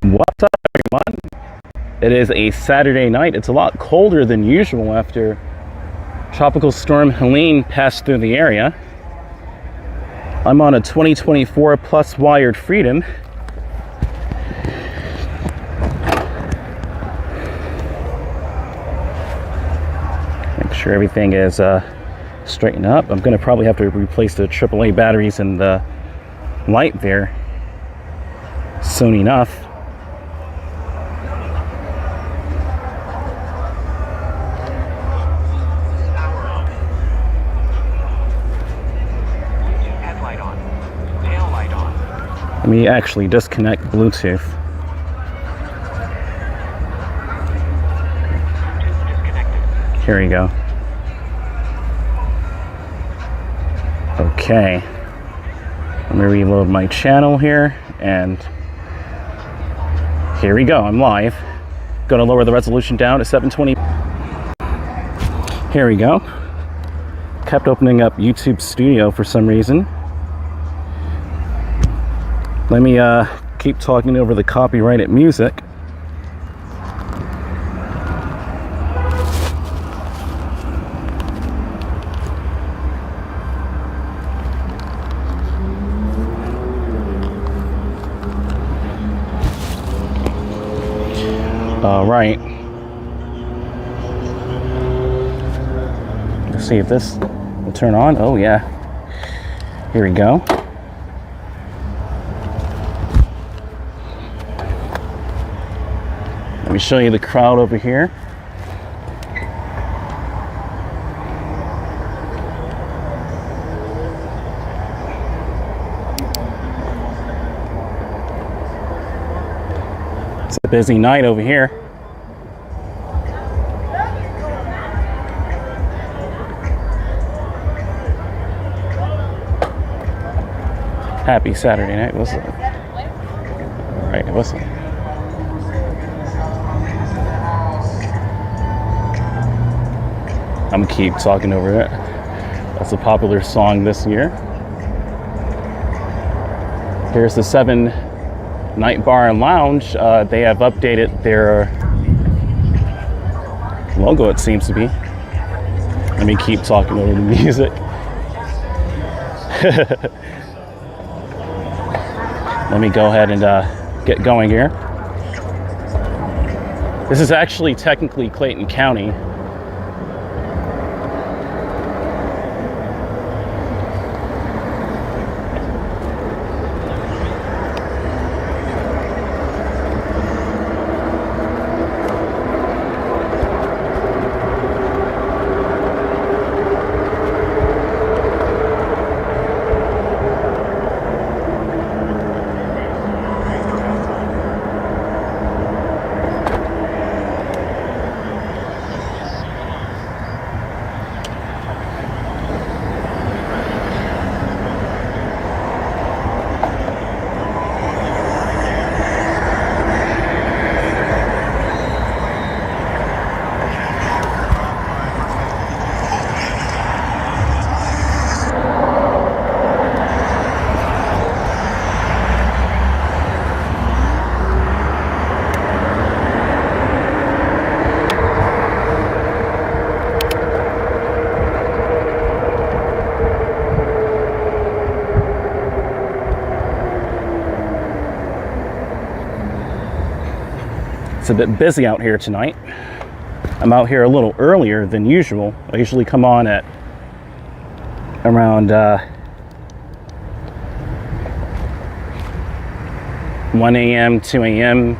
What's up, everyone? It is a Saturday night. It's a lot colder than usual after Tropical Storm Helene passed through the area. I'm on a 2024 Plus Wired Freedom. Make sure everything is straightened up. I'm going to probably have to replace the AAA batteries in the light there soon enough. Let me actually disconnect Bluetooth. Here we go. Okay. Let me reload my channel here, and here we go. I'm live. Gonna lower the resolution down to 720. Here we go. Kept opening up YouTube Studio for some reason. Let me keep talking over the copyrighted music. All right. Let's see if this will turn on. Oh yeah. Here we go. Let me show you the crowd over here. It's a busy night over here. Happy Saturday night, what's it? Right, what's it? I'm gonna keep talking over it. That's a popular song this year. Here's the 7 Night Bar and Lounge. They have updated their logo, it seems to be. Let me keep talking over the music. Let me go ahead and get going here. This is actually technically Clayton County. It's a bit busy out here tonight. I'm out here a little earlier than usual. I usually come on at around 1 a.m., 2 a.m.,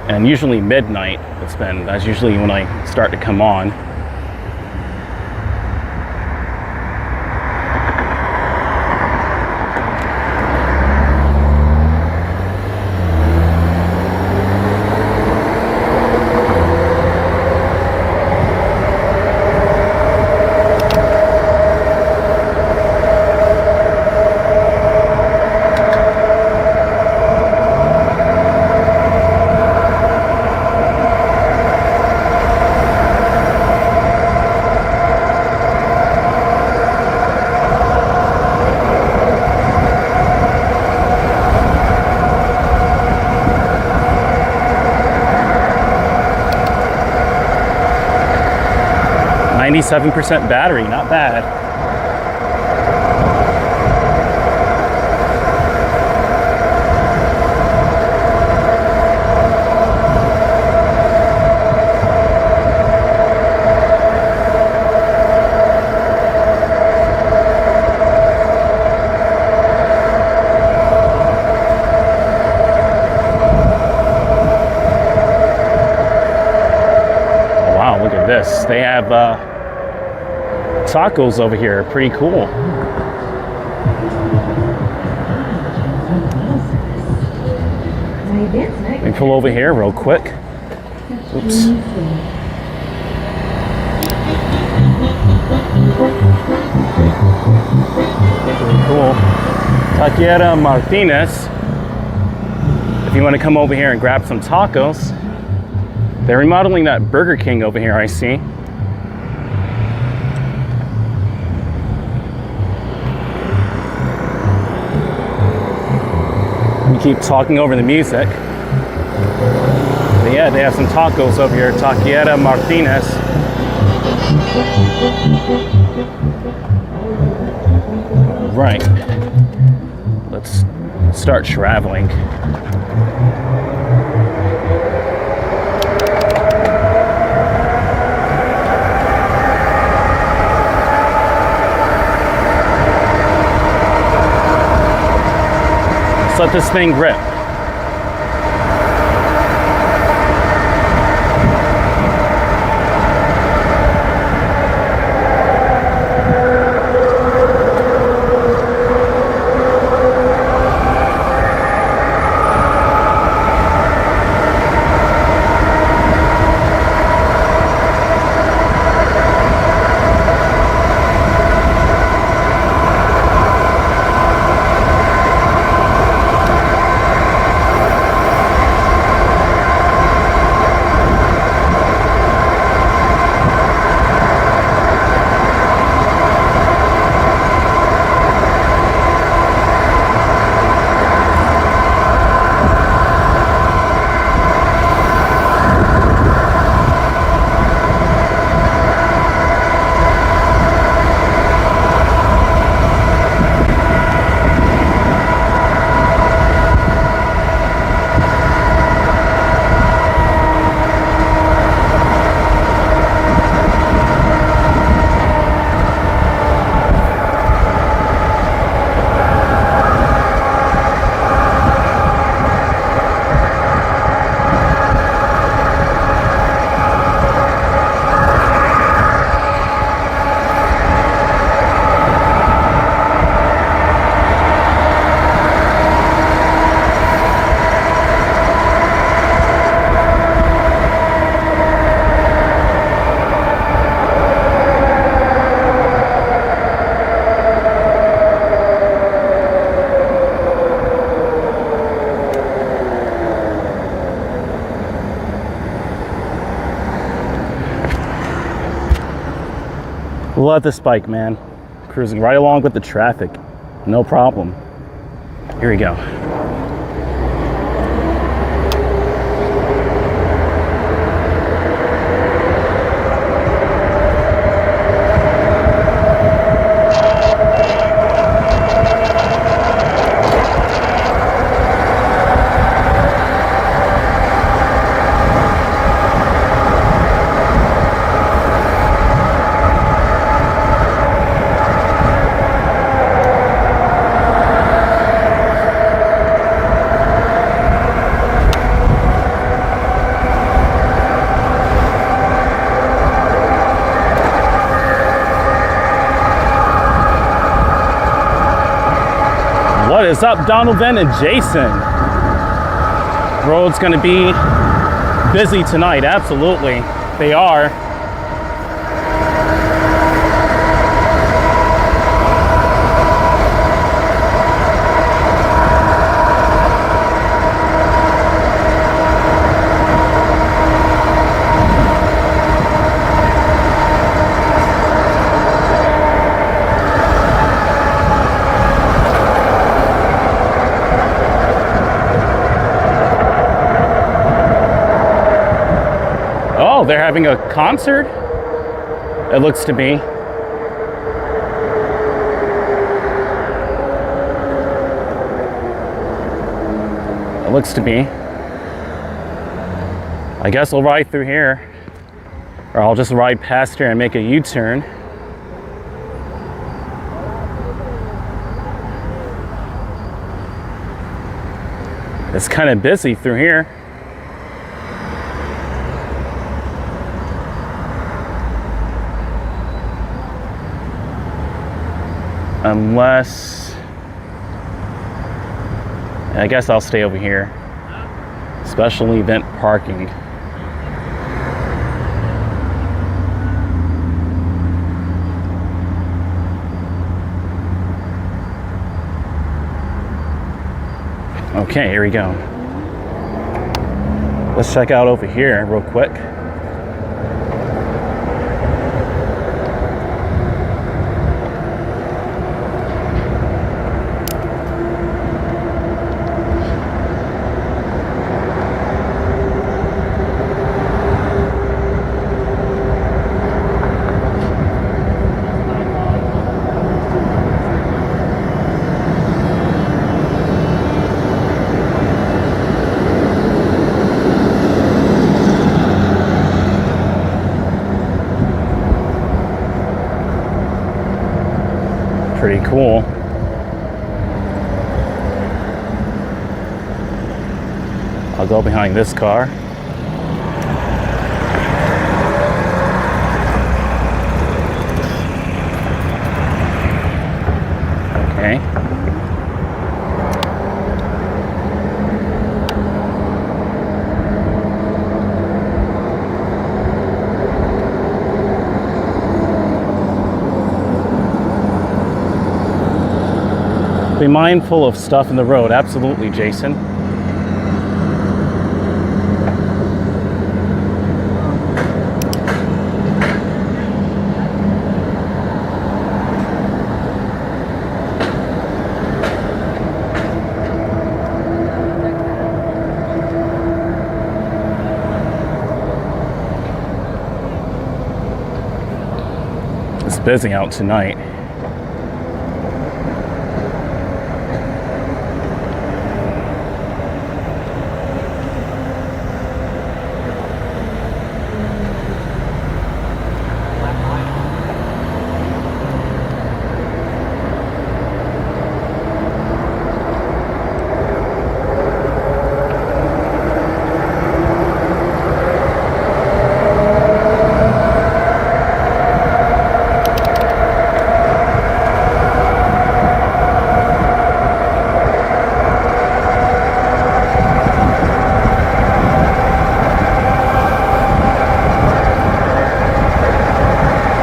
and usually midnight. That's usually when I start to come on. 97% battery, not bad. This. They have tacos over here. Pretty cool. Let me pull over here real quick. Oops. Pretty cool. Taqueria Martinez. If you want to come over here and grab some tacos. They're remodeling that Burger King over here, I see. We keep talking over the music. But yeah, they have some tacos over here. Taqueria Martinez. Right. Let's start traveling. Let's let this thing rip. Love this bike, man. Cruising right along with the traffic. No problem. Here we go. What is up, Donovan and Jason? Road's gonna be busy tonight, absolutely. They are. Oh, they're having a concert? It looks to be. It looks to be. I guess I'll ride through here, or I'll just ride past here and make a U-turn. It's kind of busy through here. Unless, I guess I'll stay over here. Special event parking. Okay, here we go. Let's check out over here real quick. Pretty cool. I'll go behind this car. Okay. Be mindful of stuff in the road. Absolutely, Jason. It's busy out tonight.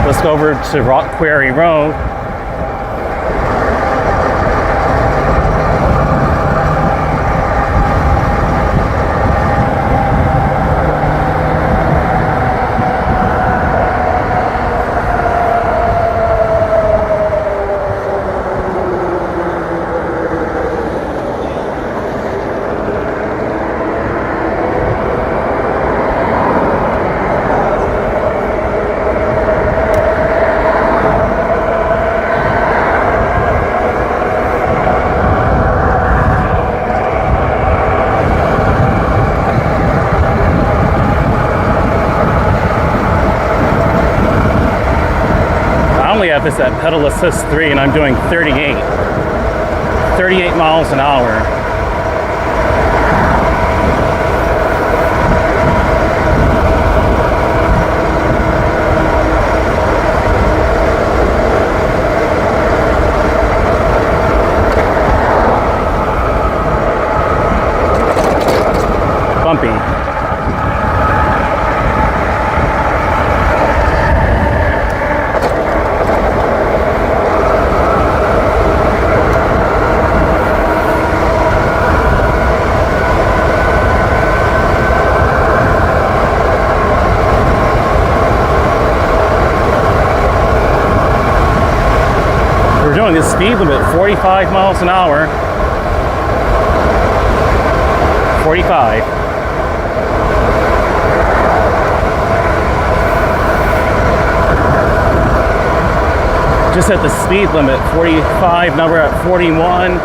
Let's go over to Rock Quarry Road. Have this at pedal assist 3 and I'm doing 38 miles an hour. Bumpy. The speed limit 45 miles an hour. 45. Just at the speed limit, 45, now we're at 41.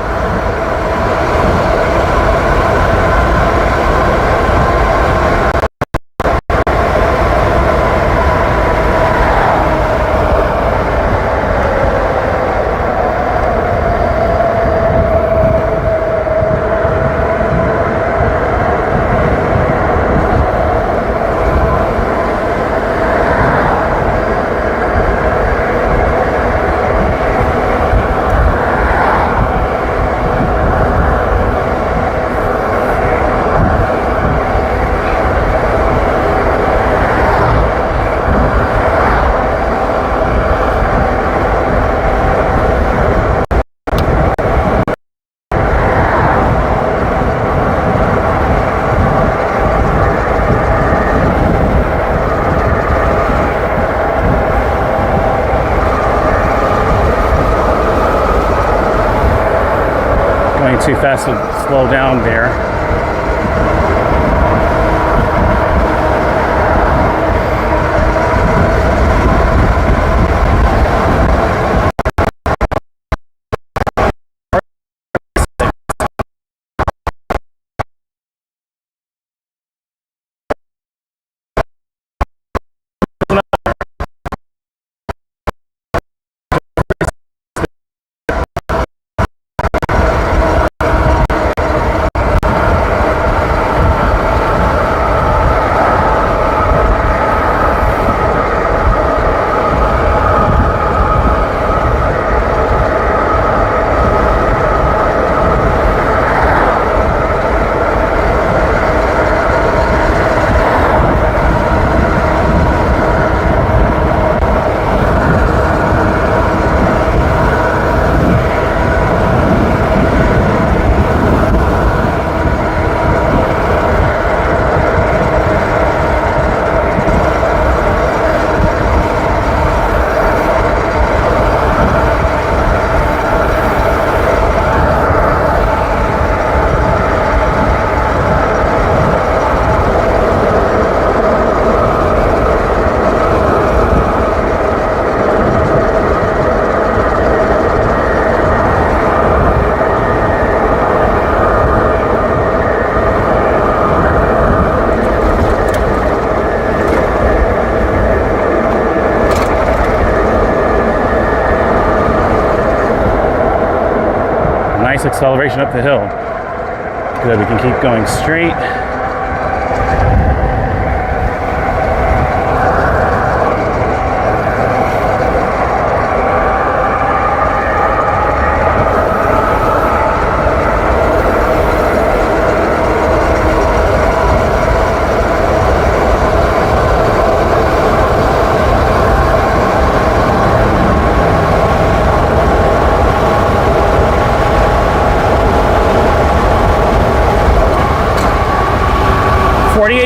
Too fast to slow down there. Nice acceleration up the hill. Good, we can keep going straight.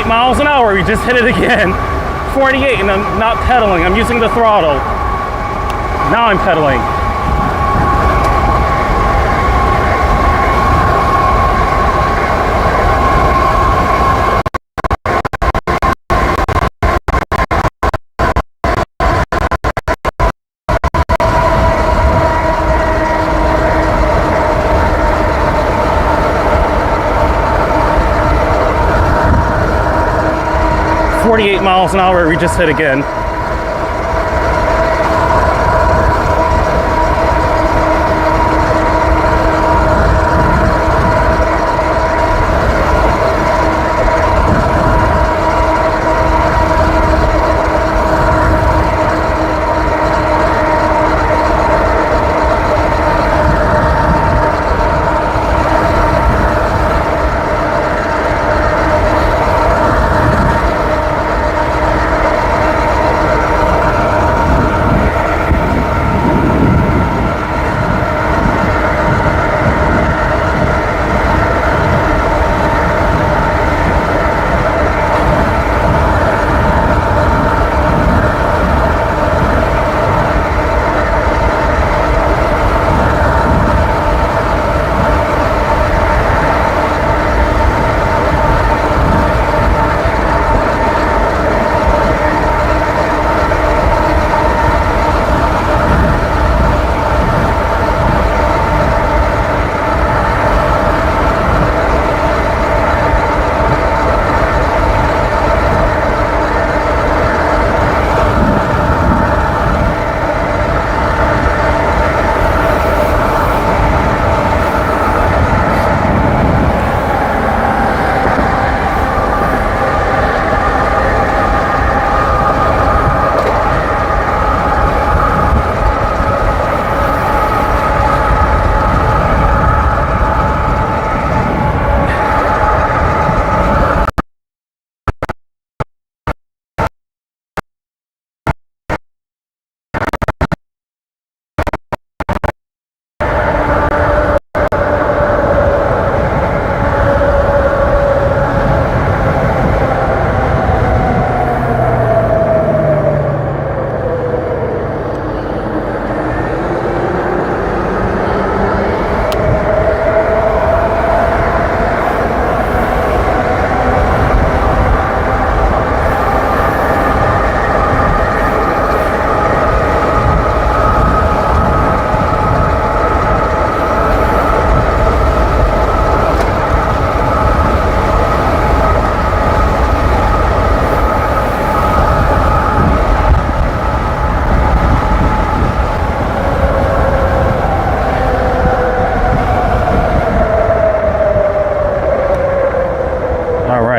Miles an hour, we just hit it again. 48, and I'm not pedaling, I'm using the throttle. Now I'm pedaling. Miles an hour, we just hit again.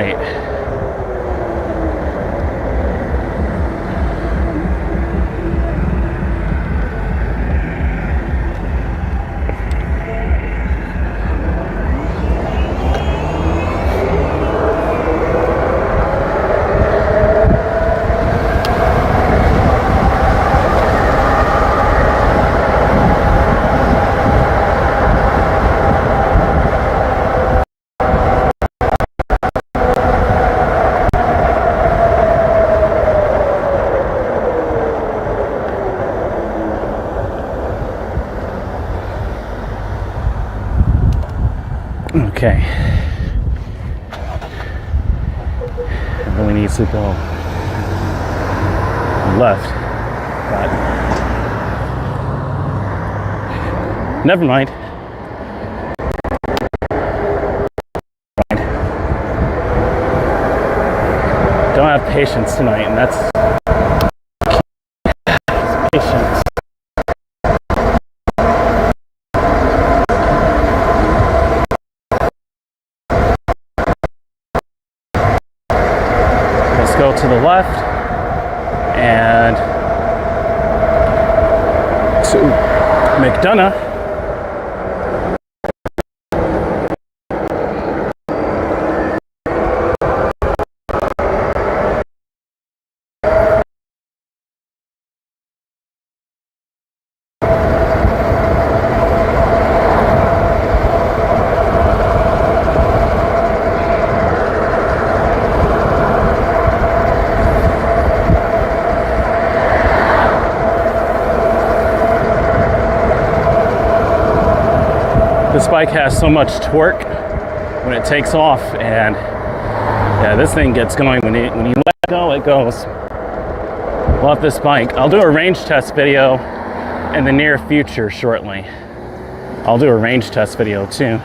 right. Okay. It really needs to go left, but never mind. Don't have patience tonight, and that's patience. Let's go to the left and to McDonough. This bike has so much torque when it takes off, and yeah, this thing gets going. When you let go, it goes. Love this bike. I'll do a range test video in the near future shortly. I'll do a range test video too.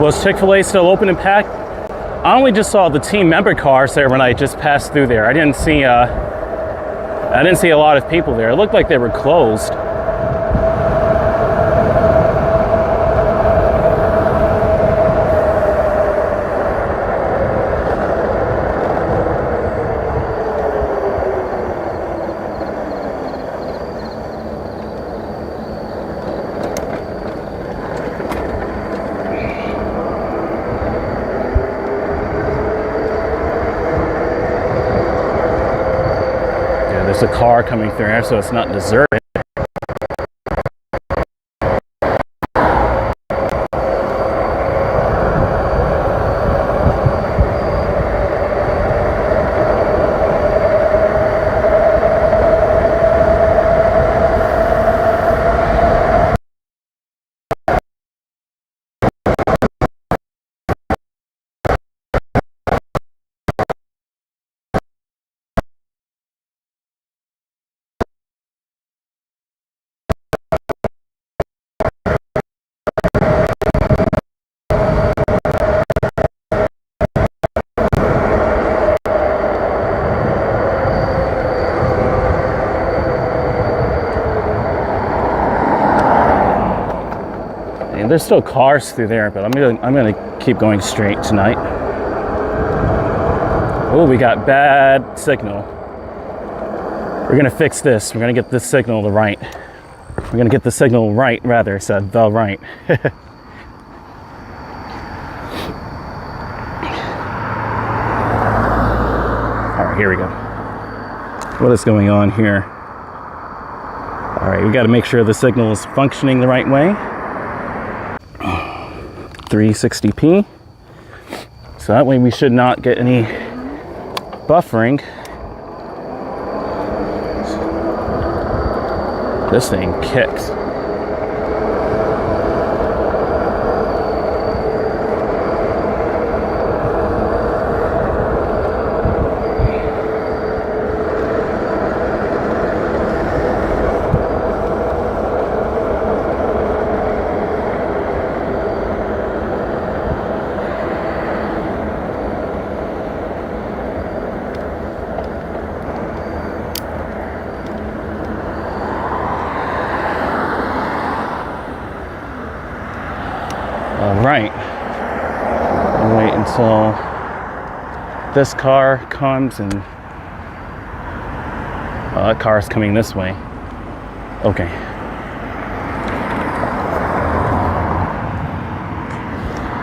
Was Chick-fil-A still open and packed? I only just saw the team member cars there when I just passed through there. I didn't see a lot of people there. It looked like they were closed. There's a car coming through here, so it's not deserted. There's still cars through there, but I'm gonna keep going straight tonight. Oh, we got bad signal. We're gonna fix this. We're gonna get this signal to right. We're gonna get the signal right, rather, said the right. here we go. What is going on here? All right, we got to make sure the signal is functioning the right way. 360p. So that way we should not get any buffering. This thing kicks. Right. I'll wait until this car comes and that car is coming this way. Okay.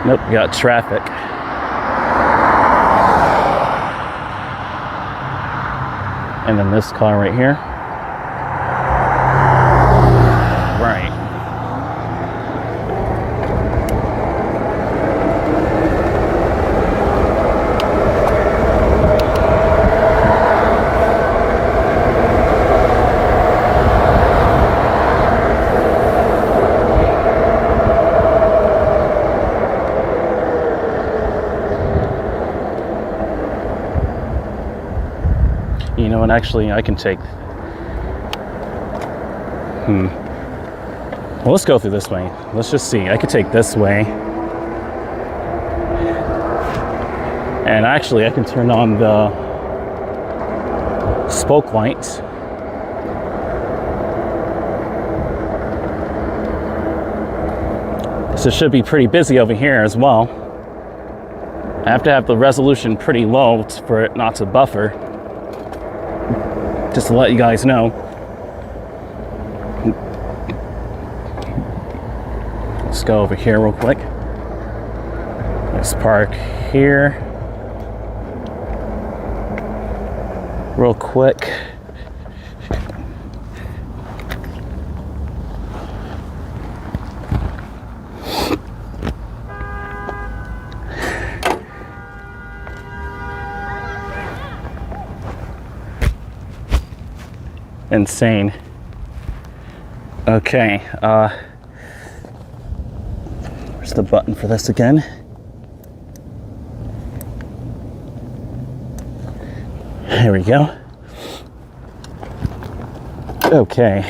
Nope, we got traffic. And then this car right here. Right. You know, and actually I can take, well, let's go through this way. Let's just see. I could take this way. And actually I can turn on the spoke lights. So it should be pretty busy over here as well. I have to have the resolution pretty low for it not to buffer. Just to let you guys know. Let's go over here real quick. Let's park here real quick. Insane. Okay, where's the button for this again? There we go. Okay.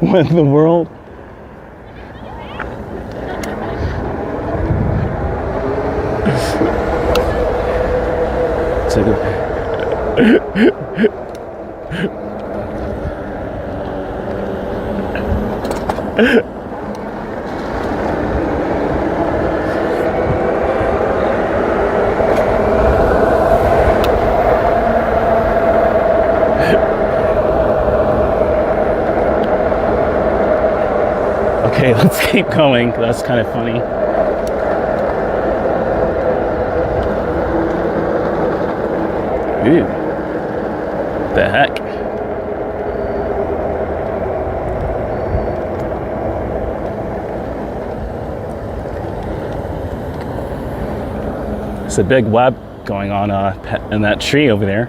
What in the world? Okay, let's keep going. That's kind of funny. Ooh. The heck? It's a big web going on in that tree over there.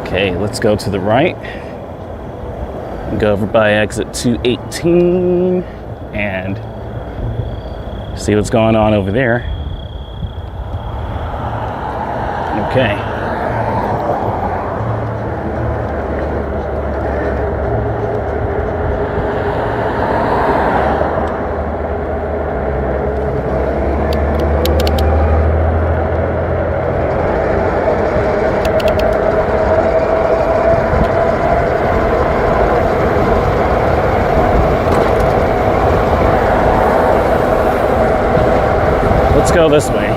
Okay, let's go to the right. Go over by exit 218 and see what's going on over there. Okay. go this way.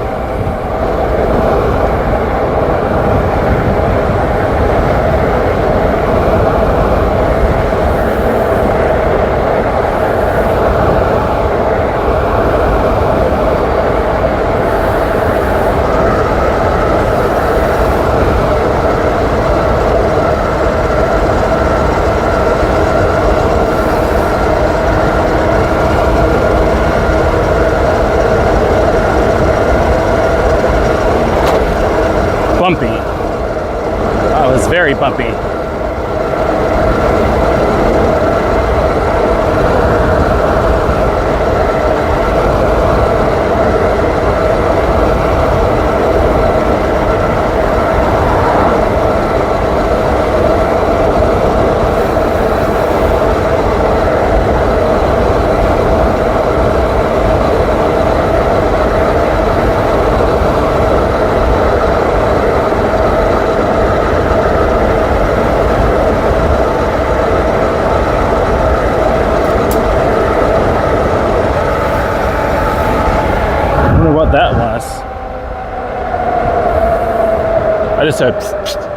Bumpy. Oh, it was very bumpy. That was. I just heard psst, psst.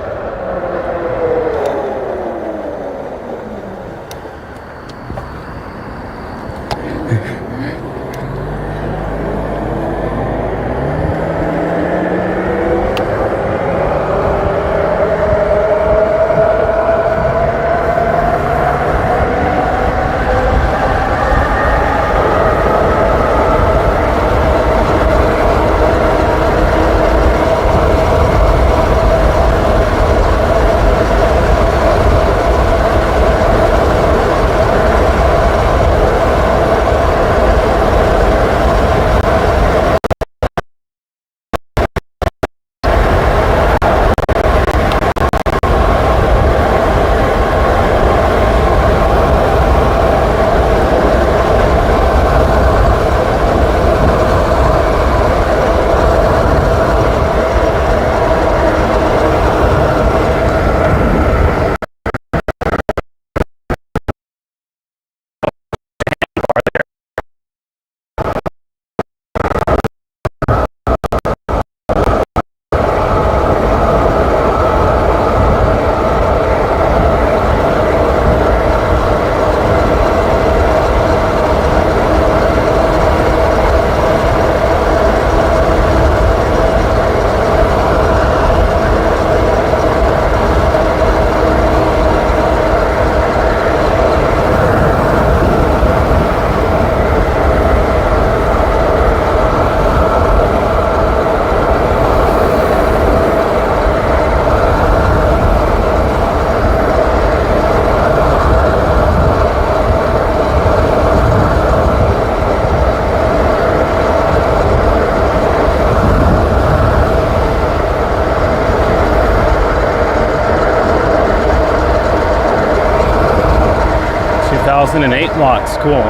And 8 watts, cool.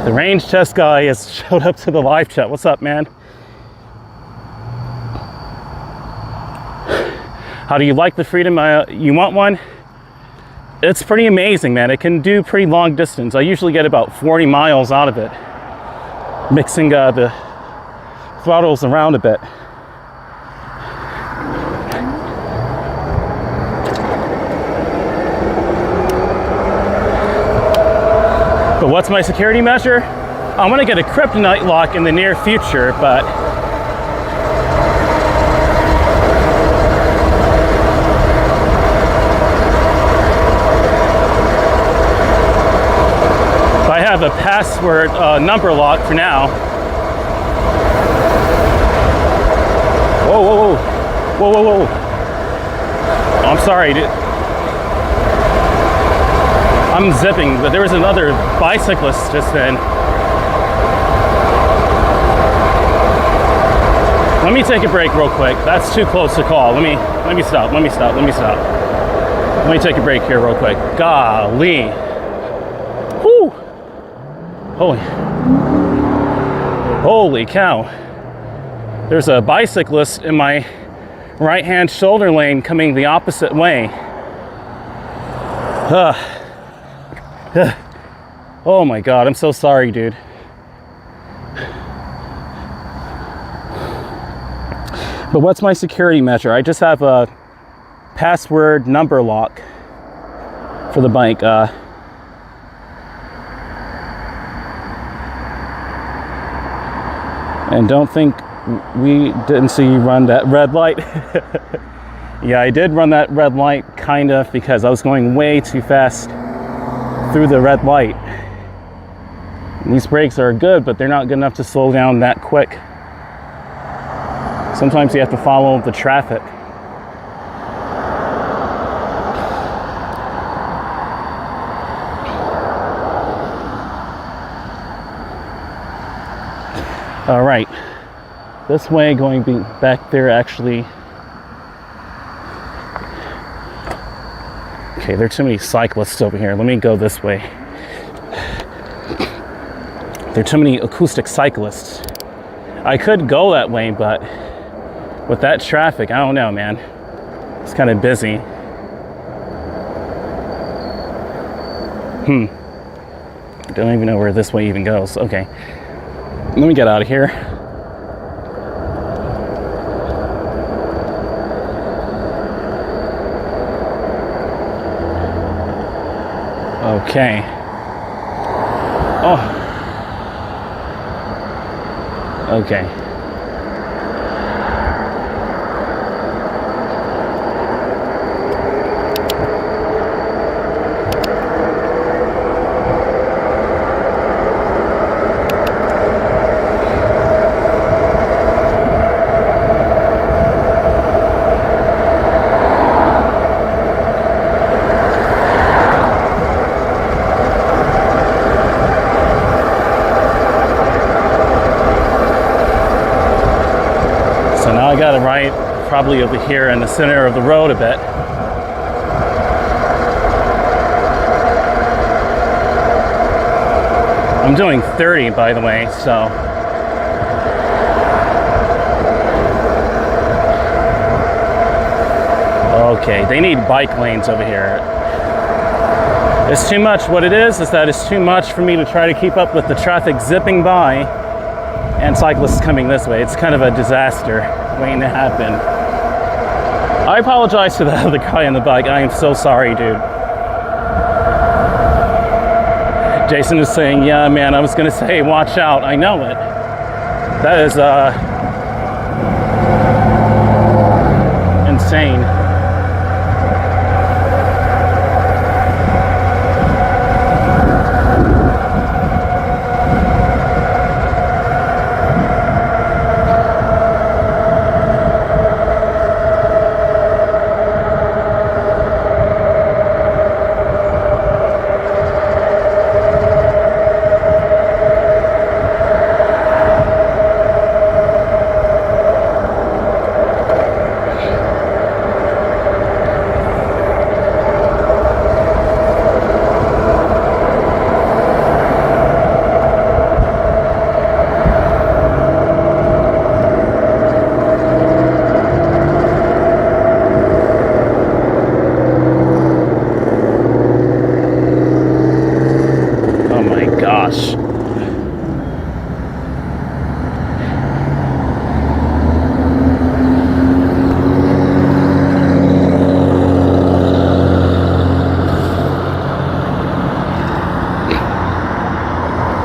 The range test guy has showed up to the live chat. What's up, man? How do you like the Freedom? You want one? It's pretty amazing, man. It can do pretty long distance. I usually get about 40 miles out of it, mixing the throttles around a bit. But what's my security measure? I'm gonna get a kryptonite lock in the near future, but I have a password number lock for now. Whoa, whoa, whoa, whoa, whoa, whoa. Oh, I'm sorry, dude. I'm zipping, but there was another bicyclist just then. Let me take a break real quick. That's too close to call. Let me stop. Let me take a break here real quick. Golly. Whew. Holy cow. There's a bicyclist in my right-hand shoulder lane coming the opposite way. Oh my God, I'm so sorry, dude. But what's my security measure? I just have a password number lock for the bike. And don't think we didn't see you run that red light. Yeah, I did run that red light, kind of, because I was going way too fast through the red light. And these brakes are good, but they're not good enough to slow down that quick. Sometimes you have to follow the traffic. All right, this way going back there actually. Okay, there are too many cyclists over here. Let me go this way. There are too many acoustic cyclists. I could go that way, but with that traffic, I don't know, man. It's kind of busy. I don't even know where this way even goes. Okay. Let me get out of here. Okay. Oh. Okay. I got it right, probably over here in the center of the road a bit. I'm doing 30, by the way, so. Okay, they need bike lanes over here. It's too much. What it is that it's too much for me to try to keep up with the traffic zipping by and cyclists coming this way. It's kind of a disaster waiting to happen. I apologize to the other guy on the bike. I am so sorry, dude. Jason is saying, yeah, man, I was gonna say, watch out. I know it. That is insane.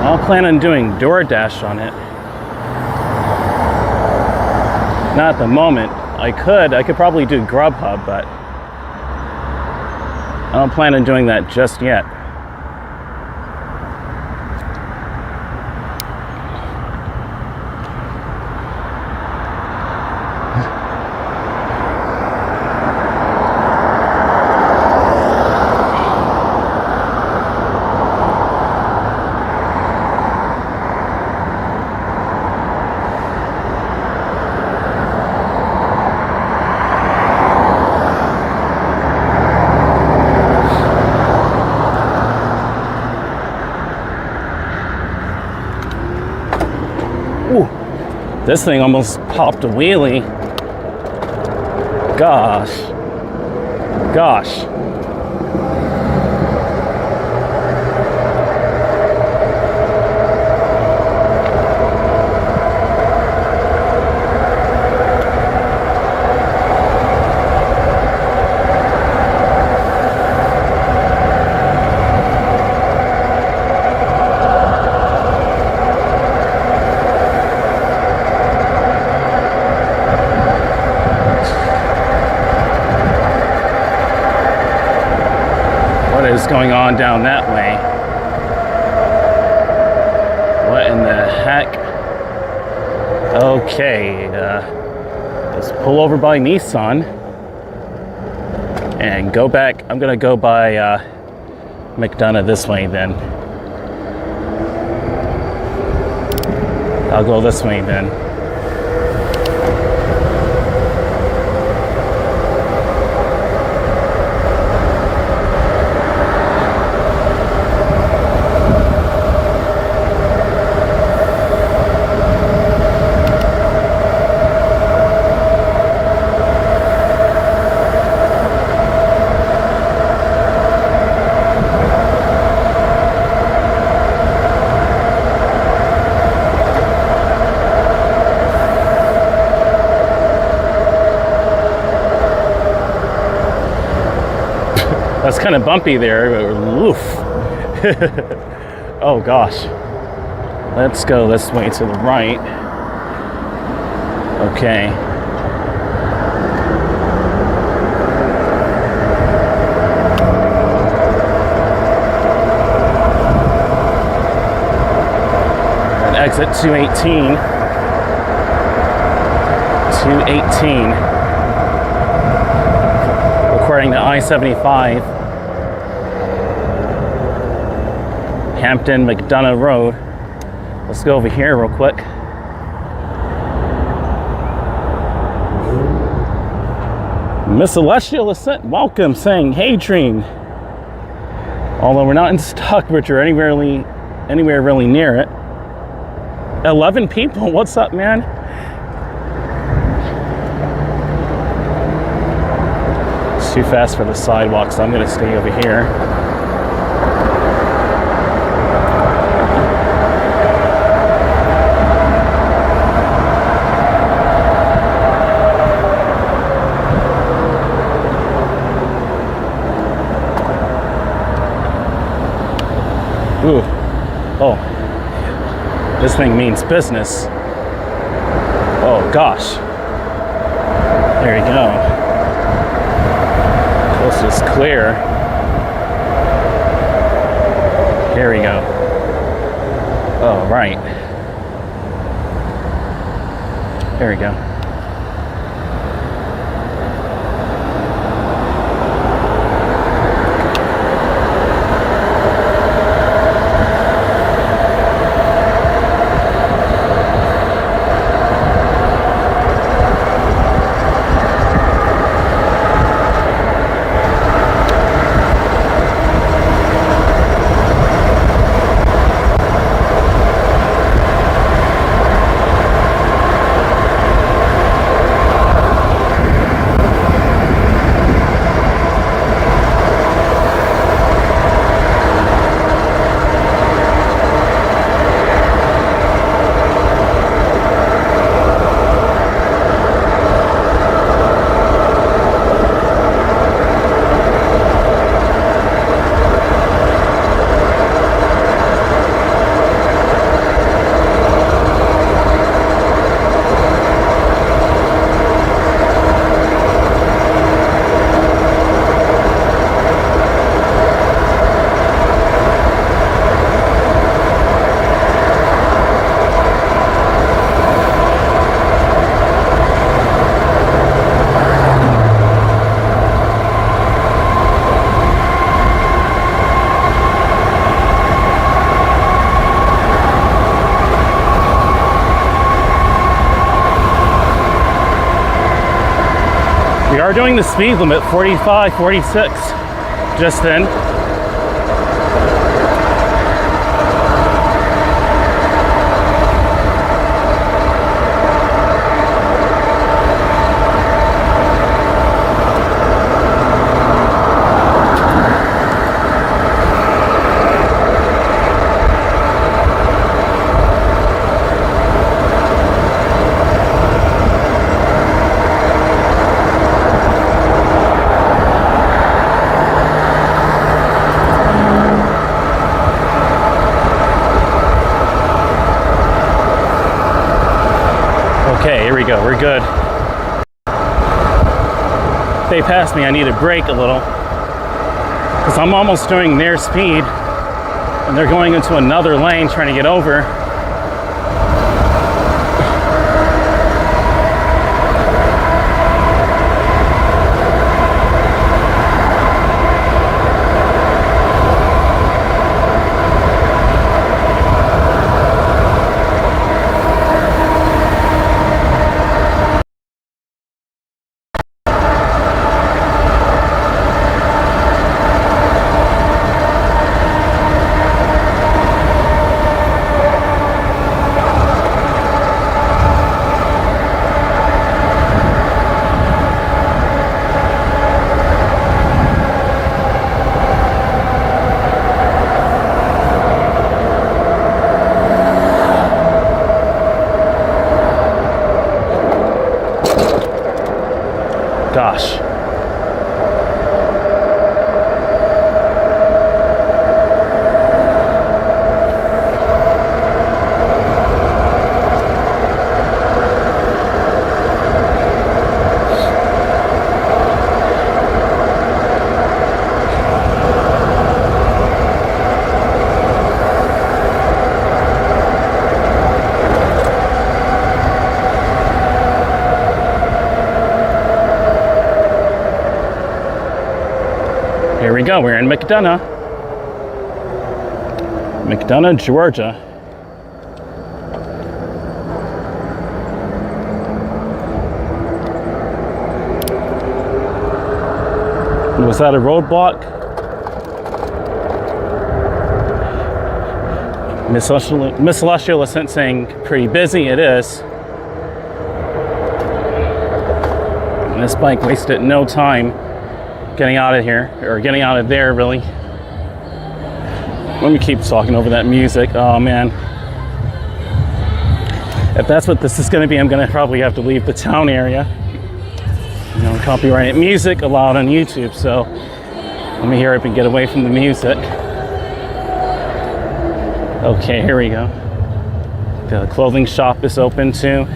I plan on doing DoorDash on it. Not at the moment. I could probably do Grubhub, but I don't plan on doing that just yet. Ooh, this thing almost popped a wheelie. Gosh. Gosh. What is going on down that way? What in the heck? Okay, let's pull over by Nissan and go back. I'm gonna go by McDonough this way then. I'll go this way then. That's kind of bumpy there. Oof. Oh gosh. Let's go this way to the right. Okay. And exit 218. 218. According to I-75. Hampton McDonough Road. Let's go over here real quick. Miss Celestial Ascent, welcome, saying, "Hey Dream." Although we're not in Stockbridge or anywhere really near it. 11 people, what's up, man? It's too fast for the sidewalk, so I'm gonna stay over here. Ooh, oh, this thing means business. Oh gosh, there you go. Coast is clear. Here we go. Oh, right. There we go. We are doing the speed limit, 45, 46, just then. go, we're good. If they pass me, I need to brake a little, because I'm almost doing their speed, and they're going into another lane trying to get over. Gosh. Here we go, we're in McDonough, Georgia. Was that a roadblock? Miss Celestial is saying pretty busy, it is. And this bike wasted no time getting out of here, or getting out of there, really. Let me keep talking over that music. Oh man. If that's what this is gonna be, I'm gonna probably have to leave the town area. You know, copyrighted music allowed on YouTube, so let me hear it and get away from the music. Okay, here we go. The clothing shop is open too.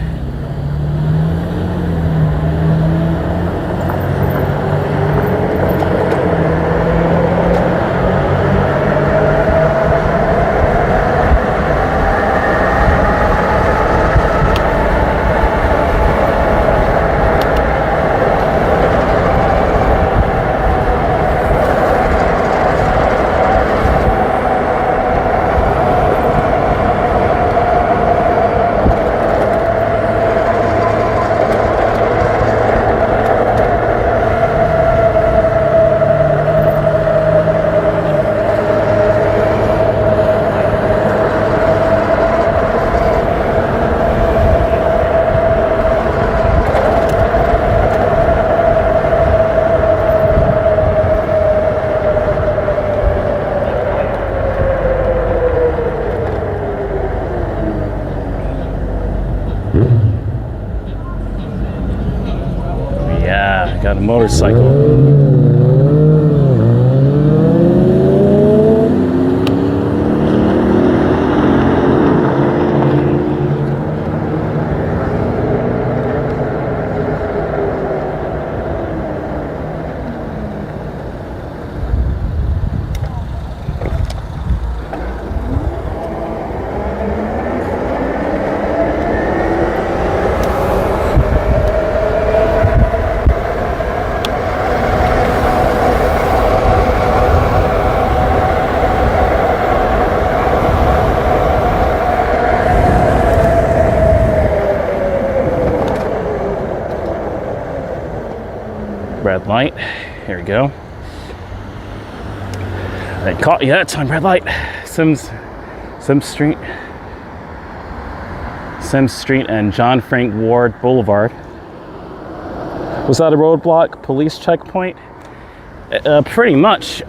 Yeah, got a motorcycle. Red light. Here we go. I caught you that time. Red light. Sims Street and John Frank Ward Boulevard. Was that a roadblock? Police checkpoint? Pretty much.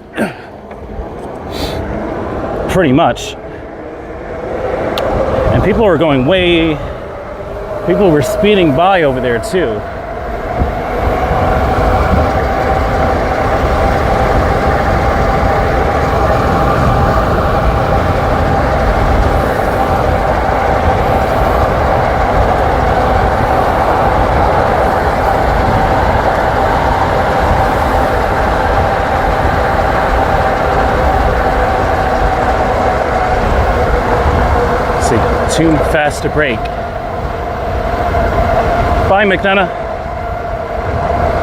Pretty much. And people were going people were speeding by over there too. Too fast to break. Bye, McDonough.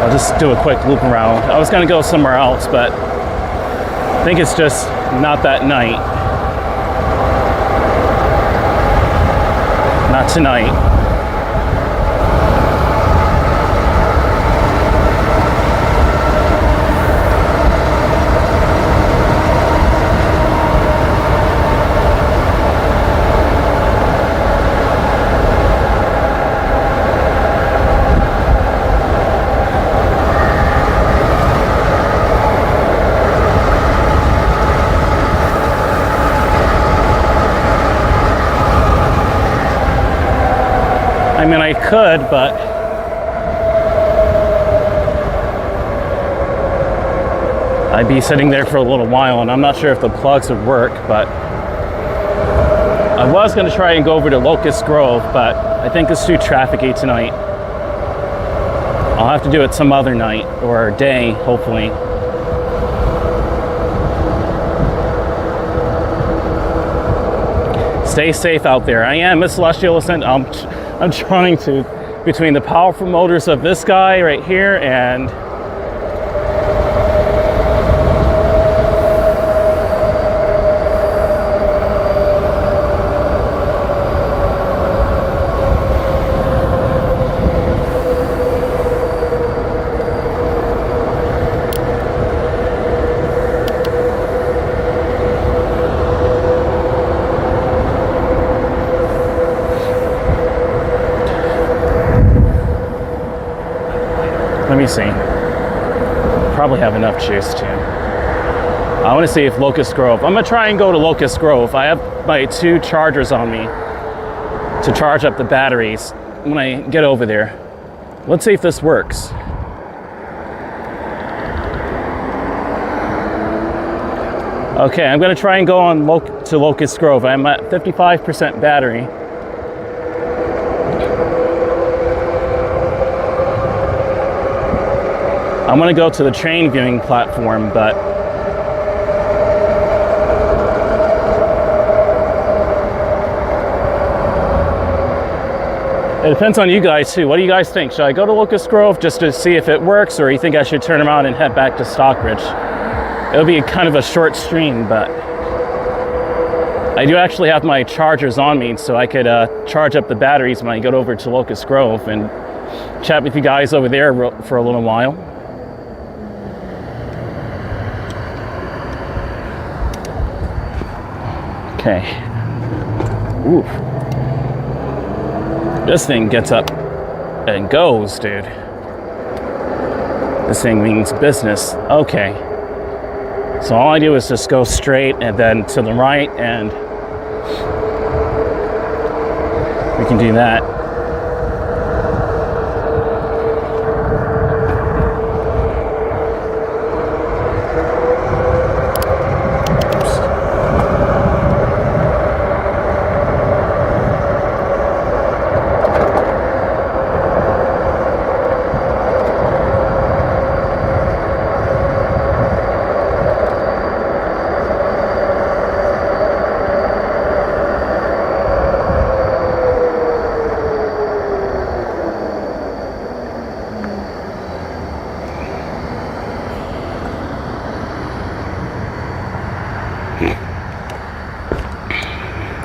I'll just do a quick loop around. I was gonna go somewhere else, but I think it's just not that night. Not tonight. I mean, I could, but I'd be sitting there for a little while, and I'm not sure if the plugs would work, but I was going to try and go over to Locust Grove, but I think it's too trafficy tonight. I'll have to do it some other night or day, hopefully. Stay safe out there. I am, Miss Celestial Ascent. I'm trying to, between the powerful motors of this guy right here and let me see. Probably have enough juice too. I want to see if Locust Grove. I'm gonna try and go to Locust Grove. I have my 2 chargers on me to charge up the batteries when I get over there. Let's see if this works. Okay, I'm gonna try and go on to Locust Grove. I'm at 55% battery. I'm gonna go to the train viewing platform, but it depends on you guys too. What do you guys think? Should I go to Locust Grove just to see if it works, or you think I should turn around and head back to Stockbridge? It'll be kind of a short stream, but I do actually have my chargers on me, so I could charge up the batteries when I get over to Locust Grove and chat with you guys over there for a little while. Okay. Ooh. This thing gets up and goes, dude. This thing means business. Okay. So all I do is just go straight and then to the right, and we can do that.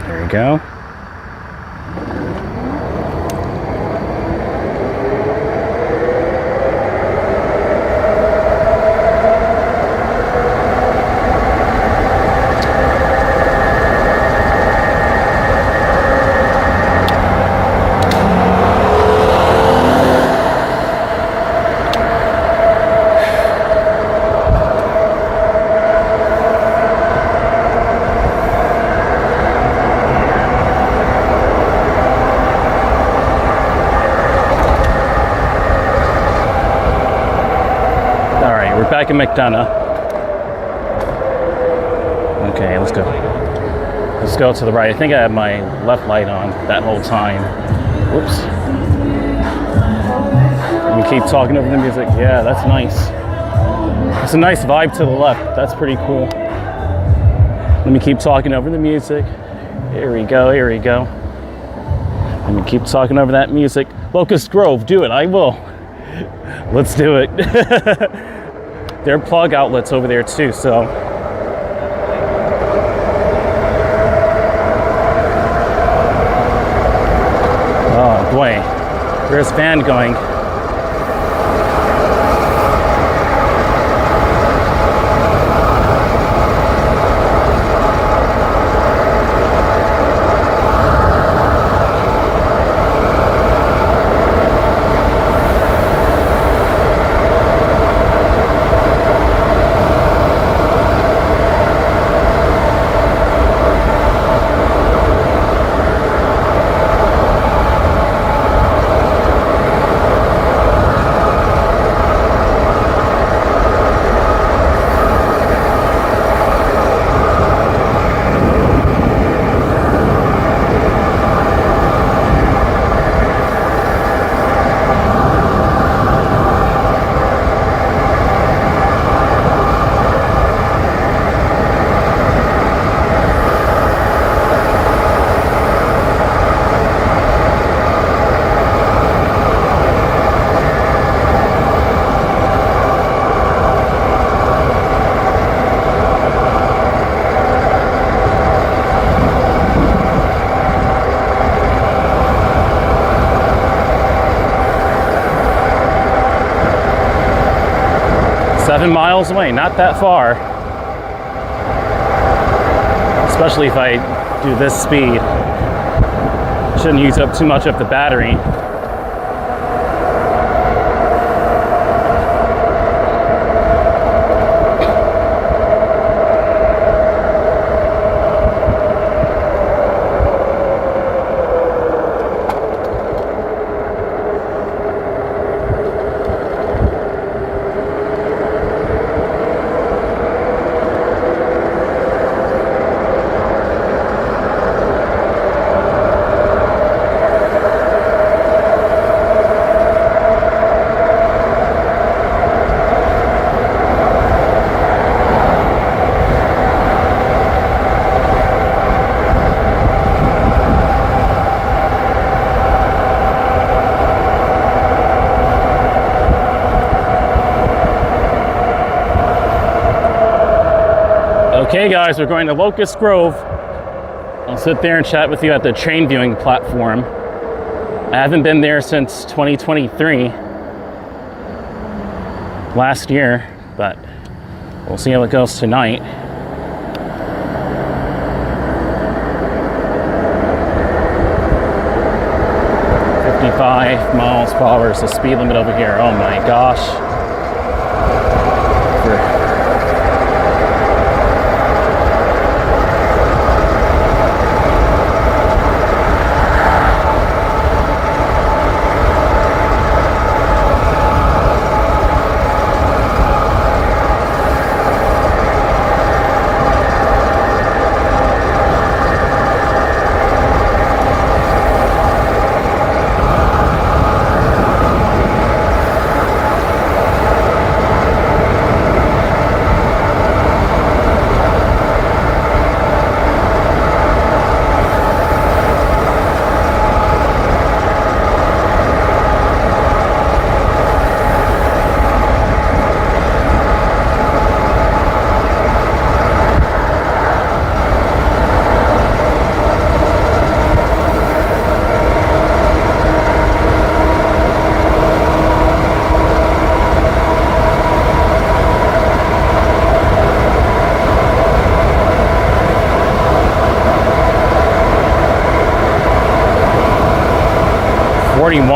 There we go. Back in McDonough. Okay, let's go. Let's go to the right. I think I had my left light on that whole time. Whoops. Let me keep talking over the music. Yeah, that's nice. It's a nice vibe to the left. That's pretty cool. Let me keep talking over the music. Here we go, here we go. I'm gonna keep talking over that music. Locust Grove, do it. I will. Let's do it. There are plug outlets over there too, so. Oh boy, where's van going? Seven miles away, not that far. Especially if I do this speed. Shouldn't use up too much of the battery. Okay guys, we're going to Locust Grove. I'll sit there and chat with you at the train viewing platform. I haven't been there since 2023, last year, but we'll see how it goes tonight. Miles per hour is the speed limit over here. Oh my gosh.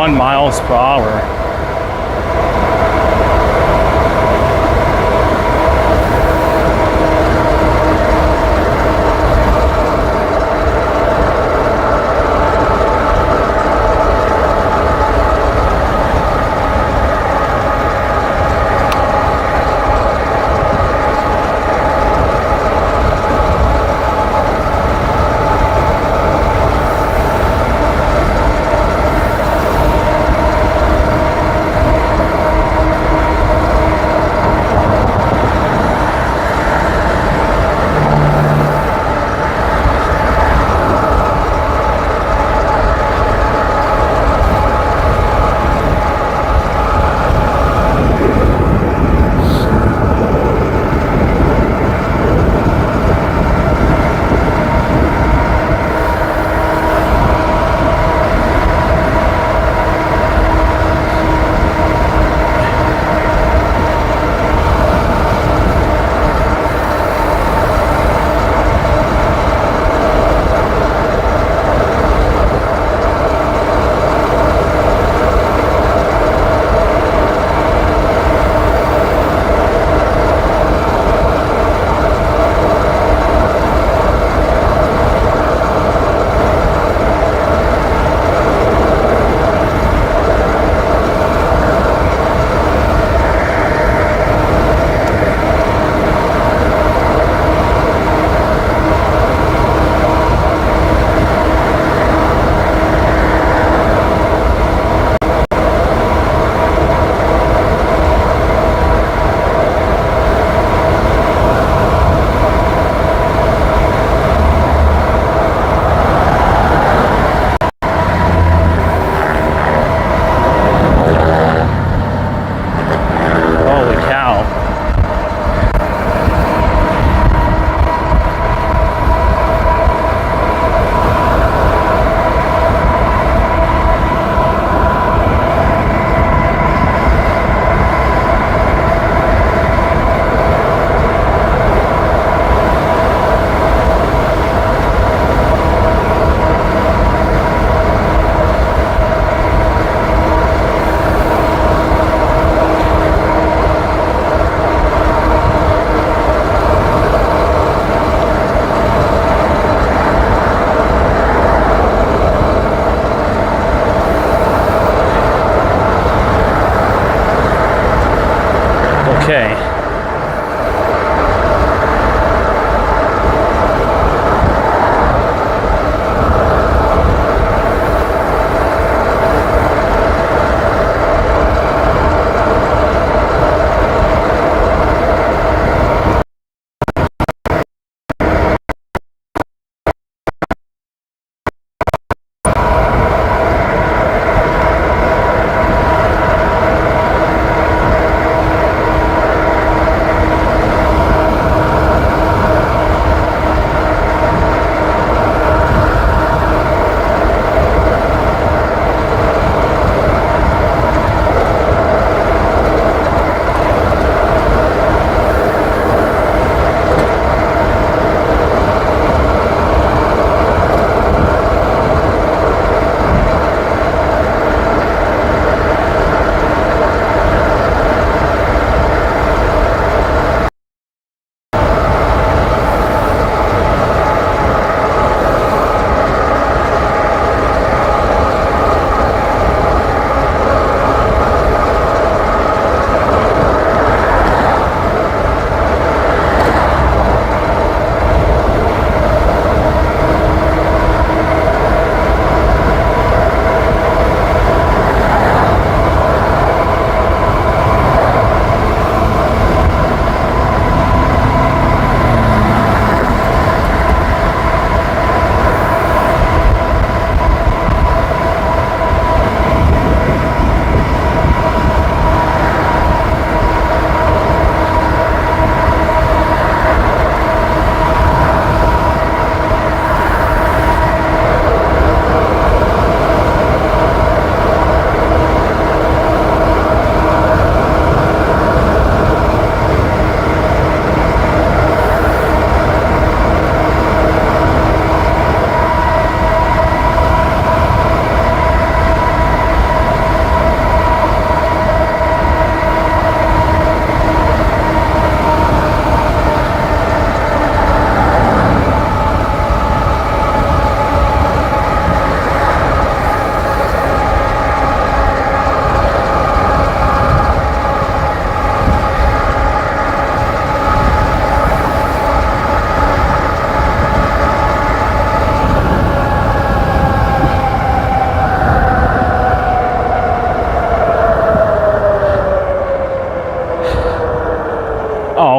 Miles per hour.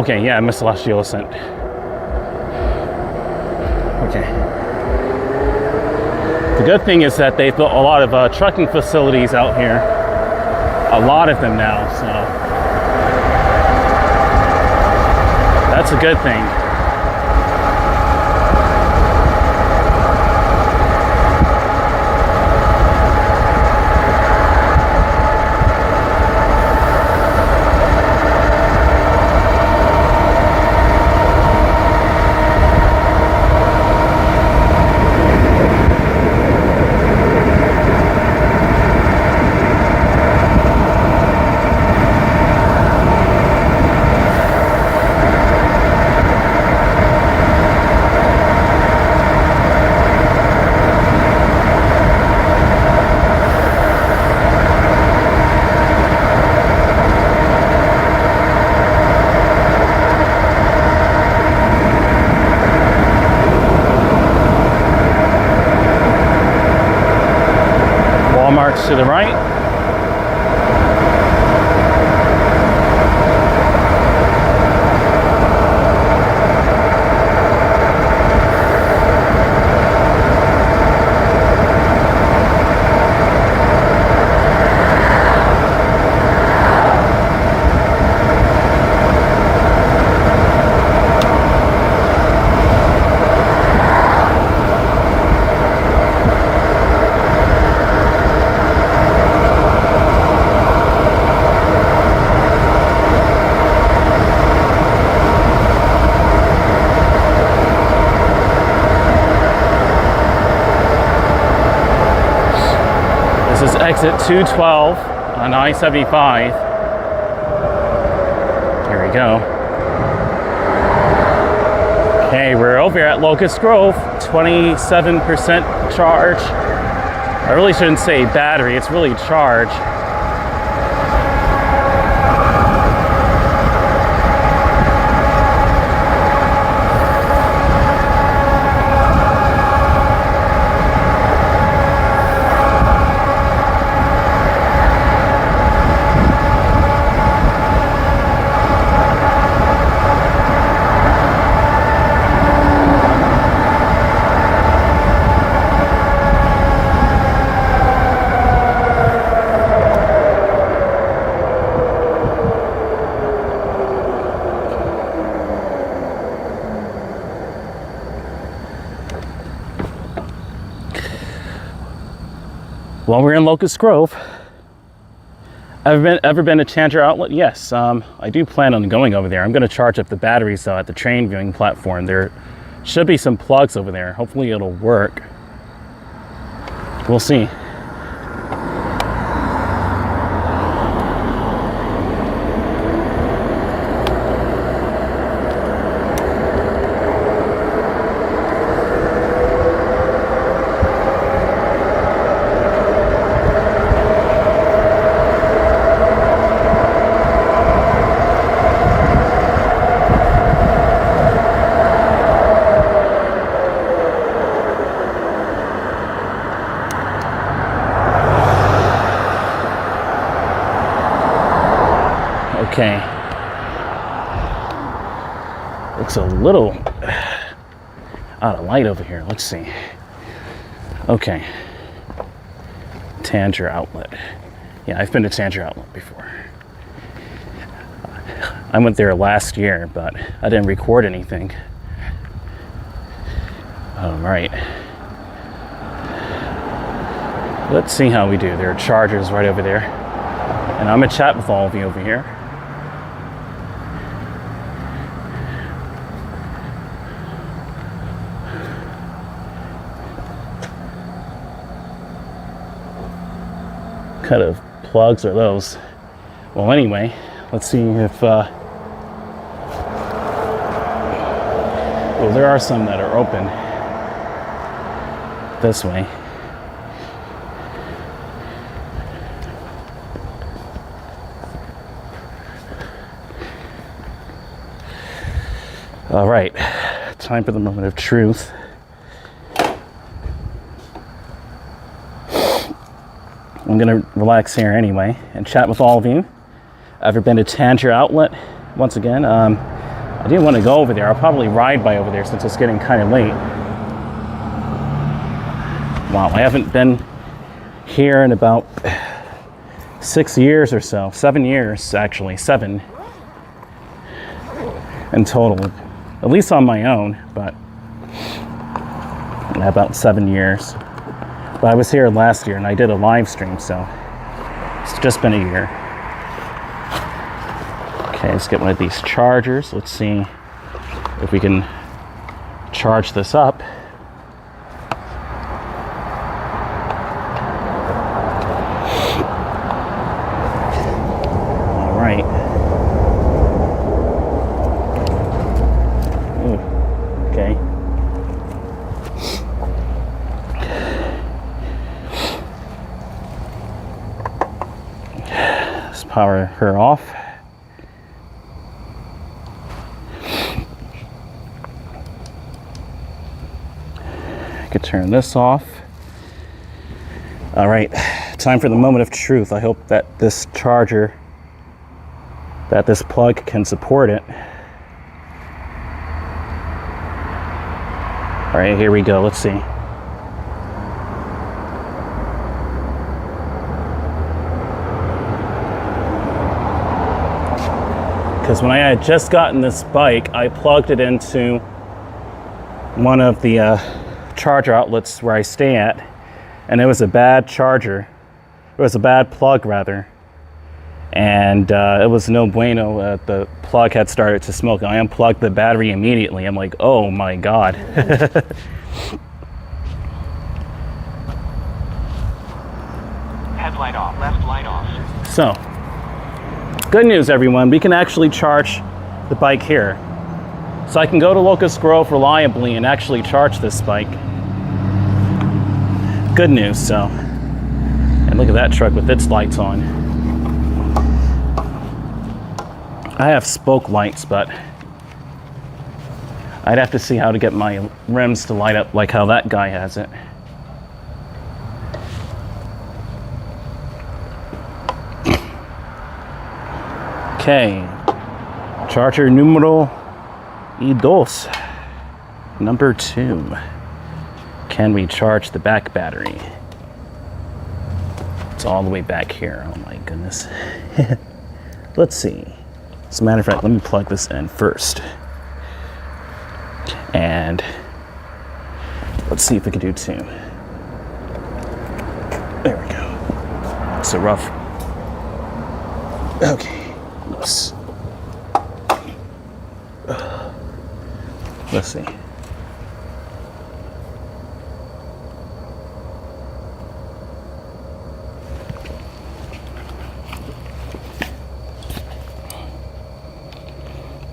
Okay, yeah, I missed the last fuel ascent. Okay. The good thing is that they've built a lot of trucking facilities out here. A lot of them now, so that's a good thing. Walmart's to the right. This is exit 212 on I-75. Here we go. Okay, we're over here at Locust Grove, 27% charge. I really shouldn't say battery, it's really charge. Well, we're in Locust Grove. Ever been to Chandler Outlet? Yes, I do plan on going over there. I'm going to charge up the batteries though at the train viewing platform. There should be some plugs over there. Hopefully it'll work. We'll see. Okay. Looks a little out of light over here. Let's see. Okay. Chandler Outlet. Yeah, I've been to Chandler Outlet before. I went there last year, but I didn't record anything. All right. Let's see how we do. There are chargers right over there. And I'm gonna chat with all of you over here. What kind of plugs are those? Well, anyway, let's see if well, there are some that are open this way. All right, time for the moment of truth. I'm gonna relax here anyway and chat with all of you. Ever been to Chandler Outlet? Once again, I didn't want to go over there. I'll probably ride by over there since it's getting kind of late. Wow, I haven't been here in about 6 years or so. 7 years, actually. 7 in total. At least on my own, but about 7 years. But I was here last year and I did a live stream, so it's just been a year. Okay, let's get one of these chargers. Let's see if we can charge this up. All right. Ooh, okay. Let's power her off. Turn this off. All right, time for the moment of truth. I hope that this charger, that this plug can support it. All right, here we go. Let's see. Because when I had just gotten this bike, I plugged it into one of the charger outlets where I stay at, and it was a bad charger. It was a bad plug, rather, and it was no bueno. The plug had started to smoke. I unplugged the battery immediately. I'm like, oh my god. Headlight off, left light off. So, good news, everyone. We can actually charge the bike here. So I can go to Locust Grove reliably and actually charge this bike. Good news, so. And look at that truck with its lights on. I have spoke lights, but I'd have to see how to get my rims to light up like how that guy has it. Okay. Charger número dos. Number 2. Can we charge the back battery? It's all the way back here. Oh my goodness. Let's see. As a matter of fact, let me plug this in first. And let's see if we can do 2. There we go. So rough. Okay. Oops. Let's see.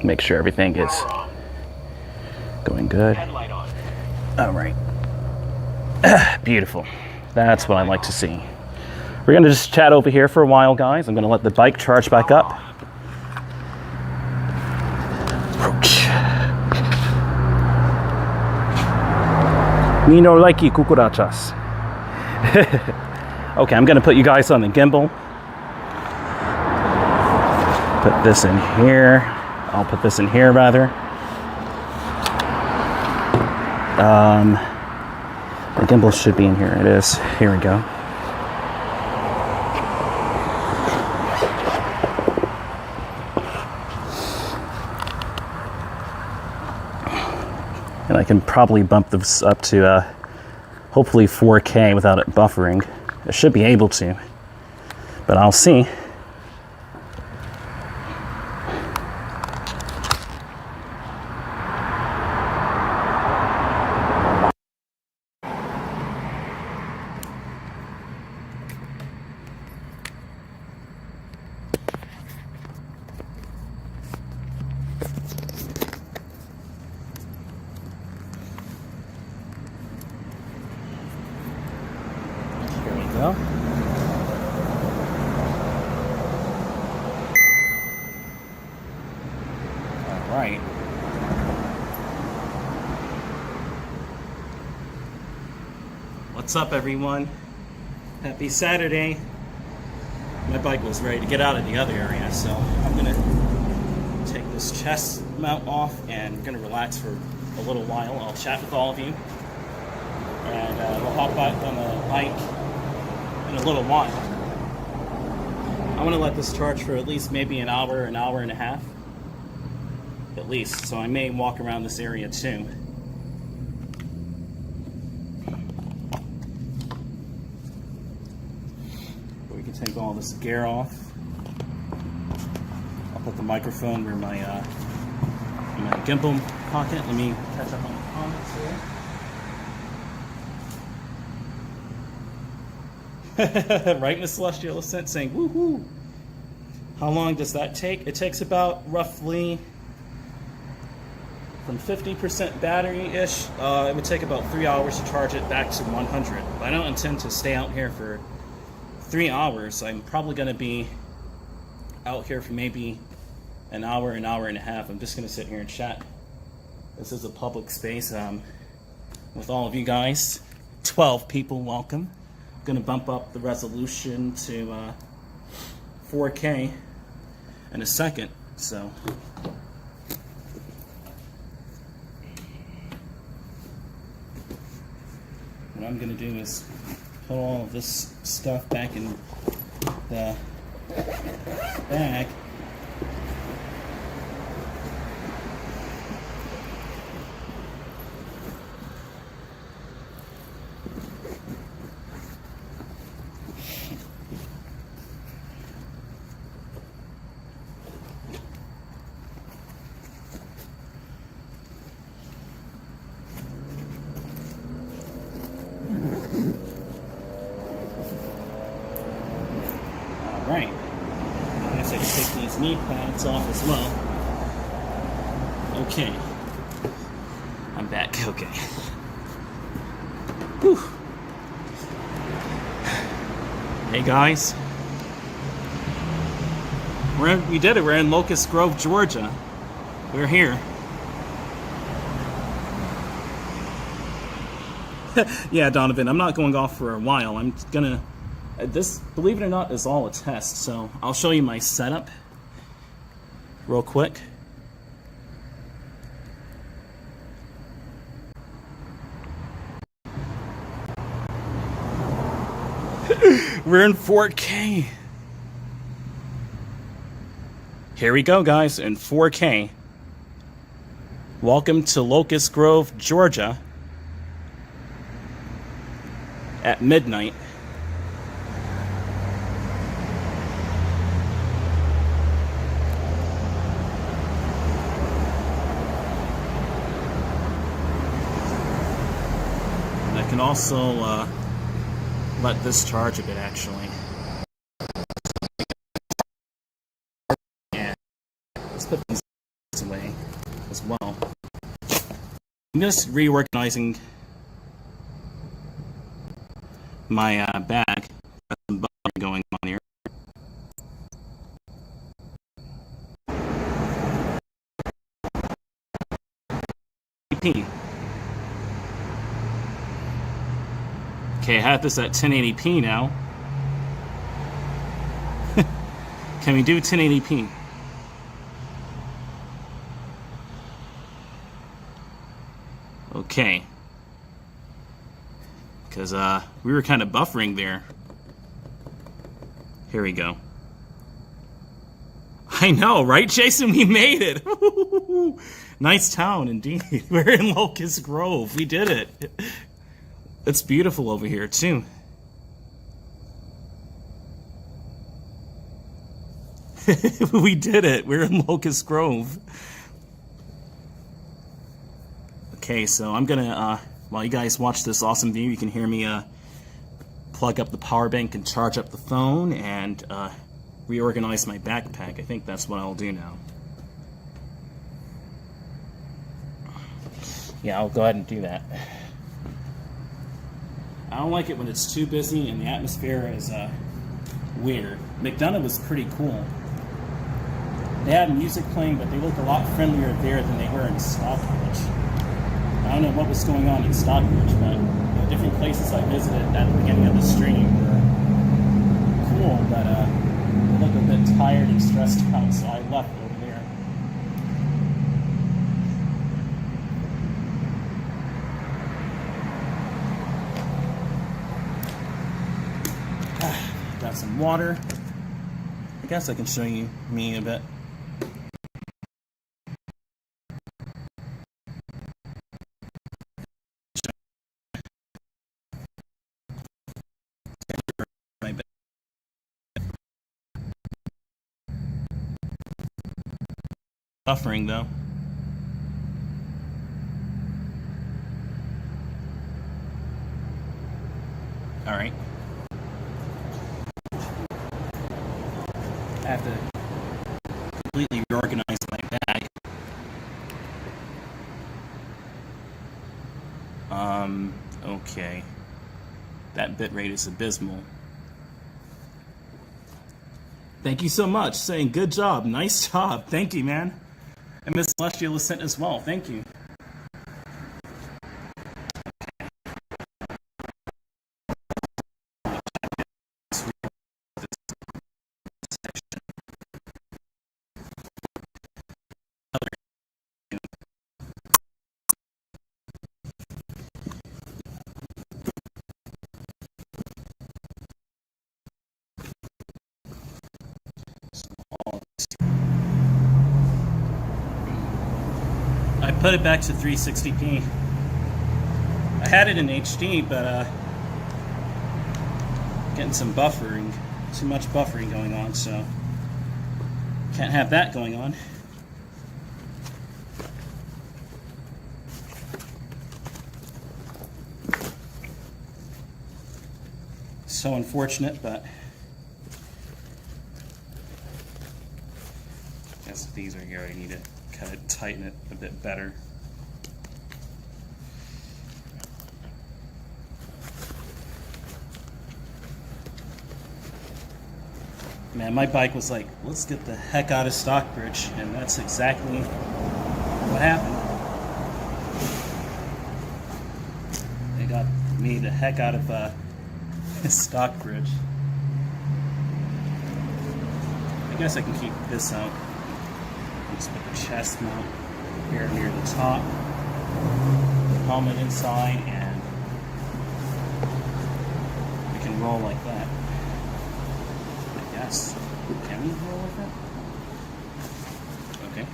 Make sure everything is going good. All right. Beautiful. That's what I like to see. We're gonna just chat over here for a while, guys. I'm gonna let the bike charge back up. Approach. Me no likey cucarachas. Okay, I'm gonna put you guys on the gimbal. Put this in here. I'll put this in here, rather. The gimbal should be in here. It is. Here we go. And I can probably bump this up to hopefully 4K without it buffering. I should be able to, but I'll see. All right. What's up, everyone? Happy Saturday. My bike was ready to get out of the other area, so I'm gonna take this chest mount off and I'm gonna relax for a little while. I'll chat with all of you, and we'll hop back on the bike in a little while. I want to let this charge for at least maybe an hour and a half, at least. So I may walk around this area too. We can take all this gear off. I'll put the microphone where my in my gimbal pocket. Let me catch up on the comments here. Right, Miss Celestial Ascent saying woohoo. How long does that take? It takes about roughly from 50% battery-ish. It would take about 3 hours to charge it back to 100. But I don't intend to stay out here for 3 hours. I'm probably going to be out here for maybe an hour and a half. I'm just going to sit here and chat. This is a public space with all of you guys. 12 people, welcome. I'm going to bump up the resolution to 4K in a second. So what I'm going to do is put all of this stuff back in the bag. Right. I guess I can take these knee pads off as well. Okay. I'm back. Okay. Whew. Hey guys. We did it. We're in Locust Grove, Georgia. We're here. Yeah, Donovan, I'm not going off for a while. I'm gonna... This, believe it or not, is all a test, so I'll show you my setup real quick. We're in 4K. Here we go, guys, in 4K. Welcome to Locust Grove, Georgia at midnight. I can also let this charge a bit, actually. And let's put these away as well. I'm just reorganizing my bag. Got some buffering going on here. Okay, I have this at 1080p now. Can we do 1080p? Okay. Because we were kind of buffering there. Here we go. I know, right, Jason? We made it. Nice town, indeed. We're in Locust Grove. We did it. It's beautiful over here, too. We did it. We're in Locust Grove. Okay, so I'm gonna, while you guys watch this awesome view, you can hear me plug up the power bank and charge up the phone and reorganize my backpack. I think that's what I'll do now. Yeah, I'll go ahead and do that. I don't like it when it's too busy and the atmosphere is weird. McDonough was pretty cool. They had music playing, but they looked a lot friendlier there than they were in Stockbridge. I don't know what was going on in Stockbridge, but the different places I visited at the beginning of the stream were cool, but they looked a bit tired and stressed out, so I left over there. Got some water. I guess I can show you me a bit. Buffering though. All right. I have to completely reorganize my bag. Okay. That bit rate is abysmal. Thank you so much. Saying good job. Nice job. Thank you, man. And Miss Celestial was sent as well. Thank you. I put it back to 360p. I had it in HD, but getting some buffering, too much buffering going on, so can't have that going on. So unfortunate, but I guess these are here. I need to kind of tighten it a bit better. Man, my bike was like, let's get the heck out of Stockbridge, and that's exactly what happened. They got me the heck out of Stockbridge. I guess I can keep this out. Just put the chest mount here near the top, the helmet inside, and we can roll like that. I guess. Can we roll like that? Okay.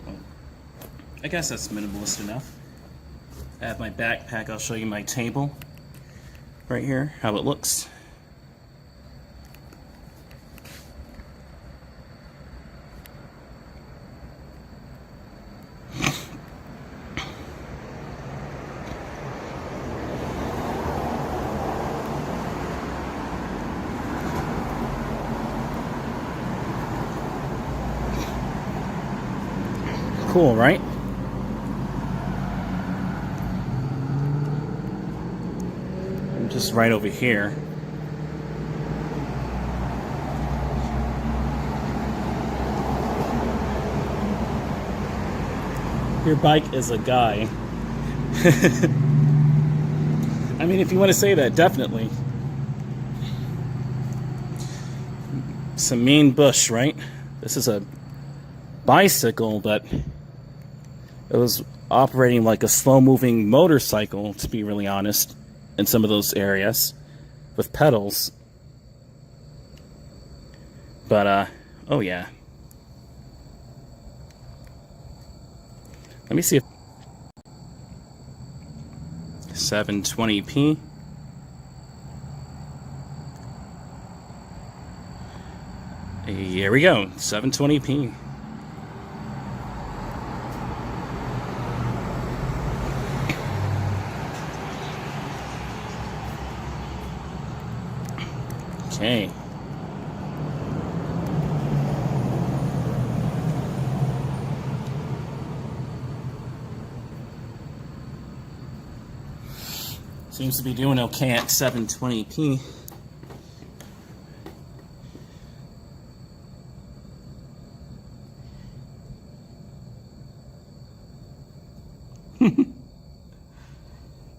Well, I guess that's minimalist enough. I have my backpack. I'll show you my table right here, how it looks. Cool, right? I'm just right over here. Your bike is a guy. I mean, if you want to say that, definitely. Some mean bush, right? This is a bicycle, but it was operating like a slow-moving motorcycle, to be really honest, in some of those areas with pedals. But, oh yeah. Let me see if 720p. Here we go, 720p. Okay. Seems to be doing okay at 720p.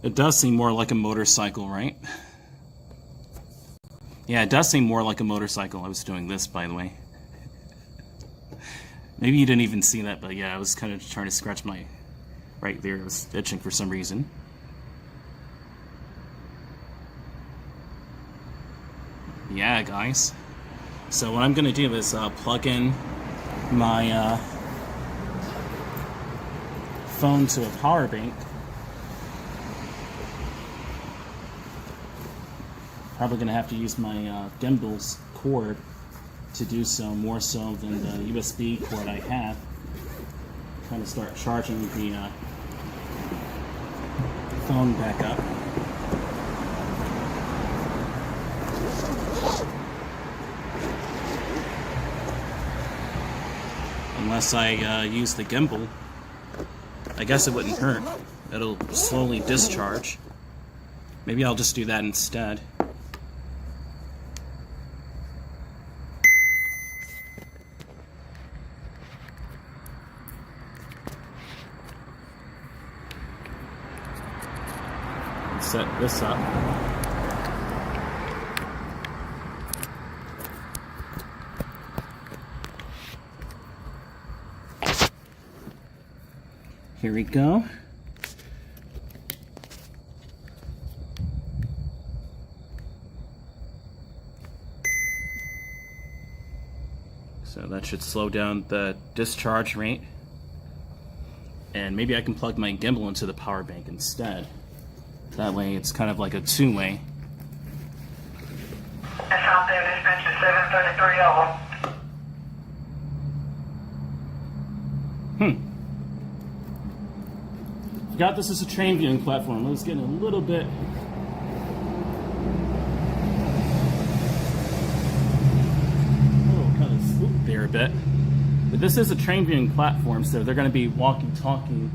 It does seem more like a motorcycle, right? Yeah, it does seem more like a motorcycle. I was doing this, by the way. Maybe you didn't even see that, but yeah, I was kind of trying to scratch my right there. I was itching for some reason. Yeah, guys. So what I'm gonna do is plug in my phone to a power bank. Probably gonna have to use my gimbal's cord to do so, more so than the USB cord I have. Trying to start charging the phone back up. Unless I use the gimbal, I guess it wouldn't hurt. It'll slowly discharge. Maybe I'll just do that instead. Set this up. Here we go. So that should slow down the discharge rate. And maybe I can plug my gimbal into the power bank instead. That way it's kind of like a two-way. It's out there, this bitch is 733 of them. Forgot this is a train viewing platform. I was getting a little bit... kind of spooked there a bit. But this is a train viewing platform, so they're going to be walkie-talkie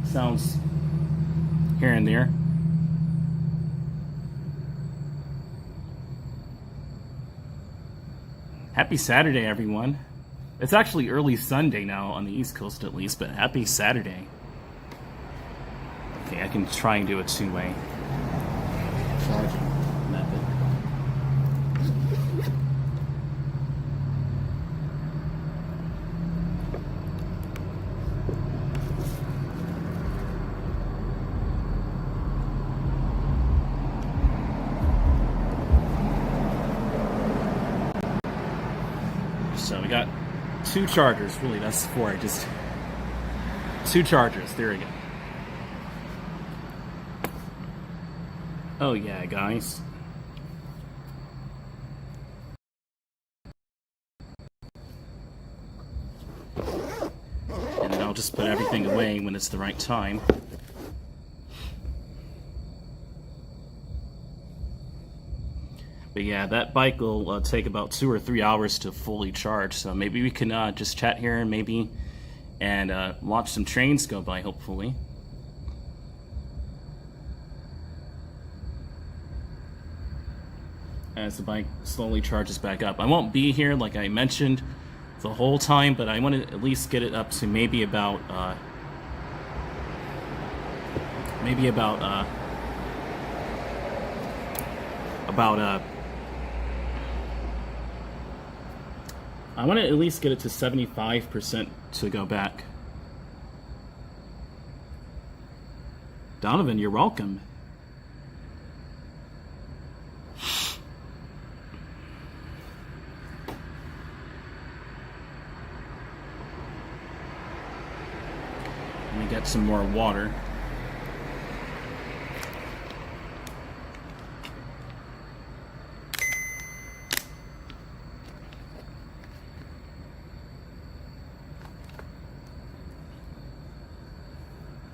sounds here and there. Happy Saturday, everyone. It's actually early Sunday now, on the East Coast at least, but happy Saturday. Okay, I can try and do a two-way charging method. So we got two chargers, really, that's four, just two chargers, there we go. Oh yeah, guys. And then I'll just put everything away when it's the right time. But yeah, that bike will take about 2 or 3 hours to fully charge, so maybe we can just chat here and maybe watch some trains go by, hopefully. As the bike slowly charges back up. I won't be here, like I mentioned, the whole time, but I want to at least get it up to maybe about I want to at least get it to 75% to go back. Donovan, you're welcome. Let me get some more water.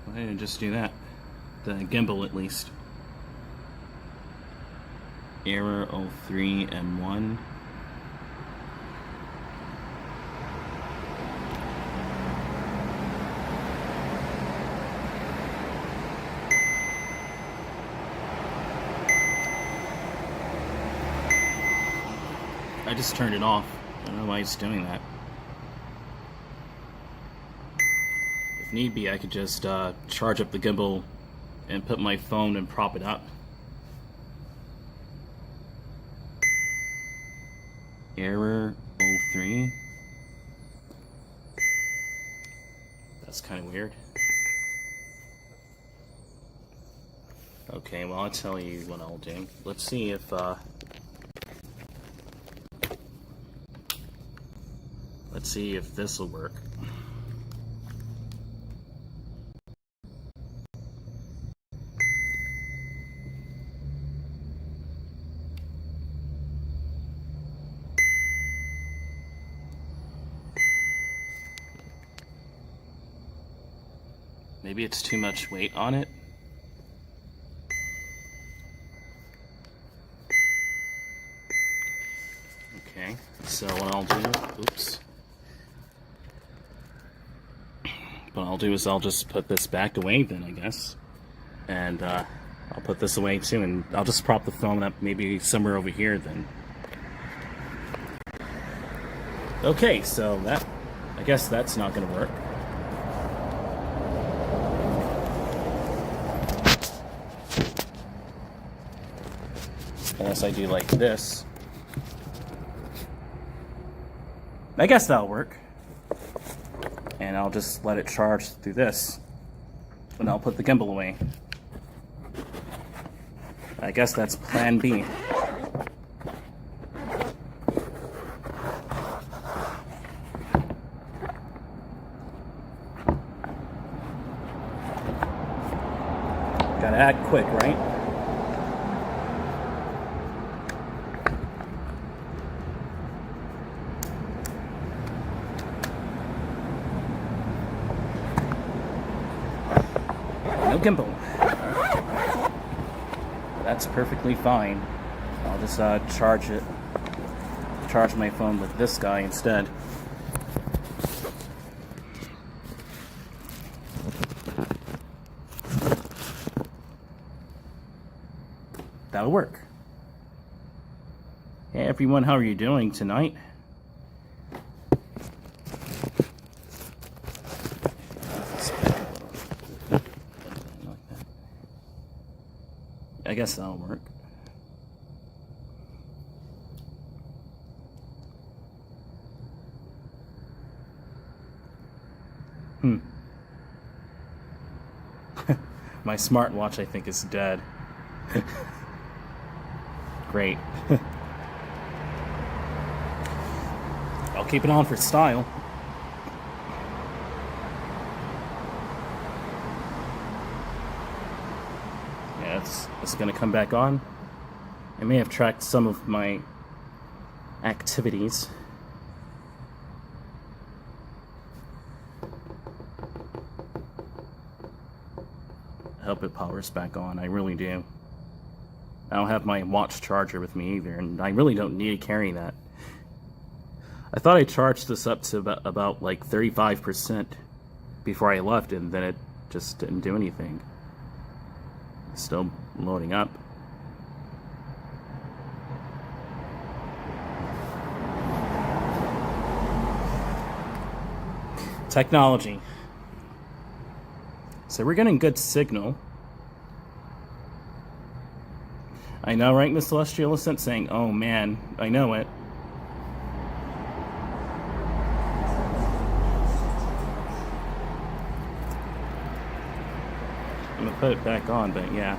Why didn't I just do that? The gimbal, at least. Error 03 M1. I just turned it off. I don't know why it's doing that. If need be, I could just charge up the gimbal and put my phone and prop it up. Error 03. That's kind of weird. Okay, well, I'll tell you what I'll do. Let's see if Let's see if this will work. Maybe it's too much weight on it. Okay, so what I'll do, what I'll do is I'll just put this back away then, I guess. And I'll put this away too, and I'll just prop the phone up maybe somewhere over here then. Okay, so I guess that's not gonna work. Unless I do like this. I guess that'll work. And I'll just let it charge through this. And I'll put the gimbal away. I guess that's plan B. Gotta act quick, right? No gimbal. That's perfectly fine. I'll just charge my phone with this guy instead. That'll work. Hey everyone, how are you doing tonight? I guess that'll work. My smartwatch, I think, is dead. Great. I'll keep it on for style. Yeah, it's gonna come back on. I may have tracked some of my activities. I hope it powers back on. I really do. I don't have my watch charger with me either, and I really don't need to carry that. I thought I charged this up to about like 35% before I left, and then it just didn't do anything. Still loading up. Technology. So we're getting good signal. I know, right, Miss Celestial Ascent? Saying, oh man, I know it. I'm gonna put it back on, but yeah.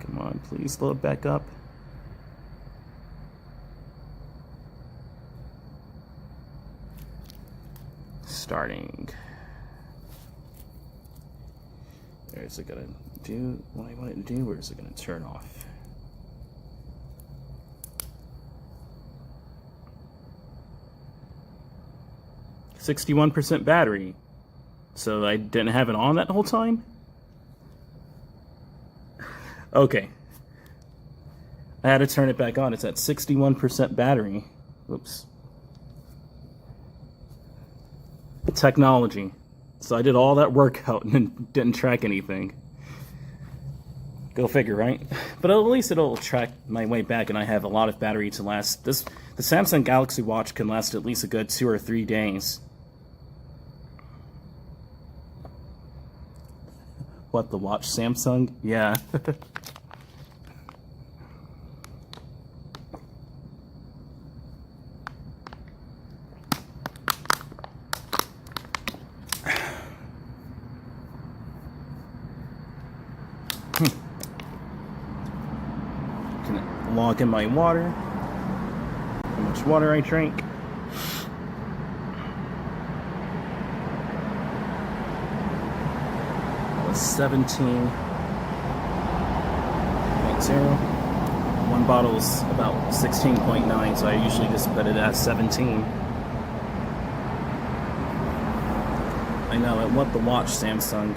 Come on, please load back up. Starting. Is it gonna do what I want it to do, or is it gonna turn off? %61 battery. So I didn't have it on that whole time? Okay. I had to turn it back on. It's at 61% battery. Oops. Technology. So I did all that workout and didn't track anything. Go figure, right? But at least it'll track my way back, and I have a lot of battery to last. The Samsung Galaxy Watch can last at least a good 2 or 3 days. What, the watch Samsung? Yeah. look at my water. How much water I drink. That was 17.0. One bottle's about 16.9, so I usually just put it at 17. I know, it want the watch, Samsung.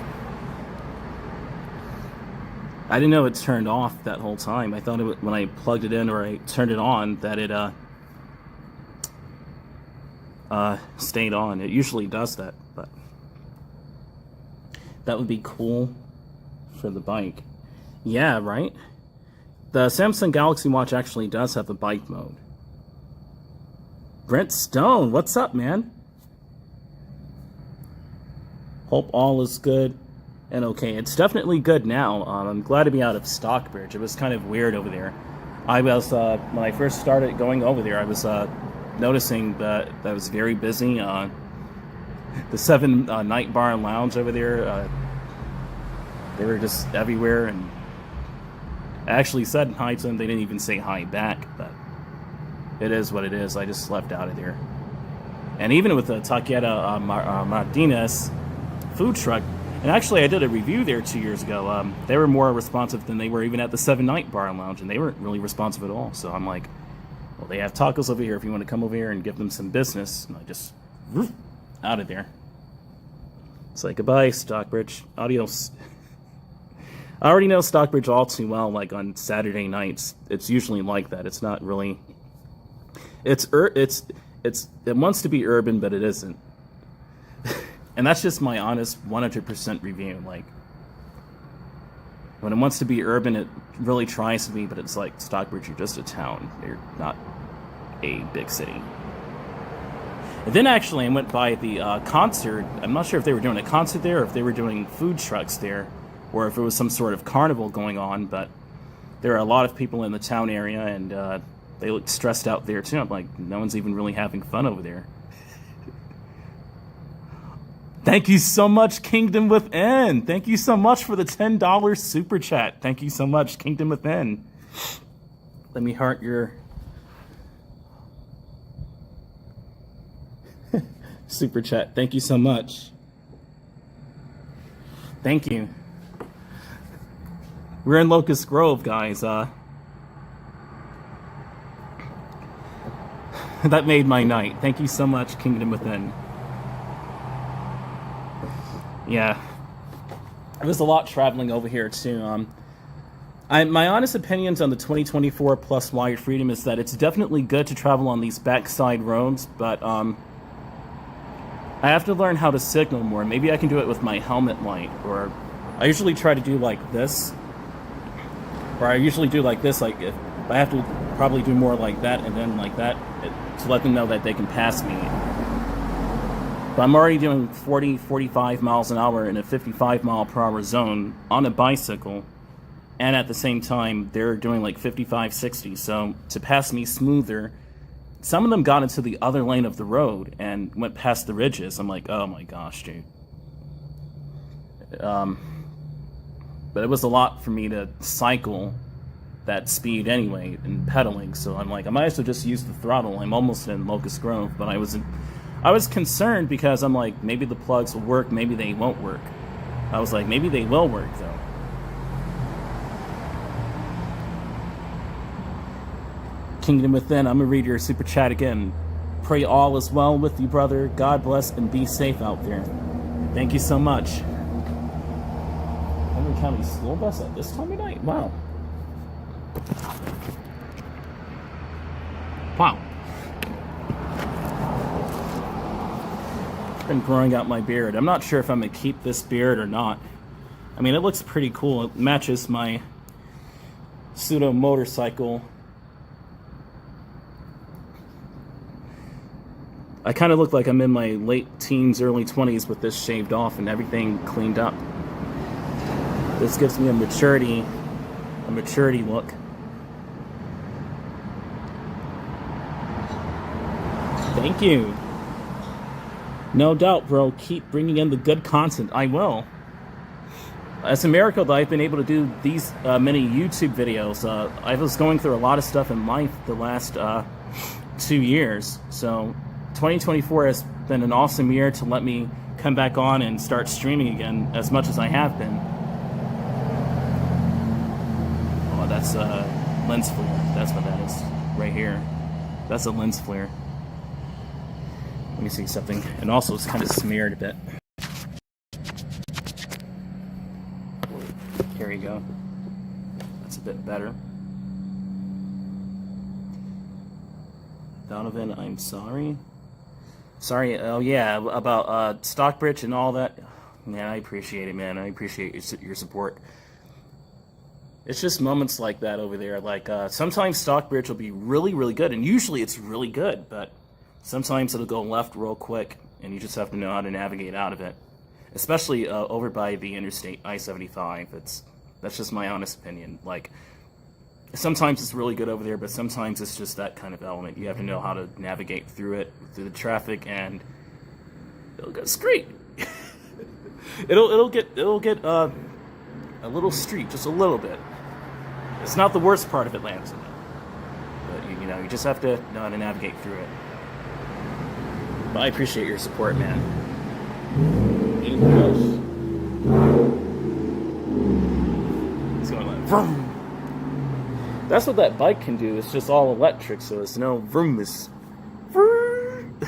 I didn't know it turned off that whole time. I thought it, when I plugged it in or I turned it on, that it stayed on. It usually does that, but that would be cool for the bike. Yeah, right? The Samsung Galaxy Watch actually does have the bike mode. Brent Stone, what's up, man? Hope all is good and okay. It's definitely good now. I'm glad to be out of Stockbridge. It was kind of weird over there. I was, when I first started going over there, I was noticing that I was very busy. The 7 Night Bar and Lounge over there, they were just everywhere, and I actually said hi to them. They didn't even say hi back, but it is what it is. I just left out of there. And even with the Taquera Martinez food truck, and actually I did a review there 2 years ago. They were more responsive than they were even at the 7 Night Bar and Lounge, and they weren't really responsive at all. So I'm like, well, they have tacos over here if you want to come over here and give them some business. And I just out of there. It's like, goodbye, Stockbridge. Adios. I already know Stockbridge all too well. Like on Saturday nights, it's usually like that. It's not really. It wants to be urban, but it isn't. And that's just my honest 100% review. Like, when it wants to be urban, it really tries to be, but it's like, Stockbridge, you're just a town. You're not a big city. And then actually, I went by the concert. I'm not sure if they were doing a concert there, or if they were doing food trucks there, or if it was some sort of carnival going on, but there are a lot of people in the town area, and they look stressed out there too. I'm like, no one's even really having fun over there. Thank you so much, Kingdom Within. Thank you so much for the $10 super chat. Thank you so much, Kingdom Within. Let me heart your super chat. Thank you so much. Thank you. We're in Locust Grove, guys. That made my night. Thank you so much, Kingdom Within. Yeah, it was a lot traveling over here too. My honest opinions on the 2024 Plus Wired Freedom is that it's definitely good to travel on these backside roads, but I have to learn how to signal more. Maybe I can do it with my helmet light, or I usually try to do like this, or I usually do like this. Like, if I have to probably do more like that and then like that to let them know that they can pass me. But I'm already doing 40, 45 miles an hour in a 55 mile per hour zone on a bicycle, and at the same time they're doing like 55, 60. So to pass me smoother, some of them got into the other lane of the road and went past the ridges. I'm like, oh my gosh, dude. But it was a lot for me to cycle that speed anyway and pedaling. So I'm like, I might as well just use the throttle. I'm almost in Locust Grove, but I was concerned because I'm like, maybe the plugs will work, maybe they won't work. I was like, maybe they will work though. Kingdom Within, I'm gonna read your super chat again. Pray all is well with you, brother. God bless and be safe out there. Thank you so much. Henry County School Bus at this time of night? Wow. Wow. Been growing out my beard. I'm not sure if I'm gonna keep this beard or not. I mean, it looks pretty cool. It matches my pseudo motorcycle. I kind of look like I'm in my late teens, early 20s with this shaved off and everything cleaned up. This gives me a maturity look. Thank you. No doubt, bro. Keep bringing in the good content. I will. It's a miracle that I've been able to do these many YouTube videos. I was going through a lot of stuff in life the last 2 years. So 2024 has been an awesome year to let me come back on and start streaming again as much as I have been. Oh, that's a lens flare. That's what that is right here. That's a lens flare. Let me see something. And also it's kind of smeared a bit. Here you go. That's a bit better. Donovan, I'm sorry. Sorry, oh yeah, about Stockbridge and all that. Man, I appreciate it, man. I appreciate your support. It's just moments like that over there. Like, sometimes Stockbridge will be really, really good, and usually it's really good, but sometimes it'll go left real quick, and you just have to know how to navigate out of it. Especially over by the interstate I-75. That's just my honest opinion. Like, sometimes it's really good over there, but sometimes it's just that kind of element. You have to know how to navigate through it, through the traffic, and it'll go straight. it'll get a little street, just a little bit. It's not the worst part of Atlanta, but you know, you just have to know how to navigate through it. But I appreciate your support, man. Anything else? It's going like vroom. That's what that bike can do. It's just all electric, so it's no vroom. It's vroom.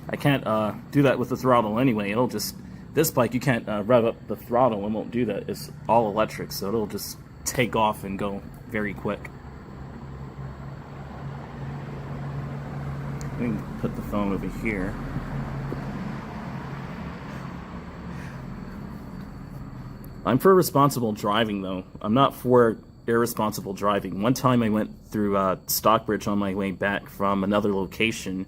I can't do that with the throttle anyway. It'll just, this bike you can't rev up the throttle. It won't do that. It's all electric, so it'll just take off and go very quick. Let me put the phone over here. I'm for responsible driving, though. I'm not for irresponsible driving. One time I went through Stockbridge on my way back from another location,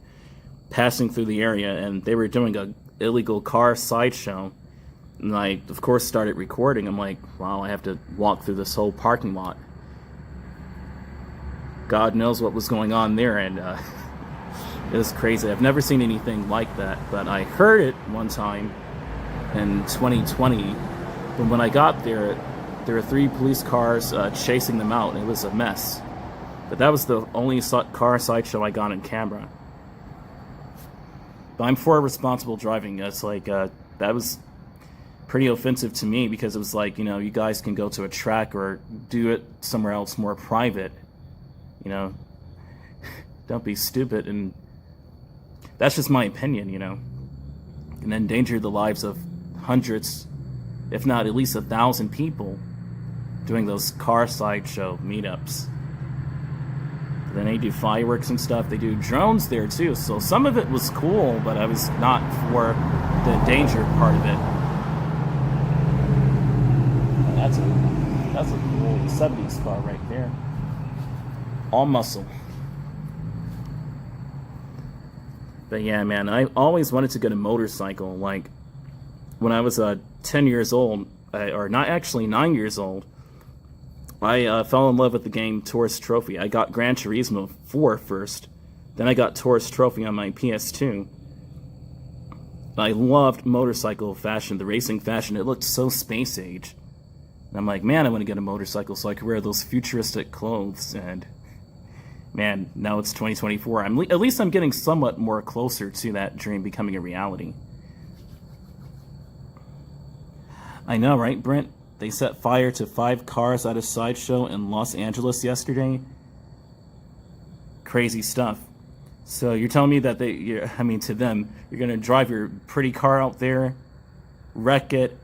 passing through the area, and they were doing a illegal car sideshow. And I, of course, started recording. I'm like, wow, I have to walk through this whole parking lot. God knows what was going on there, and it was crazy. I've never seen anything like that, but I heard it one time in 2020. But when I got there were 3 police cars chasing them out, and it was a mess. But that was the only car sideshow I got in camera. But I'm for responsible driving. It's like, that was pretty offensive to me, because it was like, you know, you guys can go to a track or do it somewhere else more private. You know, don't be stupid. And that's just my opinion, you know. And endanger the lives of hundreds, if not at least 1,000 people doing those car sideshow meetups. Then they do fireworks and stuff. They do drones there too. So some of it was cool, but I was not for the danger part of it. That's a cool 70s car right there. All muscle. But yeah, man, I always wanted to get a motorcycle. Like, when I was 10 years old, or not actually 9 years old, I fell in love with the game Tourist Trophy. I got Gran Turismo 4 first, then I got Tourist Trophy on my PS2. I loved motorcycle fashion, the racing fashion. It looked so space age. And I'm like, man, I want to get a motorcycle so I could wear those futuristic clothes. And man, now it's 2024. At least I'm getting somewhat more closer to that dream becoming a reality. I know, right, Brent? They set fire to 5 cars at a sideshow in Los Angeles yesterday. Crazy stuff. So you're telling me that to them, you're going to drive your pretty car out there, wreck it,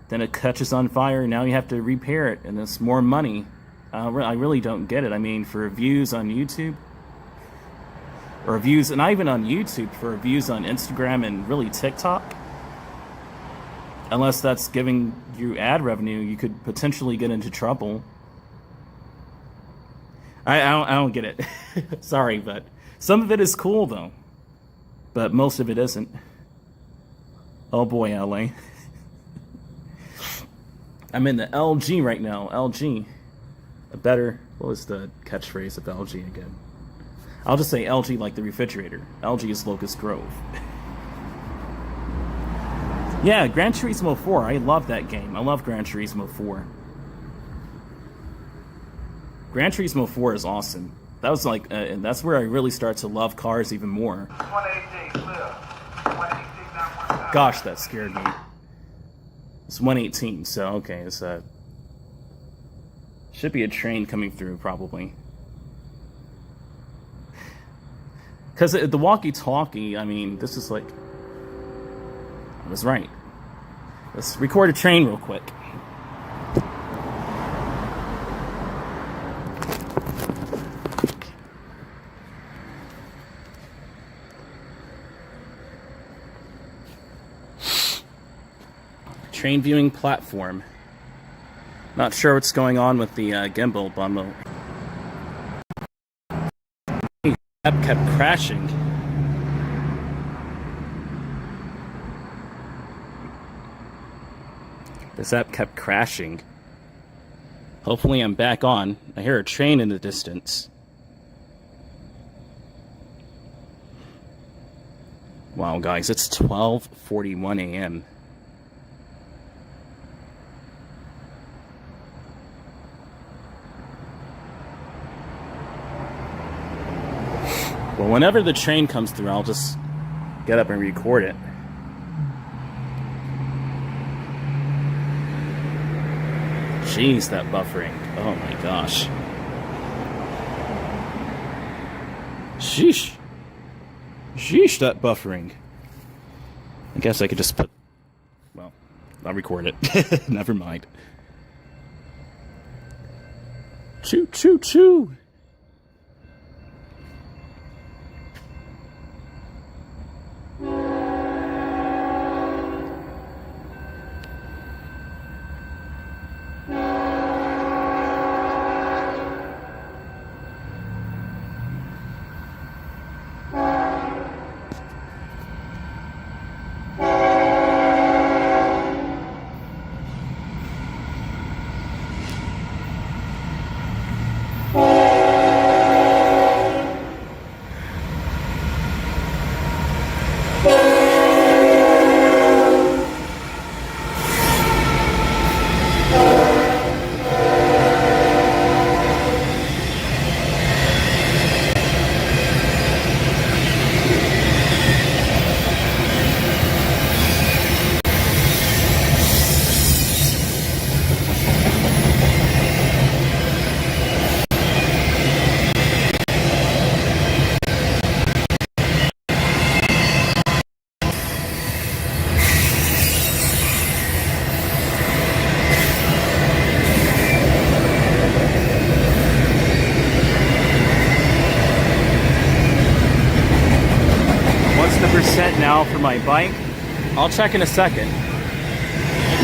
then it catches on fire, now you have to repair it, and it's more money. I really don't get it. I mean, for views on YouTube, or views, and not even on YouTube, for views on Instagram and really TikTok, unless that's giving you ad revenue, you could potentially get into trouble. I don't get it. Sorry, but some of it is cool, though. But most of it isn't. Oh boy, LA. I'm in the LG right now. LG. What was the catchphrase of LG again? I'll just say LG like the refrigerator. LG is Locust Grove. Yeah, Gran Turismo 4. I love that game. I love Gran Turismo 4. Gran Turismo 4 is awesome. That was like, and that's where I really start to love cars even more. 118, clear. 118, now 1. Gosh, that scared me. It's 118, so okay, it's should be a train coming through probably. Because the walkie-talkie, I mean, this is like, I was right. Let's record a train real quick. Train viewing platform. Not sure what's going on with the gimbal bundle. The app kept crashing. This app kept crashing. Hopefully I'm back on. I hear a train in the distance. Wow, guys, it's 12:41 a.m. Well, whenever the train comes through, I'll just get up and record it. Jeez, that buffering. Oh my gosh. Sheesh. Sheesh, that buffering. I guess I could just put... Well, I'll record it. Never mind. Choo, choo, choo. Now for my bike. I'll check in a second.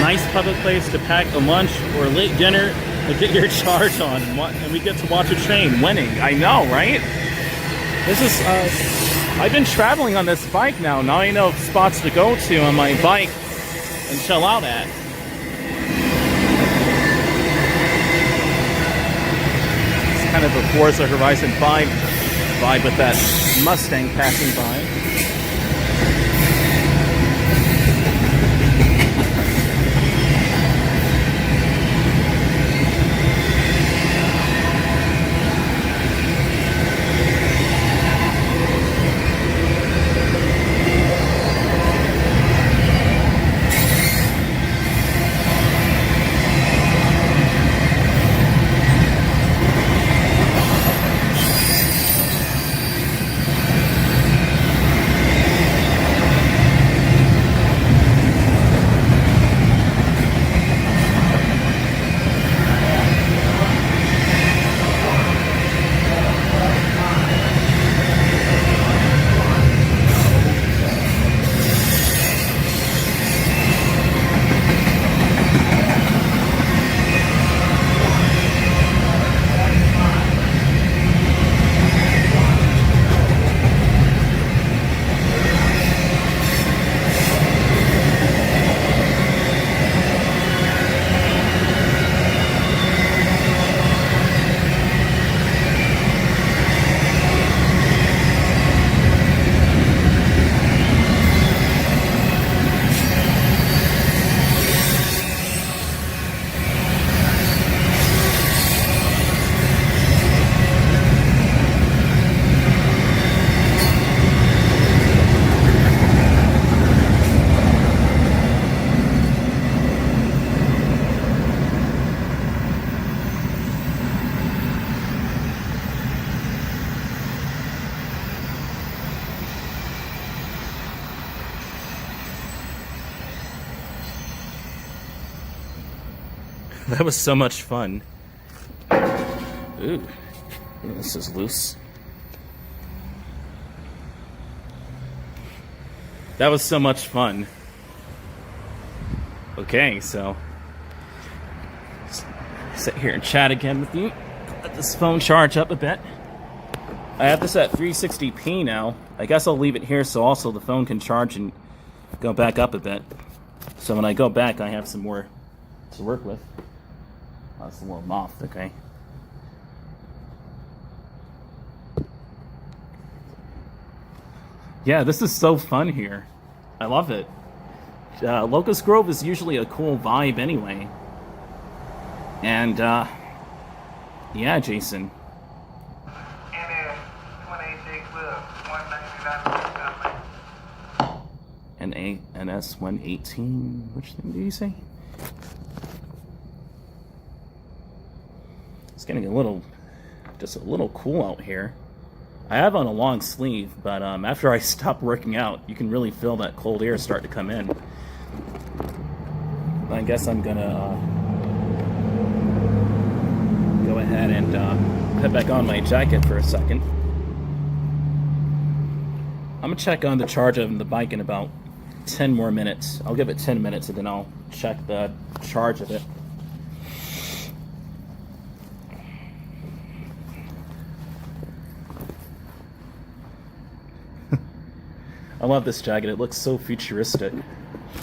Nice public place to pack a lunch or late dinner to get your charge on, and we get to watch a train winning. I know, right? This is, I've been traveling on this bike now. Now I know spots to go to on my bike and chill out at. It's kind of a Forza Horizon 5 vibe with that Mustang passing by. That was so much fun. Ooh, this is loose. That was so much fun. Okay, so sit here and chat again with you. Let this phone charge up a bit. I have this at 360p now. I guess I'll leave it here so also the phone can charge and go back up a bit. So when I go back, I have some more to work with. Oh, it's a little moth, okay. Yeah, this is so fun here. I love it. Locust Grove is usually a cool vibe anyway. And, yeah, Jason. NS 118. Which thing did you say? It's getting just a little cool out here. I have on a long sleeve, but after I stop working out, you can really feel that cold air start to come in. I guess I'm gonna go ahead and put back on my jacket for a second. I'm gonna check on the charge of the bike in about 10 more minutes. I'll give it 10 minutes and then I'll check the charge of it. I love this jacket. It looks so futuristic.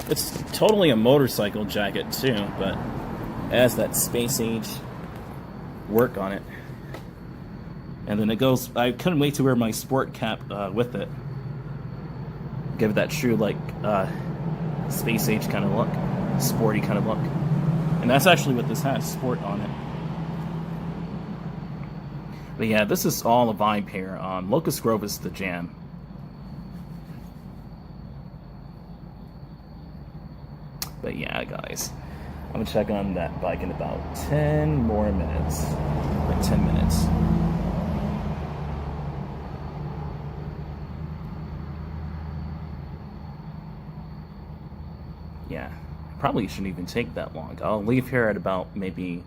It's totally a motorcycle jacket too, but it has that space age work on it. And then it goes, I couldn't wait to wear my sport cap with it. Give it that true like space age kind of look, sporty kind of look. And that's actually what this has, sport on it. But yeah, this is all a vibe here. Locust Grove is the jam. But yeah, guys, I'm gonna check on that bike in about 10 more minutes. Like 10 minutes. Yeah, probably shouldn't even take that long. I'll leave here at about maybe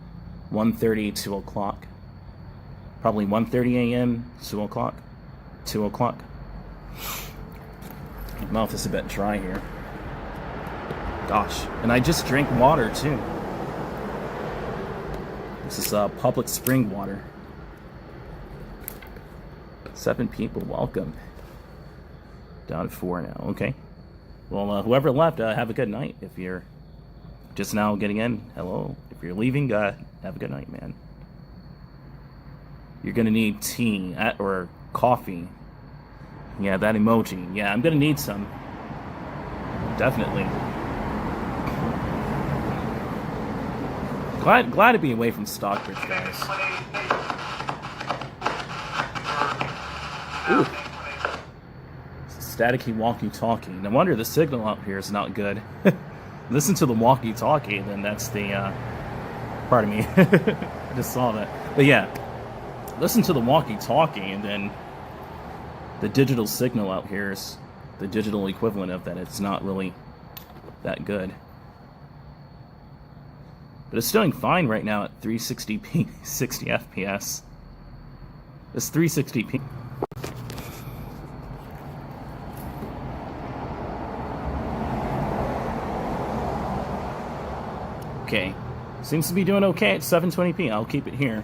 1:30, 2 o'clock. Probably 1:30 a.m., 2 o'clock. 2 o'clock. My mouth is a bit dry here. Gosh, and I just drank water too. This is public spring water. 7 people, welcome. Down to 4 now, okay. Well, whoever left, have a good night. If you're just now getting in, hello. If you're leaving, have a good night, man. You're gonna need tea or coffee. Yeah, that emoji. Yeah, I'm gonna need some. Definitely. Glad to be away from Stockbridge, guys. Ooh. Staticky walkie-talkie. No wonder the signal out here is not good. Listen to the walkie-talkie, then that's the, pardon me. I just saw that. But yeah, listen to the walkie-talkie, and then the digital signal out here is the digital equivalent of that. It's not really that good. But it's doing fine right now at 360p, 60 FPS. It's 360p. Okay, seems to be doing okay at 720p. I'll keep it here.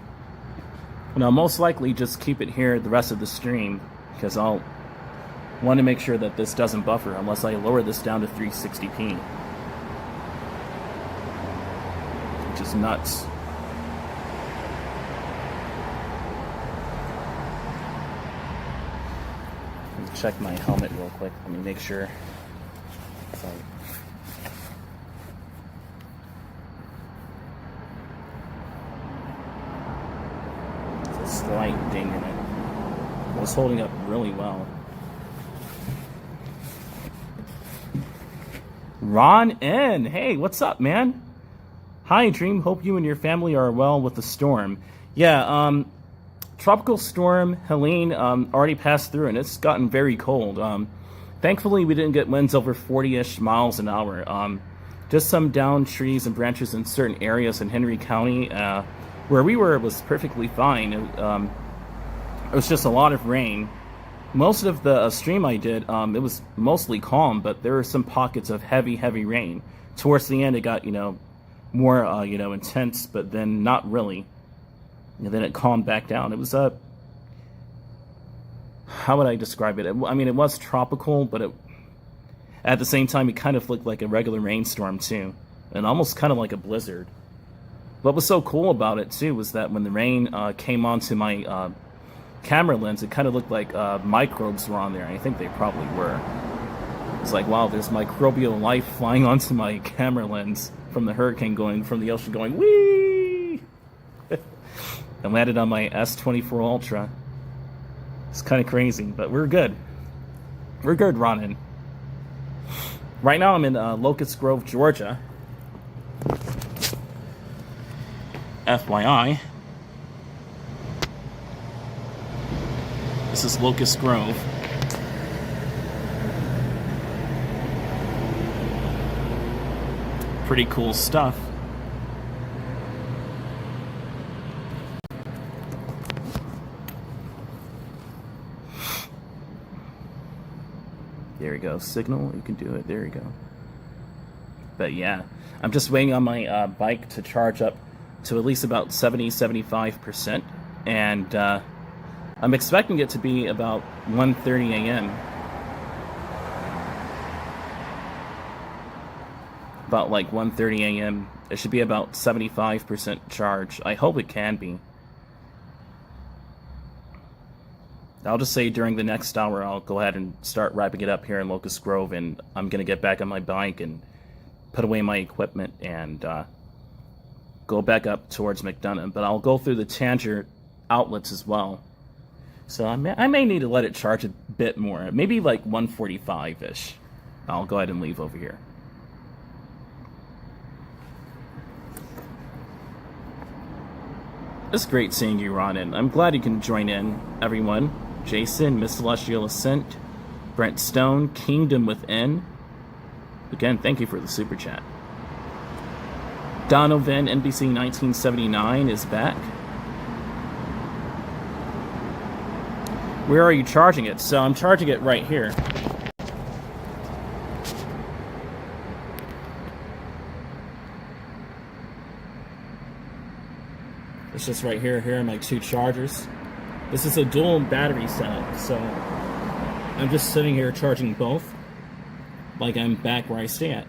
And I'll most likely just keep it here the rest of the stream, because I'll want to make sure that this doesn't buffer unless I lower this down to 360p. Which is nuts. Let me check my helmet real quick. Let me make sure. Sorry. It's a slight ding in it. It was holding up really well. Ron N. Hey, what's up, man? Hi, Dream. Hope you and your family are well with the storm. Yeah, Tropical Storm Helene already passed through, and it's gotten very cold. Thankfully, we didn't get winds over 40-ish miles an hour. Just some downed trees and branches in certain areas in Henry County. Where we were, it was perfectly fine. It was just a lot of rain. Most of the stream I did, it was mostly calm, but there were some pockets of heavy, heavy rain. Towards the end, it got, more, intense, but then not really. And then it calmed back down. It was how would I describe it? It was tropical, but at the same time, it kind of looked like a regular rainstorm too, and almost kind of like a blizzard. What was so cool about it too was that when the rain came onto my camera lens, it kind of looked like microbes were on there. I think they probably were. It's like, wow, there's microbial life flying onto my camera lens from the hurricane from the ocean going, whee! And landed on my S24 Ultra. It's kind of crazy, but we're good. We're good, Ronan. Right now I'm in Locust Grove, Georgia. FYI. This is Locust Grove. Pretty cool stuff. There we go. Signal. You can do it. There you go. But yeah, I'm just waiting on my bike to charge up to at least about 70-75%. And I'm expecting it to be about 1:30 a.m. About like 1:30 a.m. It should be about 75% charge. I hope it can be. I'll just say during the next hour, I'll go ahead and start wrapping it up here in Locust Grove, and I'm going to get back on my bike and put away my equipment and go back up towards McDonough. But I'll go through the Tanger outlets as well. So I may need to let it charge a bit more. Maybe like 145-ish. I'll go ahead and leave over here. It's great seeing you, Ronan. I'm glad you can join in, everyone. Jason, Miss Celestial Ascent, Brent Stone, Kingdom Within. Again, thank you for the super chat. Donovan, NBC 1979 is back. Where are you charging it? So I'm charging it right here. It's just right here. Here are my two chargers. This is a dual battery setup, so I'm just sitting here charging both, like I'm back where I stay at.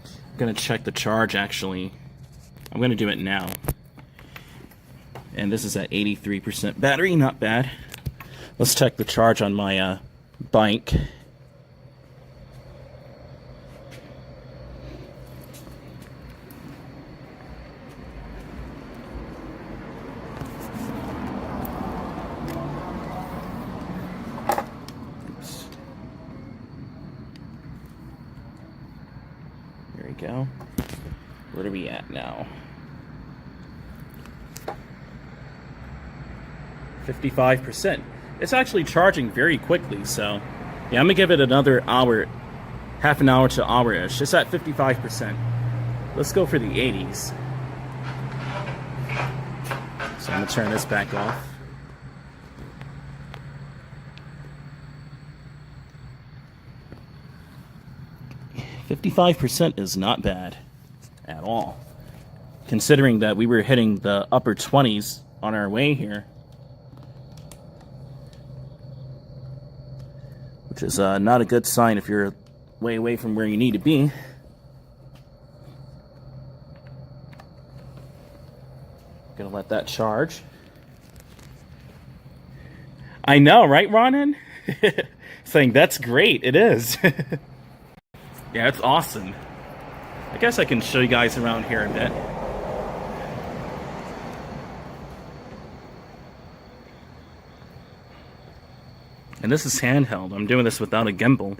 I'm gonna check the charge actually. I'm gonna do it now. And this is at 83% battery, not bad. Let's check the charge on my bike. Go. What are we at now? 55%. It's actually charging very quickly, so yeah, I'm gonna give it another hour, half an hour to hour-ish. It's at 55%. Let's go for the 80s. So I'm gonna turn this back off. 55% is not bad at all, considering that we were hitting the upper 20s on our way here, which is not a good sign if you're way away from where you need to be. Gonna let that charge. I know, right, Ronan? Saying that's great. It is. Yeah, it's awesome. I guess I can show you guys around here a bit. And this is handheld. I'm doing this without a gimbal.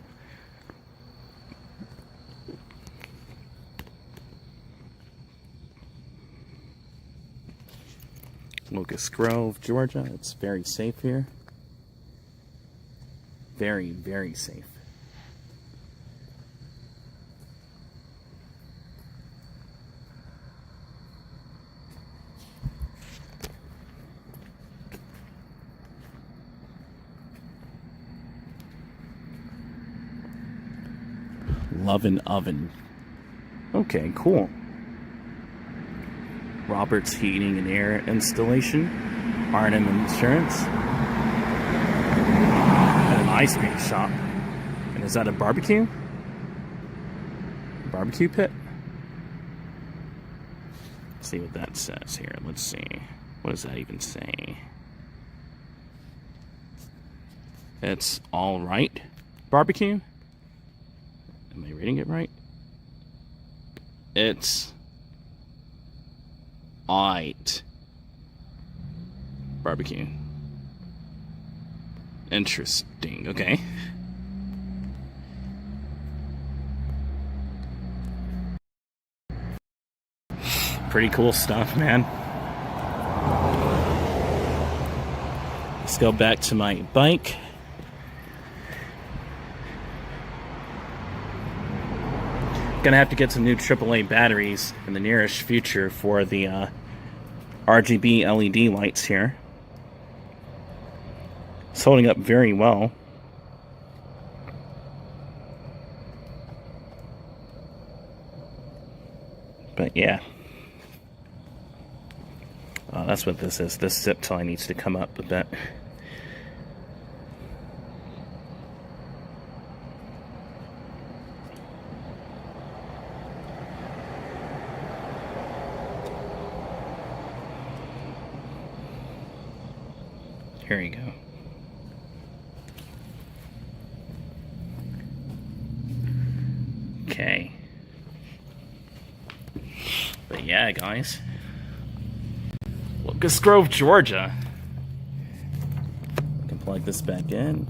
Locust Grove, Georgia. It's very safe here. Very, very safe. Love and Oven. Okay, cool. Robert's Heating and Air Installation. R&M Insurance. And an ice cream shop. And is that a barbecue? Barbecue pit? Let's see what that says here. Let's see. What does that even say? It's all right. Barbecue? Am I reading it right? It's aight. Barbecue. Interesting. Okay. Pretty cool stuff, man. Let's go back to my bike. Gonna have to get some new AAA batteries in the nearest future for the RGB LED lights here. It's holding up very well. But yeah. That's what this is. This zip tie needs to come up a bit. Here you go. Okay. But yeah, guys. Locust Grove, Georgia. I can plug this back in.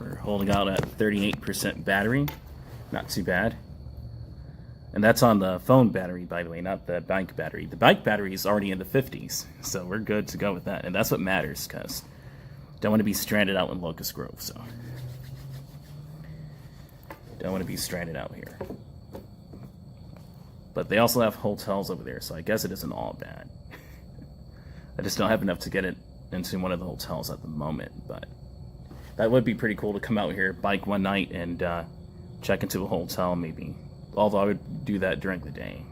We're holding out at 38% battery. Not too bad. And that's on the phone battery, by the way, not the bike battery. The bike battery is already in the 50s, so we're good to go with that. And that's what matters, because don't want to be stranded out in Locust Grove, so. Don't want to be stranded out here. But they also have hotels over there, so I guess it isn't all bad. I just don't have enough to get it into one of the hotels at the moment, but that would be pretty cool to come out here, bike one night, and check into a hotel, maybe. Although I would do that during the day.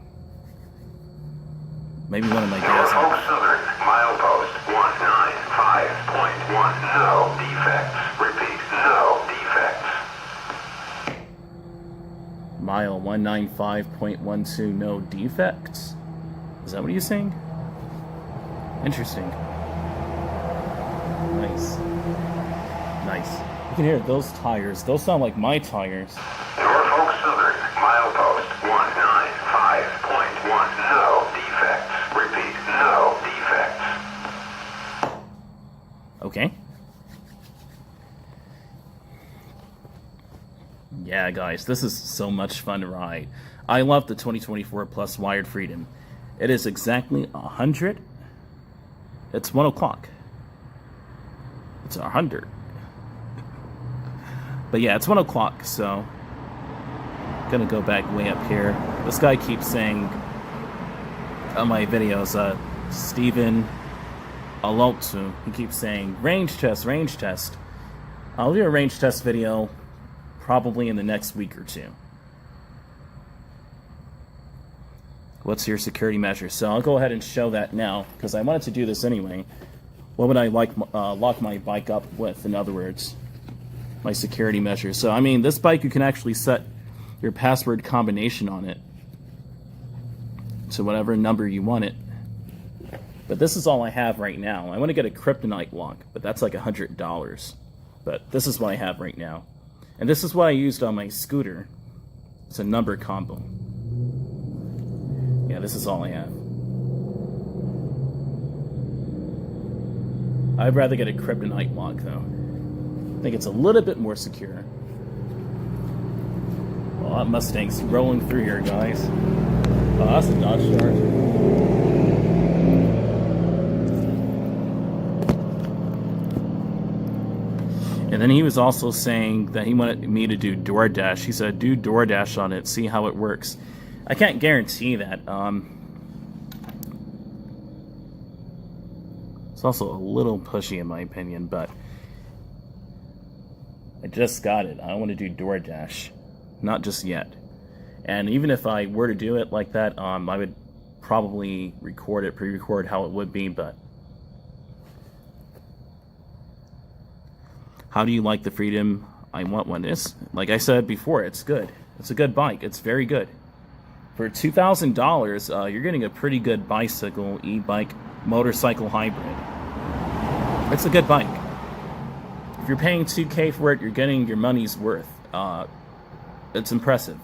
Maybe one of my days. Norfolk Southern, milepost 195.1. No defects. Repeat, no defects. Mile 195.12, no defects? Is that what you're saying? Interesting. Nice. Nice. You can hear those tires. Those sound like my tires. Norfolk Southern, milepost 195.1. No defects. Repeat, no defects. Okay. Yeah, guys, this is so much fun to ride. I love the 2024 Plus Wired Freedom. It is exactly 100. It's 1 o'clock. It's 100. But yeah, it's 1 o'clock, so gonna go back way up here. This guy keeps saying on my videos, Steven Alotsu, he keeps saying range test, range test. I'll do a range test video probably in the next week or two. What's your security measure? So I'll go ahead and show that now because I wanted to do this anyway. What would I lock my bike up with, in other words? My security measure. So I mean, this bike, you can actually set your password combination on it to whatever number you want it. But this is all I have right now. I want to get a kryptonite lock, but that's like $100. But this is what I have right now. And this is what I used on my scooter. It's a number combo. Yeah, this is all I have. I'd rather get a kryptonite lock though. I think it's a little bit more secure. Well, that Mustang's rolling through here, guys. Oh, that's a Dodge Charger. And then he was also saying that he wanted me to do DoorDash. He said, do DoorDash on it, see how it works. I can't guarantee that. It's also a little pushy in my opinion, but I just got it. I want to do DoorDash. Not just yet. And even if I were to do it like that, I would probably record it, pre-record how it would be, but how do you like the Freedom? I want one. It's, like I said before, it's good. It's a good bike. It's very good. For $2,000, you're getting a pretty good bicycle, e-bike, motorcycle hybrid. It's a good bike. If you're paying $2K for it, you're getting your money's worth. It's impressive.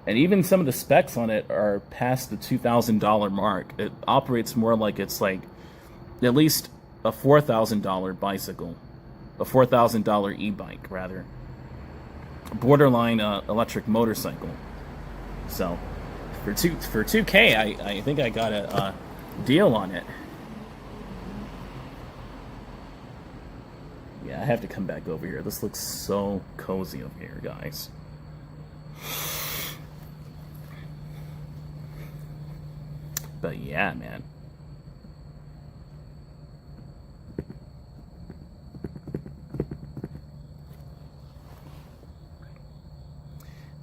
And even some of the specs on it are past the $2,000 mark. It operates more like it's like at least a $4,000 bicycle. A $4,000 e-bike, rather. Borderline electric motorcycle. So, for 2K, I think I got a deal on it. Yeah, I have to come back over here. This looks so cozy over here, guys. But yeah, man.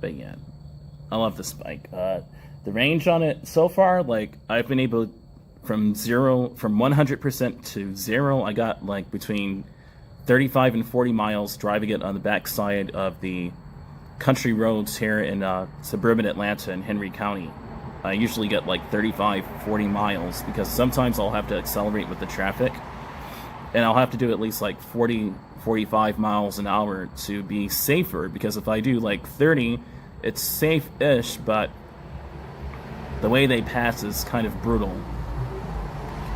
But yeah, I love this bike. The range on it so far, like I've been able from 100% to 0. I got like between 35 and 40 miles driving it on the backside of the country roads here in suburban Atlanta in Henry County. I usually get like 35, 40 miles because sometimes I'll have to accelerate with the traffic, and I'll have to do at least like 40, 45 miles an hour to be safer, because if I do like 30, it's safe-ish, but the way they pass is kind of brutal.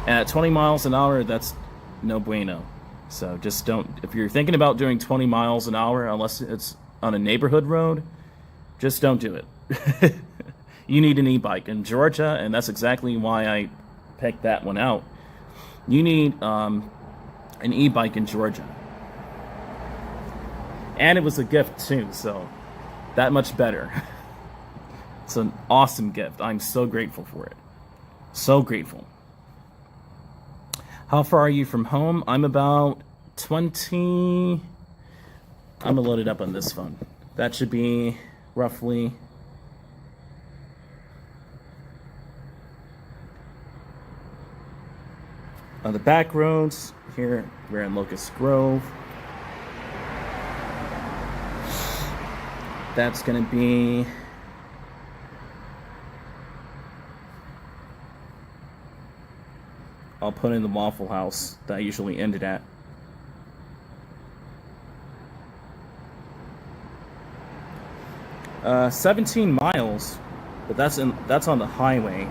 And at 20 miles an hour, that's no bueno. So just don't, if you're thinking about doing 20 miles an hour, unless it's on a neighborhood road, just don't do it. You need an e-bike in Georgia, and that's exactly why I picked that one out. You need an e-bike in Georgia. And it was a gift too, so that much better. It's an awesome gift. I'm so grateful for it. So grateful. How far are you from home? I'm about 20... I'm gonna load it up on this phone. That should be roughly... On the back roads, here we're in Locust Grove. That's gonna be... I'll put in the Waffle House that I usually ended at. Uh, 17 miles, but that's on the highway.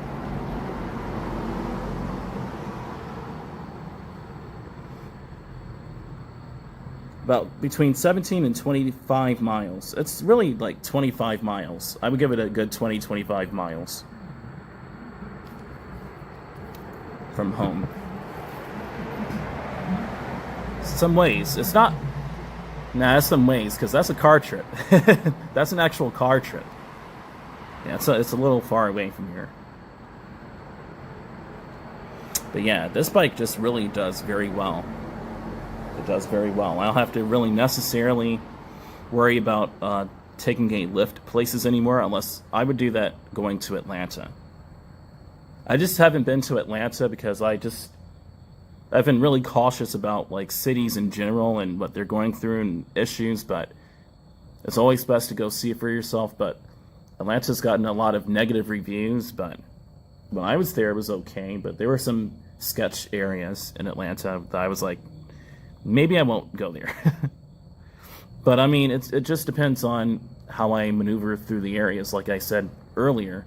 About between 17 and 25 miles. It's really like 25 miles. I would give it a good 20-25 miles from home. Some ways. It's not... Nah, that's some ways, because that's a car trip. That's an actual car trip. Yeah, it's a little far away from here. But yeah, this bike just really does very well. It does very well. I don't have to really necessarily worry about taking a lift places anymore, unless I would do that going to Atlanta. I just haven't been to Atlanta because I've been really cautious about like cities in general and what they're going through and issues, but it's always best to go see it for yourself. But Atlanta's gotten a lot of negative reviews, but when I was there it was okay, but there were some sketch areas in Atlanta that I was like, maybe I won't go there. But I mean, it just depends on how I maneuver through the areas. Like I said earlier,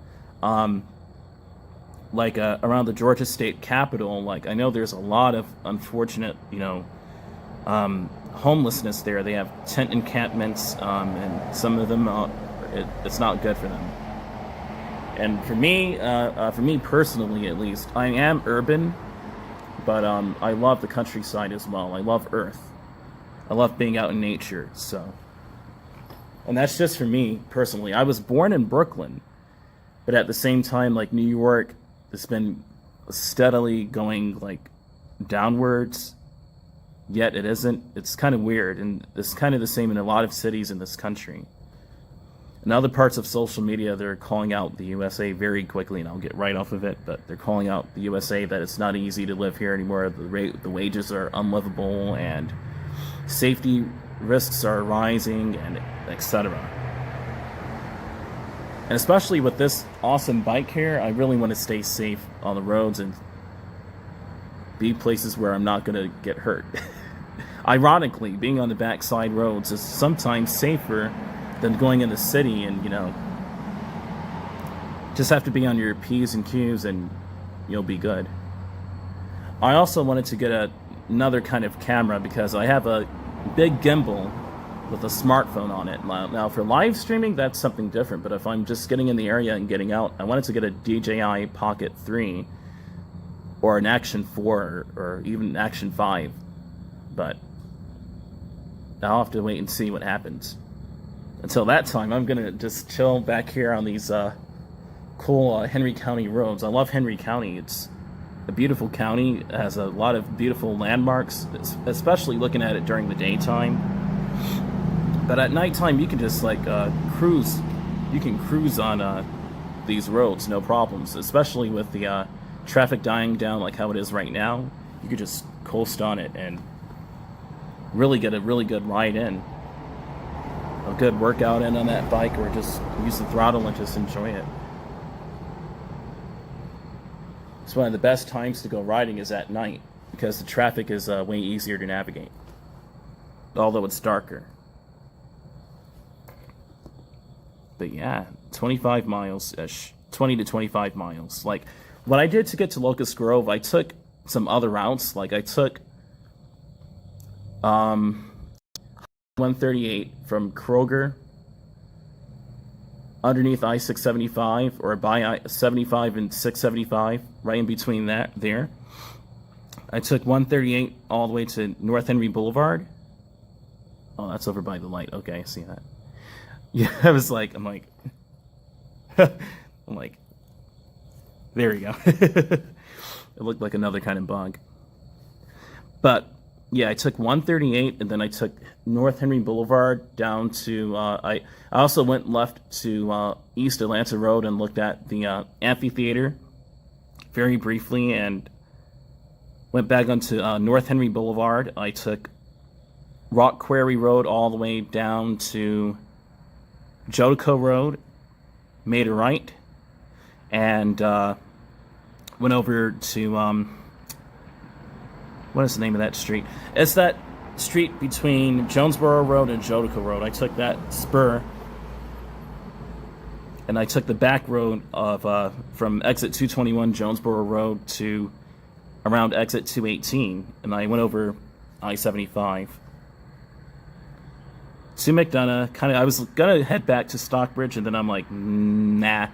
like around the Georgia state capitol, like I know there's a lot of unfortunate, homelessness there. They have tent encampments, and some of them, it's not good for them. And for me personally, at least, I am urban, but I love the countryside as well. I love Earth. I love being out in nature, so. And that's just for me, personally. I was born in Brooklyn, but at the same time, like, New York has been steadily going, like, downwards, yet it isn't. It's kind of weird, and it's kind of the same in a lot of cities in this country. In other parts of social media, they're calling out the USA very quickly, and I'll get right off of it, but they're calling out the USA that it's not easy to live here anymore. The wages are unlivable, and safety risks are rising, and etc. And especially with this awesome bike here, I really want to stay safe on the roads and be places where I'm not going to get hurt. Ironically, being on the backside roads is sometimes safer than going in the city, and, you know, just have to be on your P's and Q's and you'll be good. I also wanted to get another kind of camera because I have a big gimbal with a smartphone on it. Now for live streaming, that's something different, but if I'm just getting in the area and getting out, I wanted to get a DJI Pocket 3 or an Action 4 or even Action 5, but I'll have to wait and see what happens. Until that time, I'm gonna just chill back here on these cool Henry County roads. I love Henry County. It's a beautiful county. It has a lot of beautiful landmarks, especially looking at it during the daytime. But at nighttime, you can just like cruise. You can cruise on these roads, no problems. Especially with the traffic dying down like how it is right now. You could just coast on it and really get a really good ride in. A good workout in on that bike, or just use the throttle and just enjoy it. It's one of the best times to go riding is at night because the traffic is way easier to navigate, although it's darker. But yeah, 25 miles-ish, 20 to 25 miles. Like, what I did to get to Locust Grove, I took some other routes. Like, I took 138 from Kroger underneath I-675, or by I-75 and 675, right in between that there. I took 138 all the way to North Henry Boulevard. Oh, that's over by the light. Okay, I see that. Yeah, I'm like, there we go. It looked like another kind of bug. But yeah, I took 138, and then I took North Henry Boulevard down to, I also went left to East Atlanta Road and looked at the amphitheater very briefly, and went back onto North Henry Boulevard. I took Rock Quarry Road all the way down to Jodico Road, made a right, and went over to, what is the name of that street? It's that street between Jonesboro Road and Jodico Road. I took that spur, and I took the back road of from exit 221 Jonesboro Road to around exit 218, and I went over I-75 to McDonough. I was gonna head back to Stockbridge, and then I'm like, nah.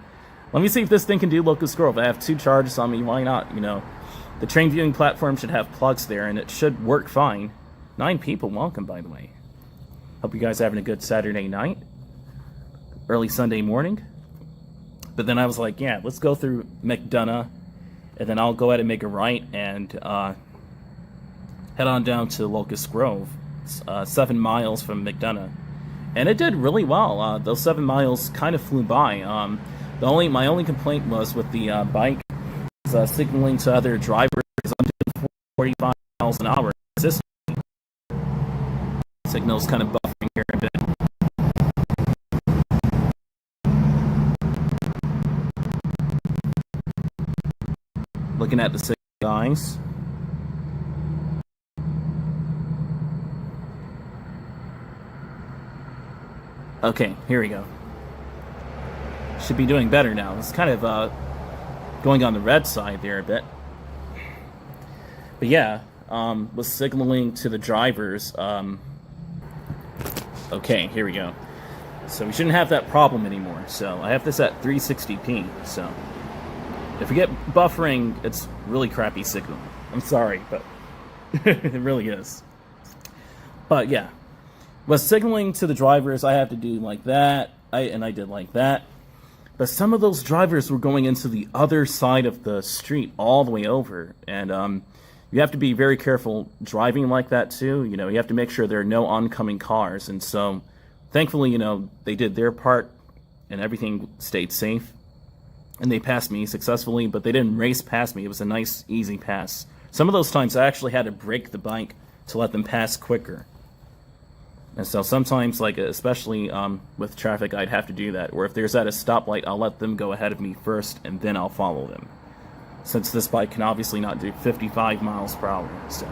Let me see if this thing can do Locust Grove. I have 2 charges on me. Why not? You know. The train viewing platform should have plugs there, and it should work fine. 9 people, welcome, by the way. Hope you guys are having a good Saturday night. Early Sunday morning. But then I was like, yeah, let's go through McDonough, and then I'll go ahead and make a right and head on down to Locust Grove. It's 7 miles from McDonough. And it did really well. Those 7 miles kind of flew by. My only complaint was with the bike. Signaling to other drivers because I'm doing 45 miles an hour. This signal's kind of buffering here a bit. Looking at the signal, guys. Okay, here we go. Should be doing better now. It's kind of going on the red side there a bit. But yeah, was signaling to the drivers. Okay, here we go. So we shouldn't have that problem anymore. So I have this at 360p. So if we get buffering, it's really crappy signal. I'm sorry, but it really is. But yeah, was signaling to the drivers I have to do like that, and I did like that. But some of those drivers were going into the other side of the street all the way over, and you have to be very careful driving like that too. You know, you have to make sure there are no oncoming cars, and so thankfully, you know, they did their part and everything stayed safe, and they passed me successfully, but they didn't race past me. It was a nice, easy pass. Some of those times I actually had to brake the bike to let them pass quicker. And so sometimes, like, especially with traffic, I'd have to do that. Or if there's at a stoplight, I'll let them go ahead of me first, and then I'll follow them. Since this bike can obviously not do 55 miles per hour. So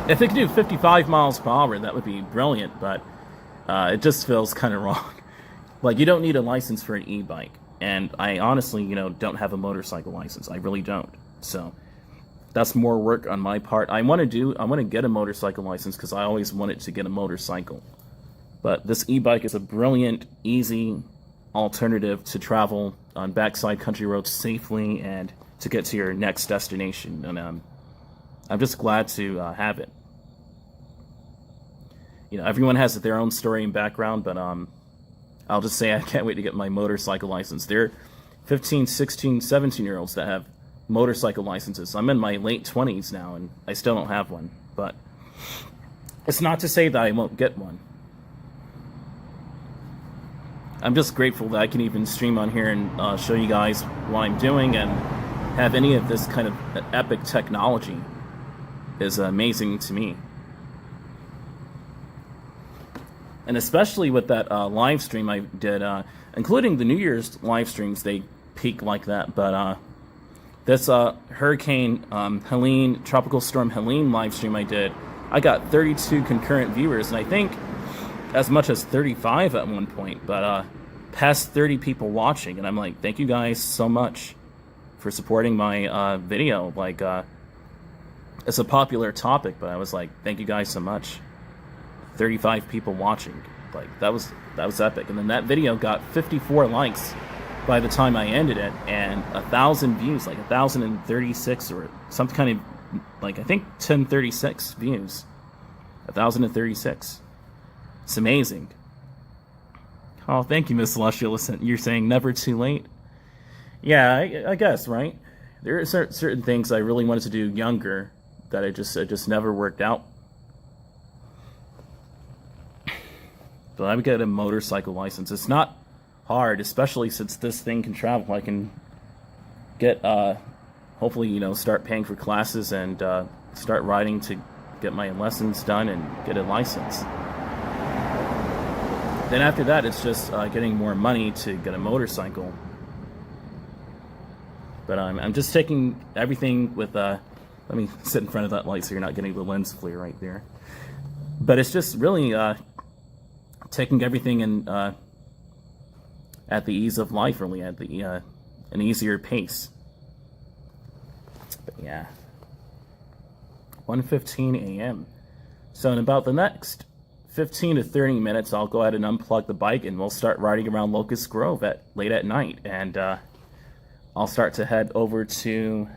if it could do 55 miles per hour, that would be brilliant, but it just feels kind of wrong. Like, you don't need a license for an e-bike. And I honestly, you know, don't have a motorcycle license. I really don't. So that's more work on my part. I want to get a motorcycle license because I always wanted to get a motorcycle. But this e-bike is a brilliant, easy alternative to travel on backside country roads safely and to get to your next destination. And I'm just glad to have it. You know, everyone has their own story and background, but I'll just say I can't wait to get my motorcycle license. There are 15, 16, 17-year-olds that have motorcycle licenses. I'm in my late 20s now, and I still don't have one. But it's not to say that I won't get one. I'm just grateful that I can even stream on here and show you guys what I'm doing, and have any of this kind of epic technology is amazing to me. And especially with that live stream I did, including the New Year's live streams, they peak like that. But this Hurricane Helene, Tropical Storm Helene live stream I did, I got 32 concurrent viewers, and I think as much as 35 at one point, but past 30 people watching, and I'm like, thank you guys so much for supporting my video. Like, it's a popular topic, but I was like, thank you guys so much. 35 people watching. Like, that was epic. And then that video got 54 likes by the time I ended it, and 1,000 views, like 1,036 or some kind of, like, I think 1036 views. 1,036. It's amazing. Oh, thank you, Miss Celestial. You're saying never too late? Yeah, I guess, right? There are certain things I really wanted to do younger that it just never worked out. But I would get a motorcycle license. It's not hard, especially since this thing can travel. I can get, hopefully, you know, start paying for classes and start riding to get my lessons done and get a license. Then after that, it's just getting more money to get a motorcycle. But I'm just taking everything with, let me sit in front of that light so you're not getting the lens flare right there. But it's just really taking everything in at the ease of life, really, at the an easier pace. But yeah, 1:15 a.m. So in about the next 15 to 30 minutes, I'll go ahead and unplug the bike, and we'll start riding around Locust Grove late at night, and I'll start to head over to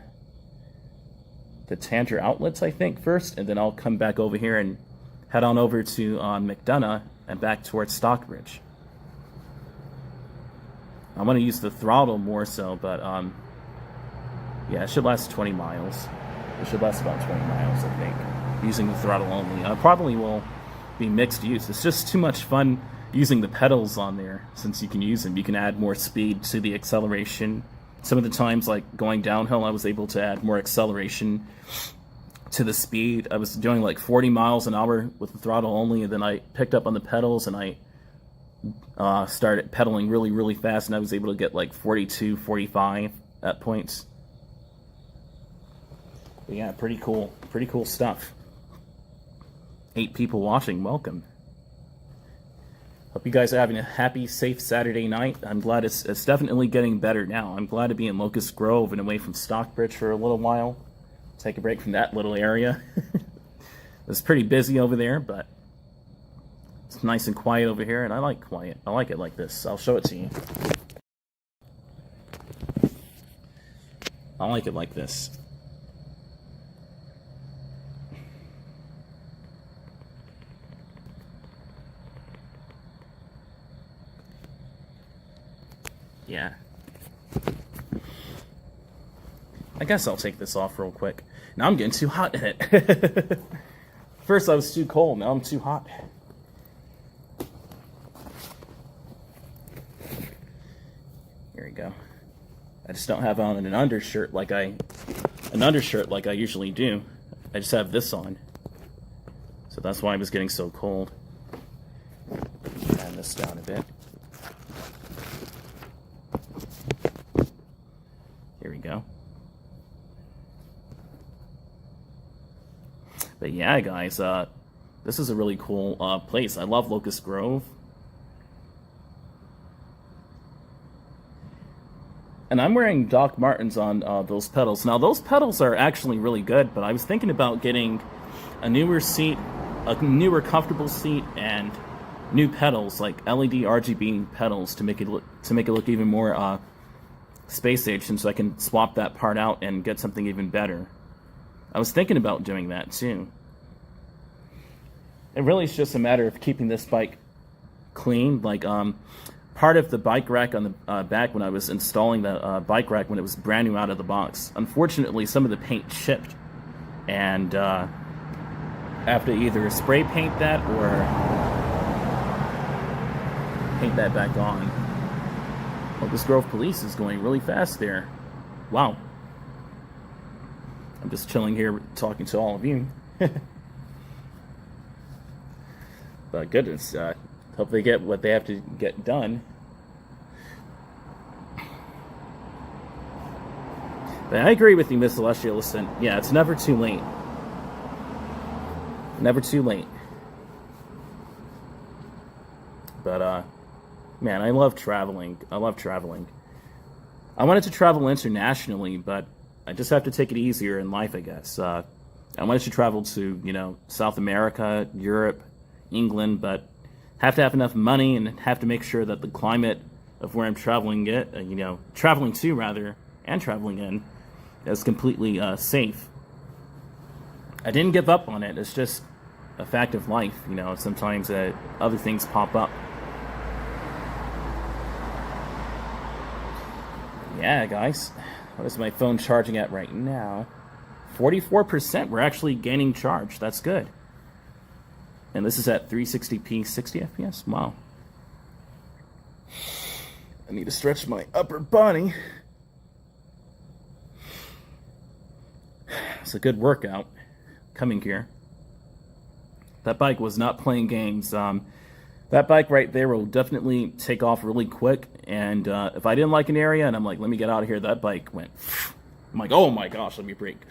the Tangier Outlets, I think, first, and then I'll come back over here and head on over to McDonough and back towards Stockbridge. I want to use the throttle more so, but yeah, it should last 20 miles. It should last about 20 miles, I think, using the throttle only. I probably will be mixed use. It's just too much fun using the pedals on there, since you can use them. You can add more speed to the acceleration. Some of the times, like going downhill, I was able to add more acceleration to the speed. I was doing like 40 miles an hour with the throttle only, and then I picked up on the pedals and I started pedaling really, really fast, and I was able to get like 42, 45 at points. But yeah, pretty cool stuff. 8 people watching, welcome. Hope you guys are having a happy, safe Saturday night. I'm glad it's definitely getting better now. I'm glad to be in Locust Grove and away from Stockbridge for a little while. Take a break from that little area. It's pretty busy over there, but it's nice and quiet over here, and I like quiet. I like it like this. I'll show it to you. I like it like this. Yeah. I guess I'll take this off real quick. Now I'm getting too hot in it. First I was too cold, now I'm too hot. Here we go. I just don't have on an undershirt like I usually do. I just have this on. So that's why I was getting so cold. Turn this down a bit. Here we go. But yeah, guys, this is a really cool place. I love Locust Grove. And I'm wearing Doc Martens on those pedals. Now, those pedals are actually really good, but I was thinking about getting a newer seat, a newer comfortable seat, and new pedals, like LED RGB pedals, to make it look even more space station, so I can swap that part out and get something even better. I was thinking about doing that too. It really is just a matter of keeping this bike clean. Like part of the bike rack on the back, when I was installing the bike rack when it was brand new out of the box, unfortunately some of the paint chipped, and I have to either spray paint that or paint that back on. Locust Grove Police is going really fast there. Wow. I'm just chilling here talking to all of you. But goodness, hope they get what they have to get done. But I agree with you, Miss Celestial. Listen, yeah, it's never too late. Never too late. But, man, I love traveling. I love traveling. I wanted to travel internationally, but I just have to take it easier in life, I guess. I wanted to travel to, you know, South America, Europe, England, but have to have enough money and have to make sure that the climate of where I'm traveling traveling to rather, and traveling in, is completely safe. I didn't give up on it. It's just a fact of life, you know. Sometimes other things pop up. Yeah, guys. What is my phone charging at right now? 44%. We're actually gaining charge. That's good. And this is at 360p, 60 FPS. Wow. I need to stretch my upper body. It's a good workout coming here. That bike was not playing games. That bike right there will definitely take off really quick. And if I didn't like an area and I'm like, let me get out of here, that bike went. I'm like, oh my gosh, let me brake.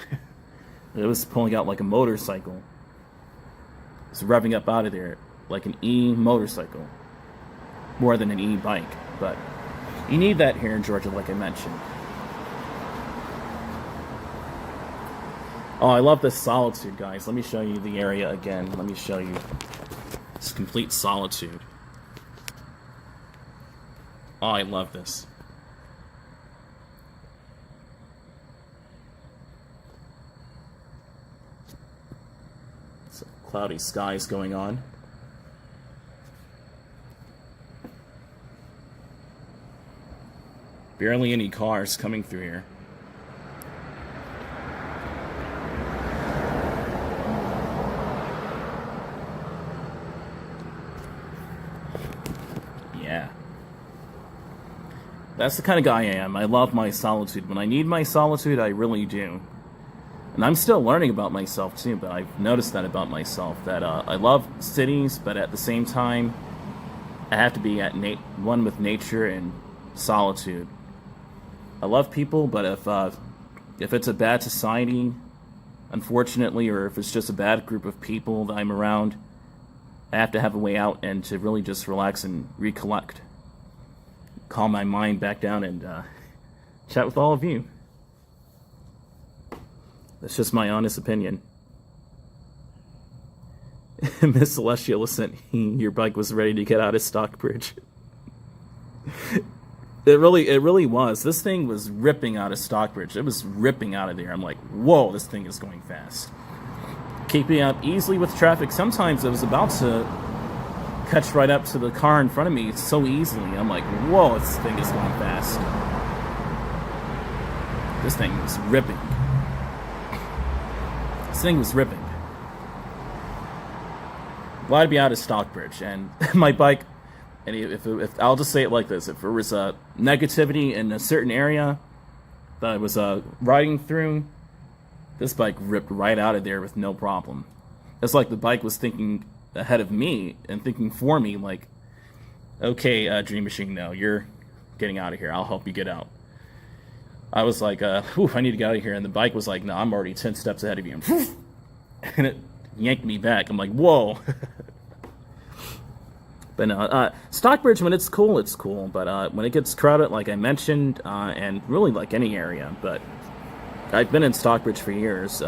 It was pulling out like a motorcycle. It's revving up out of there like an e-motorcycle. More than an e-bike. But you need that here in Georgia, like I mentioned. Oh, I love this solitude, guys. Let me show you the area again. Let me show you. It's complete solitude. Oh, I love this. Some cloudy skies going on. Barely any cars coming through here. Yeah. That's the kind of guy I am. I love my solitude. When I need my solitude, I really do. And I'm still learning about myself too, but I've noticed that about myself, that I love cities, but at the same time, I have to be at one with nature and solitude. I love people, but if it's a bad society, unfortunately, or if it's just a bad group of people that I'm around, I have to have a way out and to really just relax and recollect. Calm my mind back down and chat with all of you. That's just my honest opinion. Miss Celestial sent your bike was ready to get out of Stockbridge. It really was. This thing was ripping out of Stockbridge. It was ripping out of there. I'm like, whoa, this thing is going fast. Keeping up easily with traffic. Sometimes it was about to catch right up to the car in front of me so easily. I'm like, whoa, this thing is going fast. This thing is ripping. This thing was ripping. Glad to be out of Stockbridge, and my bike, and if I'll just say it like this, if there was a negativity in a certain area that I was riding through, this bike ripped right out of there with no problem. It's like the bike was thinking ahead of me and thinking for me, like, okay, DreamMachine, no, you're getting out of here. I'll help you get out. I was like, whew, I need to get out of here. And the bike was like, no, I'm already 10 steps ahead of you. And it yanked me back. I'm like, whoa. But no, Stockbridge, when it's cool, it's cool. But when it gets crowded, like I mentioned, and really like any area, but I've been in Stockbridge for years.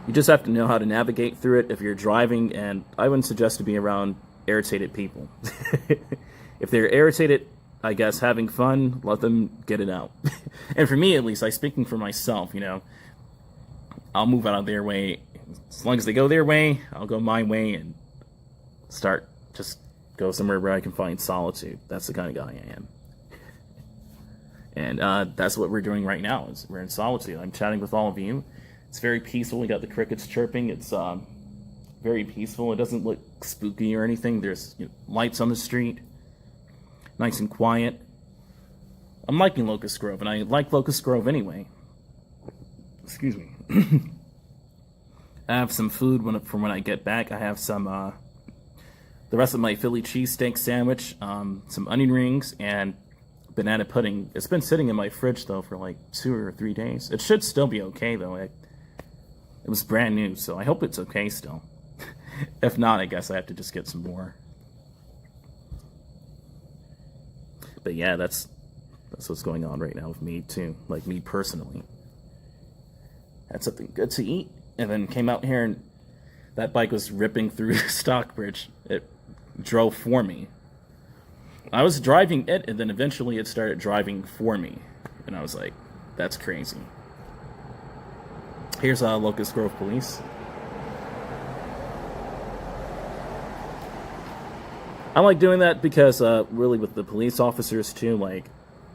You just have to know how to navigate through it if you're driving, and I wouldn't suggest to be around irritated people. If they're irritated, I guess having fun, let them get it out. And for me, at least, I'm speaking for myself, you know, I'll move out of their way. As long as they go their way, I'll go my way and just go somewhere where I can find solitude. That's the kind of guy I am. And that's what we're doing right now, is we're in solitude. I'm chatting with all of you. It's very peaceful. We got the crickets chirping. It's very peaceful. It doesn't look spooky or anything. There's lights on the street. Nice and quiet. I'm liking Locust Grove, and I like Locust Grove anyway. Excuse me. I have some food from when I get back. I have some, the rest of my Philly cheesesteak sandwich, some onion rings, and banana pudding. It's been sitting in my fridge, though, for like 2 or 3 days. It should still be okay, though. It was brand new, so I hope it's okay still. If not, I guess I have to just get some more. But yeah, that's what's going on right now with me, too. Like, me personally. Had something good to eat, and then came out here, and that bike was ripping through Stockbridge. It drove for me. I was driving it, and then eventually it started driving for me. And I was like, that's crazy. Here's Locust Grove Police. I like doing that because, really, with the police officers, too, like,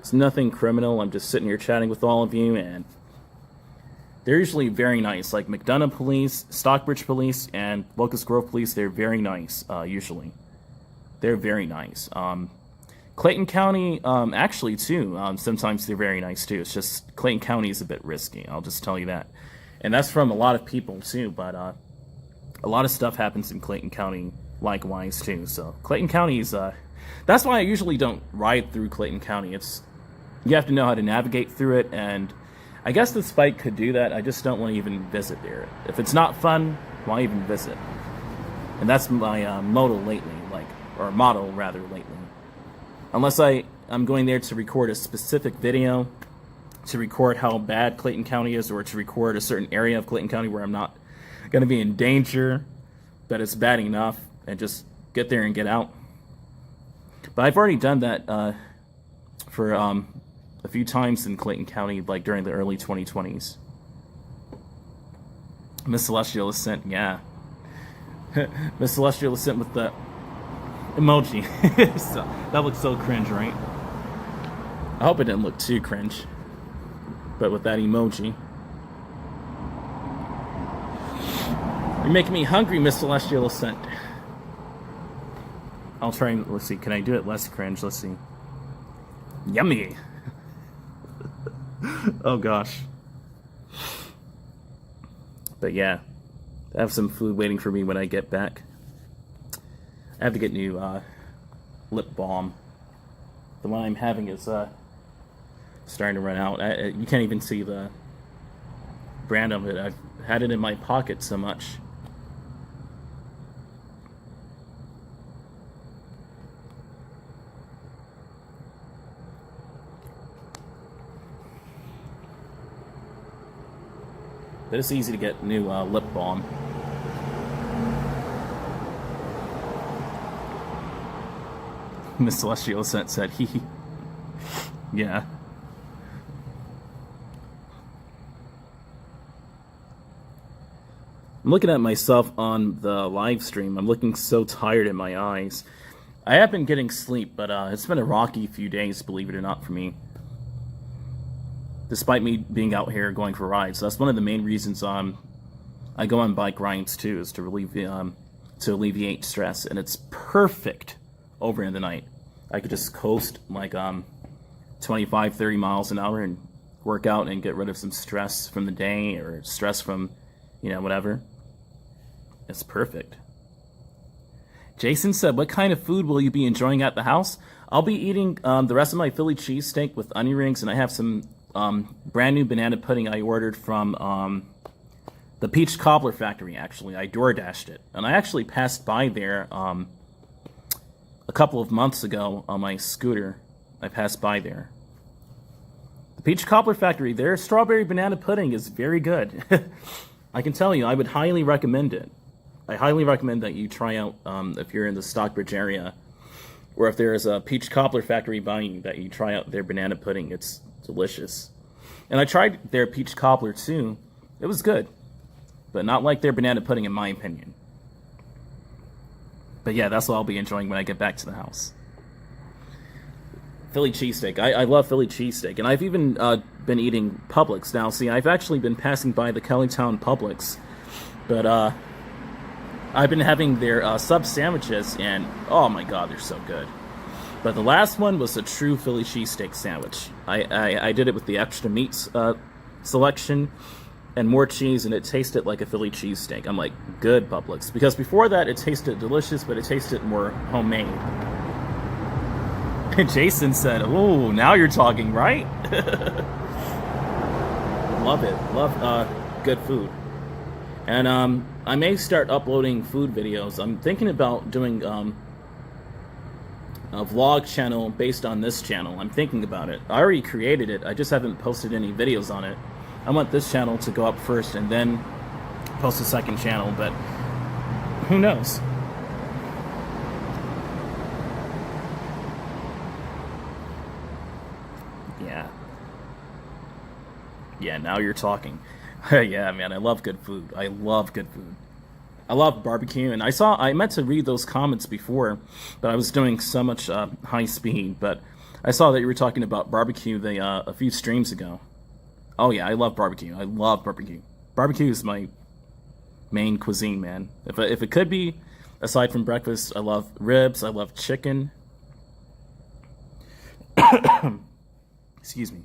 it's nothing criminal. I'm just sitting here chatting with all of you, and they're usually very nice. Like, McDonough Police, Stockbridge Police, and Locust Grove Police, they're very nice, usually. They're very nice. Clayton County, actually, too, sometimes they're very nice, too. It's just Clayton County is a bit risky, I'll just tell you that. And that's from a lot of people, too, but a lot of stuff happens in Clayton County likewise, too. So Clayton County is, that's why I usually don't ride through Clayton County. You have to know how to navigate through it, and I guess this bike could do that. I just don't want to even visit there. If it's not fun, why even visit? And that's my motto lately, or motto rather lately. Unless I'm going there to record a specific video, to record how bad Clayton County is, or to record a certain area of Clayton County where I'm not going to be in danger, but it's bad enough, and just get there and get out. But I've already done that for a few times in Clayton County, like during the early 2020s. Miss Celestial Ascent, yeah. Miss Celestial Ascent with the emoji. So, that looks so cringe, right? I hope it didn't look too cringe. But with that emoji. You're making me hungry, Miss Celestial Ascent. I'll try and, let's see, can I do it less cringe? Let's see. Yummy! Oh gosh. But yeah, I have some food waiting for me when I get back. I have to get new lip balm. The one I'm having is starting to run out. You can't even see the brand of it. I've had it in my pocket so much. But it's easy to get new lip balm. Miss Celestial Ascent said, hee. Yeah. I'm looking at myself on the live stream. I'm looking so tired in my eyes. I have been getting sleep, but it's been a rocky few days, believe it or not, for me. Despite me being out here going for rides. That's one of the main reasons I go on bike rides too, is to alleviate stress. And it's perfect over in the night. I could just coast like 25, 30 miles an hour and work out and get rid of some stress from the day or stress from, whatever. It's perfect. Jason said, what kind of food will you be enjoying at the house? I'll be eating the rest of my Philly cheesesteak with onion rings, and I have some brand new banana pudding I ordered from the Peach Cobbler Factory, actually. I DoorDashed it. And I actually passed by there a couple of months ago on my scooter. I passed by there. The Peach Cobbler Factory, their strawberry banana pudding is very good. I can tell you, I would highly recommend it. I highly recommend that you try out, if you're in the Stockbridge area, or if there is a Peach Cobbler Factory by you, that you try out their banana pudding. It's delicious. And I tried their peach cobbler too. It was good, but not like their banana pudding in my opinion. But yeah, that's what I'll be enjoying when I get back to the house. Philly cheesesteak. I love Philly cheesesteak, and I've even been eating Publix. Now, see, I've actually been passing by the Kellytown Publix, but I've been having their sub sandwiches, and oh my god, they're so good. But the last one was a true Philly cheesesteak sandwich. I did it with the extra meats selection and more cheese, and it tasted like a Philly cheesesteak. I'm like, good Publix. Because before that, it tasted delicious, but it tasted more homemade. Jason said, oh, now you're talking, right? Love it. Love good food. And I may start uploading food videos. I'm thinking about doing a vlog channel based on this channel. I'm thinking about it. I already created it. I just haven't posted any videos on it. I want this channel to go up first and then post a second channel, but who knows? Yeah, now you're talking. Yeah, man, I love good food. I love good food. I love barbecue, and I meant to read those comments before, but I was doing so much high speed, but I saw that you were talking about barbecue a few streams ago. Oh yeah, I love barbecue. I love barbecue. Barbecue is my main cuisine, man. If it could be, aside from breakfast, I love ribs, I love chicken. Excuse me.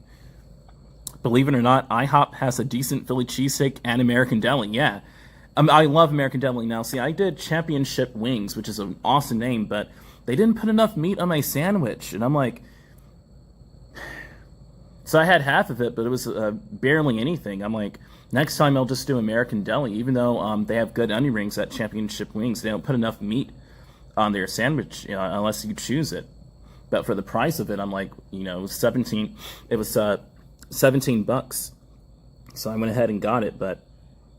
Believe it or not, IHOP has a decent Philly cheesesteak and American Deli. Yeah, I love American Deli. Now, see, I did Championship Wings, which is an awesome name, but they didn't put enough meat on my sandwich. And I'm like... So I had half of it, but it was barely anything. I'm like, next time I'll just do American Deli. Even though they have good onion rings at Championship Wings, they don't put enough meat on their sandwich, unless you choose it. But for the price of it, I'm like, it was $17. It was $17. So I went ahead and got it, but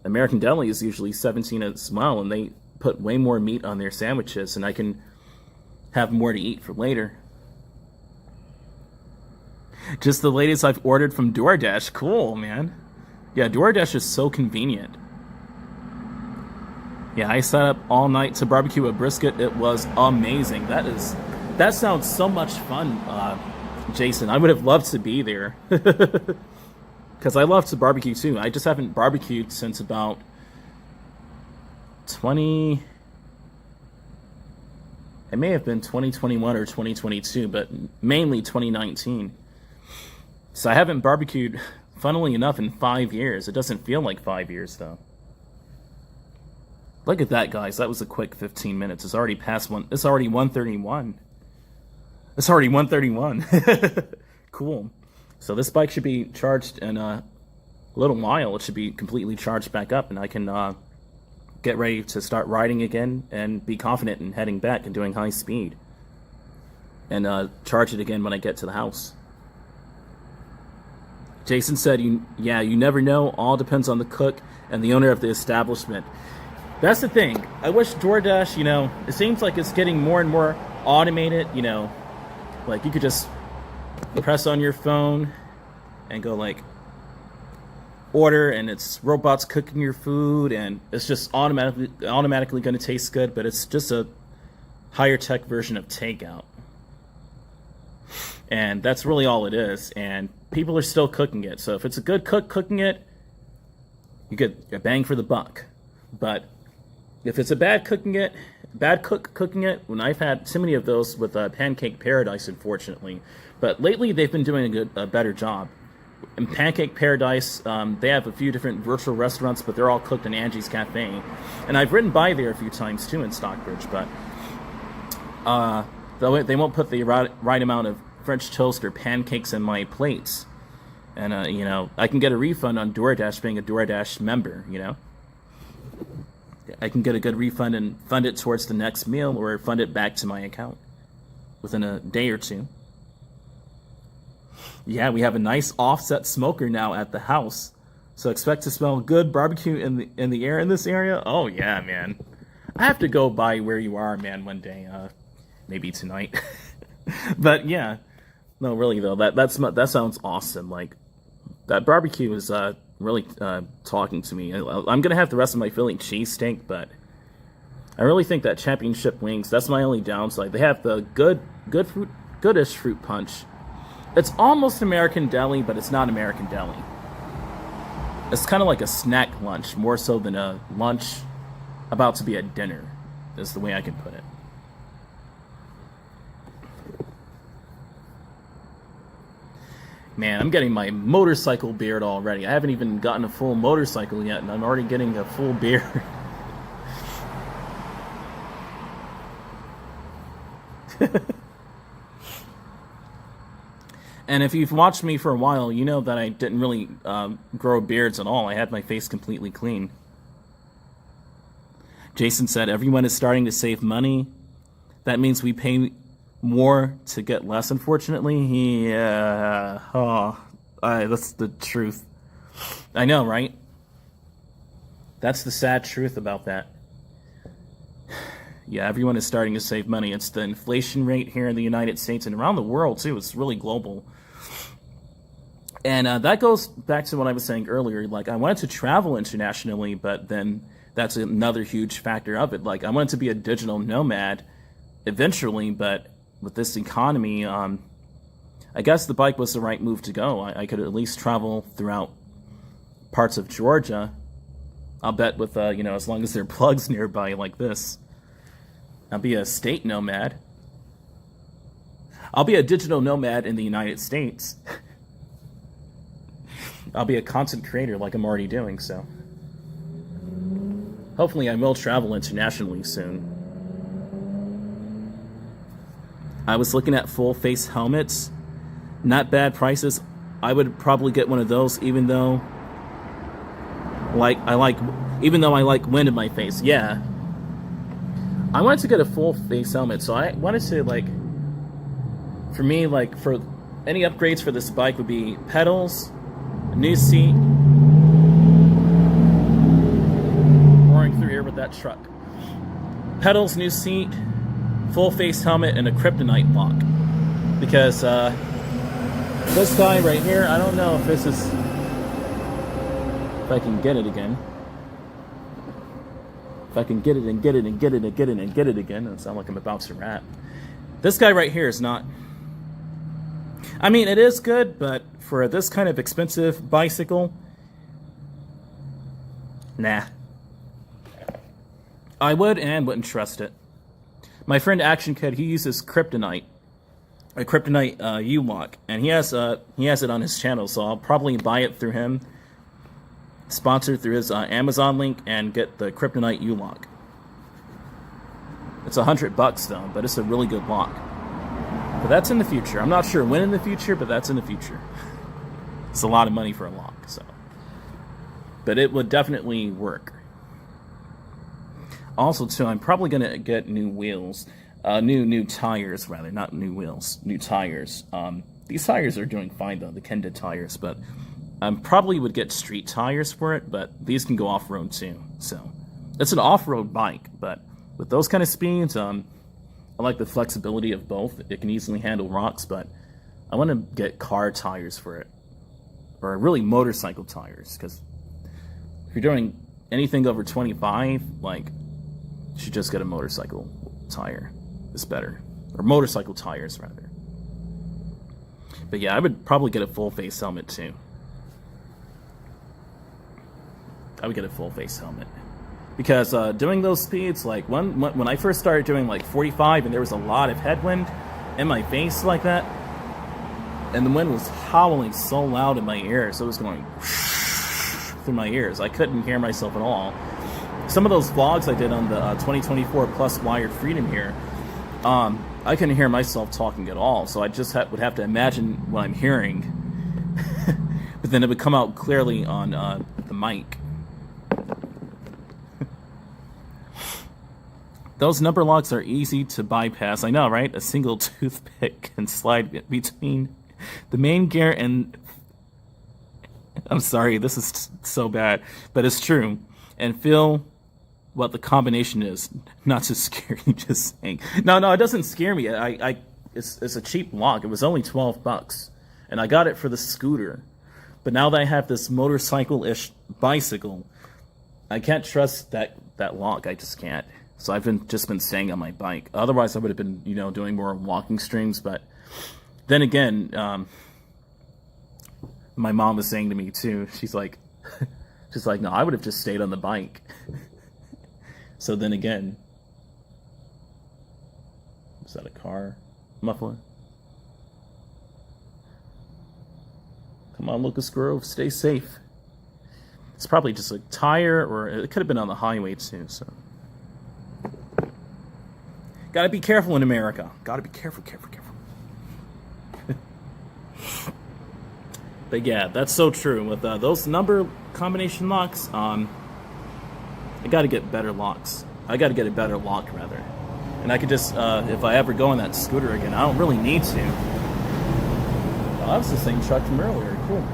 American Deli is usually $17 as well, and they put way more meat on their sandwiches, and I can have more to eat for later. Just the latest I've ordered from DoorDash. Cool, man. Yeah, DoorDash is so convenient. Yeah, I sat up all night to barbecue a brisket. It was amazing. That sounds so much fun, Jason. I would have loved to be there. Because I love to barbecue too. I just haven't barbecued since about 20... It may have been 2021 or 2022, but mainly 2019. So I haven't barbecued, funnily enough, in 5 years. It doesn't feel like 5 years, though. Look at that, guys. That was a quick 15 minutes. It's already past one. It's already 1:31. It's already 1:31. Cool. So this bike should be charged in a little while. It should be completely charged back up, and I can get ready to start riding again and be confident in heading back and doing high speed. And charge it again when I get to the house. Jason said, you never know. All depends on the cook and the owner of the establishment. That's the thing. I wish DoorDash, it seems like it's getting more and more automated, like you could just press on your phone and go like, order and it's robots cooking your food and it's just automatically going to taste good, but it's just a higher tech version of takeout. And that's really all it is. And people are still cooking it. So if it's a good cook cooking it, you get a bang for the buck. But if it's a bad cook cooking it, when I've had too many of those with Pancake Paradise, unfortunately. But lately they've been doing a better job. In Pancake Paradise, they have a few different virtual restaurants, but they're all cooked in Angie's Cafe. And I've ridden by there a few times too in Stockbridge, but they won't put the right amount of French toast or pancakes in my plates. And, I can get a refund on DoorDash being a DoorDash member, I can get a good refund and fund it towards the next meal or fund it back to my account within a day or two. Yeah, we have a nice offset smoker now at the house. So expect to smell good barbecue in the air in this area. Oh, yeah, man. I have to go by where you are, man, one day. Maybe tonight. But, yeah. No, really, though, that sounds awesome. Like, that barbecue is really talking to me. I'm going to have the rest of my Philly cheesesteak, but I really think that Championship Wings, that's my only downside. They have the goodish fruit punch. It's almost American deli, but it's not American deli. It's kind of like a snack lunch, more so than a lunch about to be a dinner, is the way I can put it. Man, I'm getting my motorcycle beard already. I haven't even gotten a full motorcycle yet, and I'm already getting a full beard. And if you've watched me for a while, you know that I didn't really grow beards at all. I had my face completely clean. Jason said, everyone is starting to save money. That means we pay more to get less, unfortunately. Yeah. That's the truth. I know, right? That's the sad truth about that. Yeah, everyone is starting to save money. It's the inflation rate here in the United States and around the world, too. It's really global. And that goes back to what I was saying earlier. Like, I wanted to travel internationally, but then that's another huge factor of it. Like, I wanted to be a digital nomad eventually, but with this economy, I guess the bike was the right move to go. I could at least travel throughout parts of Georgia. I'll bet with, as long as there are plugs nearby like this. I'll be a state nomad. I'll be a digital nomad in the United States. I'll be a content creator like I'm already doing, so. Hopefully I will travel internationally soon. I was looking at full face helmets. Not bad prices. I would probably get one of those even though I like wind in my face. Yeah. I wanted to get a full face helmet, so I wanted to for me, for any upgrades for this bike would be pedals, a new seat, roaring through here with that truck. Pedals, new seat, full face helmet, and a kryptonite lock. Because this guy right here, I don't know if this is, if I can get it again. If I can get it and get it and get it and get it and get it again, it'll sound like I'm about to rap. This guy right here is not, I mean, it is good, but for this kind of expensive bicycle, nah. I would and wouldn't trust it. My friend Action Kid, he uses kryptonite, a kryptonite U-lock, and he has it on his channel, so I'll probably buy it through him, sponsored through his Amazon link, and get the kryptonite U-lock. It's $100 though, but it's a really good lock. But that's in the future. I'm not sure when in the future, but that's in the future. It's a lot of money for a lock, so. But it would definitely work. Also, too, I'm probably gonna get new wheels, new tires rather, not new wheels, new tires. These tires are doing fine though, the Kenda tires, but I probably would get street tires for it. But these can go off-road too, so it's an off-road bike. But with those kind of speeds, I like the flexibility of both. It can easily handle rocks, but I want to get car tires for it. or really motorcycle tires, because if you're doing anything over 25, like, you should just get a motorcycle tire. It's better. Or motorcycle tires, rather. But yeah, I would probably get a full face helmet too. I would get a full face helmet. Because doing those speeds, like when I first started doing like 45 and there was a lot of headwind in my face like that, and the wind was howling so loud in my ears, it was going through my ears. I couldn't hear myself at all. Some of those vlogs I did on the 2024 Plus Wired Freedom here, I couldn't hear myself talking at all, so I just would have to imagine what I'm hearing. But then it would come out clearly on the mic. Those number locks are easy to bypass. I know, right? A single toothpick can slide between the main gear and... I'm sorry, this is so bad, but it's true. And feel what the combination is. Not to scare you, just saying. No, it doesn't scare me. It's a cheap lock. It was only $12, and I got it for the scooter. But now that I have this motorcycle-ish bicycle, I can't trust that lock. I just can't. So I've just been staying on my bike. Otherwise, I would have been, doing more walking streams. But then again, my mom was saying to me too. She's like, no, I would have just stayed on the bike. So then again, is that a car muffler? Come on, Locust Grove, stay safe. It's probably just a tire, or it could have been on the highway too. So, gotta be careful in America. Gotta be careful. But yeah, that's so true. With those number combination locks, I gotta get better locks. I gotta get a better lock, rather. And I could just, if I ever go on that scooter again, I don't really need to. Oh, that was the same truck from earlier. Cool.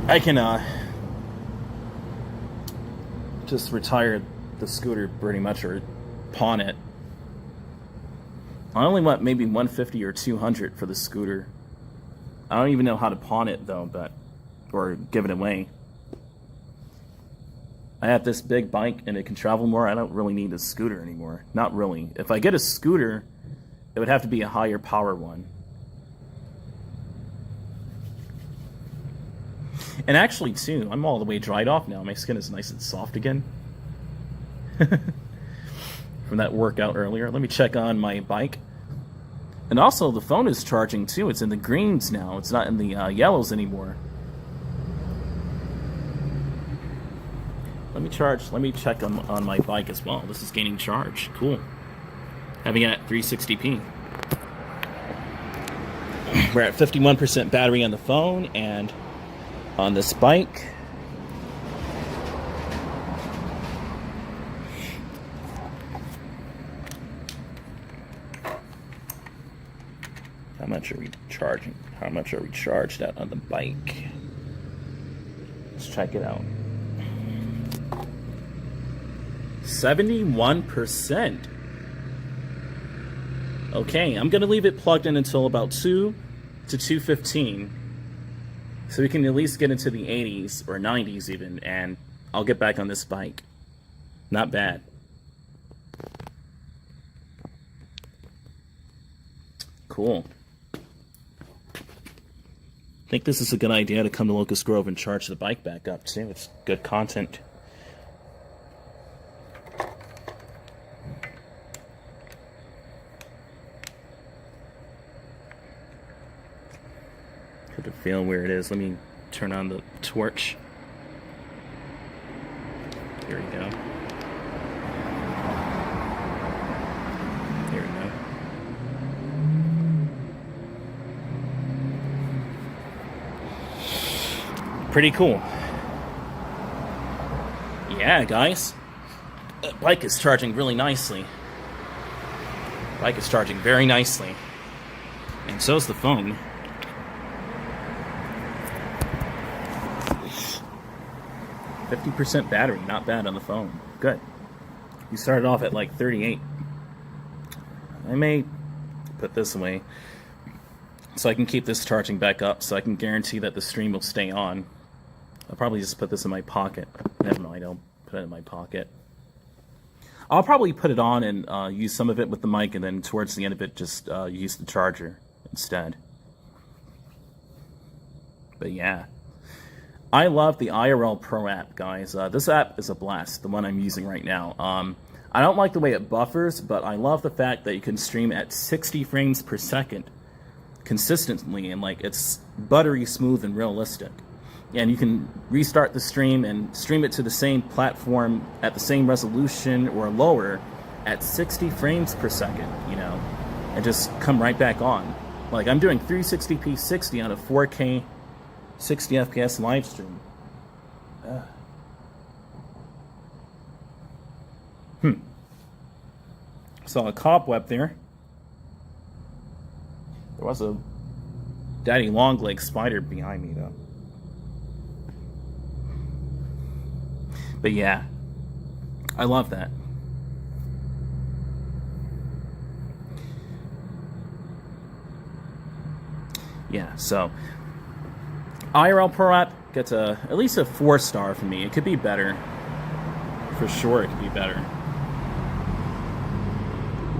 I can just retire the scooter pretty much, or pawn it. I only want maybe $150 or $200 for the scooter. I don't even know how to pawn it though, or give it away. I have this big bike and it can travel more. I don't really need a scooter anymore. Not really. If I get a scooter, it would have to be a higher power one. And actually, too, I'm all the way dried off now. My skin is nice and soft again. From that workout earlier. Let me check on my bike. And also, the phone is charging, too. It's in the greens now. It's not in the yellows anymore. Let me check on my bike as well. This is gaining charge. Cool. Having it at 360p. We're at 51% battery on the phone, and on this bike, how much are we charging? How much are we charged at on the bike? Let's check it out. 71%. Okay, I'm gonna leave it plugged in until about 2 to 2:15, so we can at least get into the 80s or 90s even, and I'll get back on this bike. Not bad. Cool. I think this is a good idea to come to Locust Grove and charge the bike back up too. It's good content. Could feel where it is. Let me turn on the torch. Here we go. Here we go. Pretty cool. Yeah, guys. The bike is charging really nicely. Bike is charging very nicely. And so is the phone. 50% battery, not bad on the phone. Good. You started off at like 38. I may put this away. so I can keep this charging back up, so I can guarantee that the stream will stay on. I'll probably just put this in my pocket. Never mind, I'll put it in my pocket. I'll probably put it on and use some of it with the mic, and then towards the end of it, just use the charger instead. But yeah, I love the IRL Pro app, guys. This app is a blast, the one I'm using right now. I don't like the way it buffers, but I love the fact that you can stream at 60 frames per second consistently, and like it's buttery smooth and realistic. And you can restart the stream and stream it to the same platform at the same resolution or lower at 60 frames per second, you know, and just come right back on. Like I'm doing 360p 60 on a 4K 60 FPS live stream. Saw a cobweb there. There was a daddy long leg spider behind me though. But yeah, I love that. Yeah, so IRL Pro app gets at least a 4-star from me. It could be better. For sure it could be better.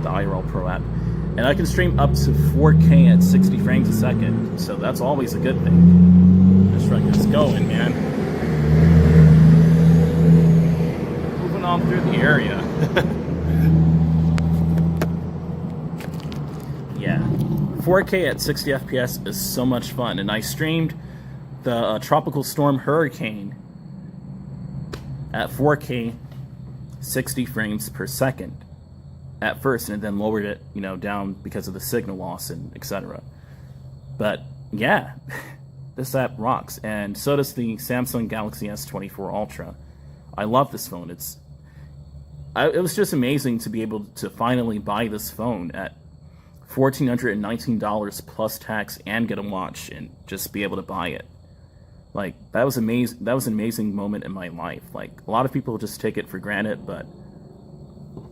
The IRL Pro app. And I can stream up to 4K at 60 frames a second, so that's always a good thing. This truck is going, man. Moving on through the area. Yeah. 4K at 60 FPS is so much fun, and I streamed the Tropical Storm Hurricane at 4K 60 frames per second at first, and then lowered it, you know, down because of the signal loss and etc. But yeah, this app rocks, and so does the Samsung Galaxy S24 Ultra. I love this phone. It was just amazing to be able to finally buy this phone at $1,419 plus tax and get a watch and just be able to buy it. Like, that was amazing. That was an amazing moment in my life. Like, a lot of people just take it for granted, but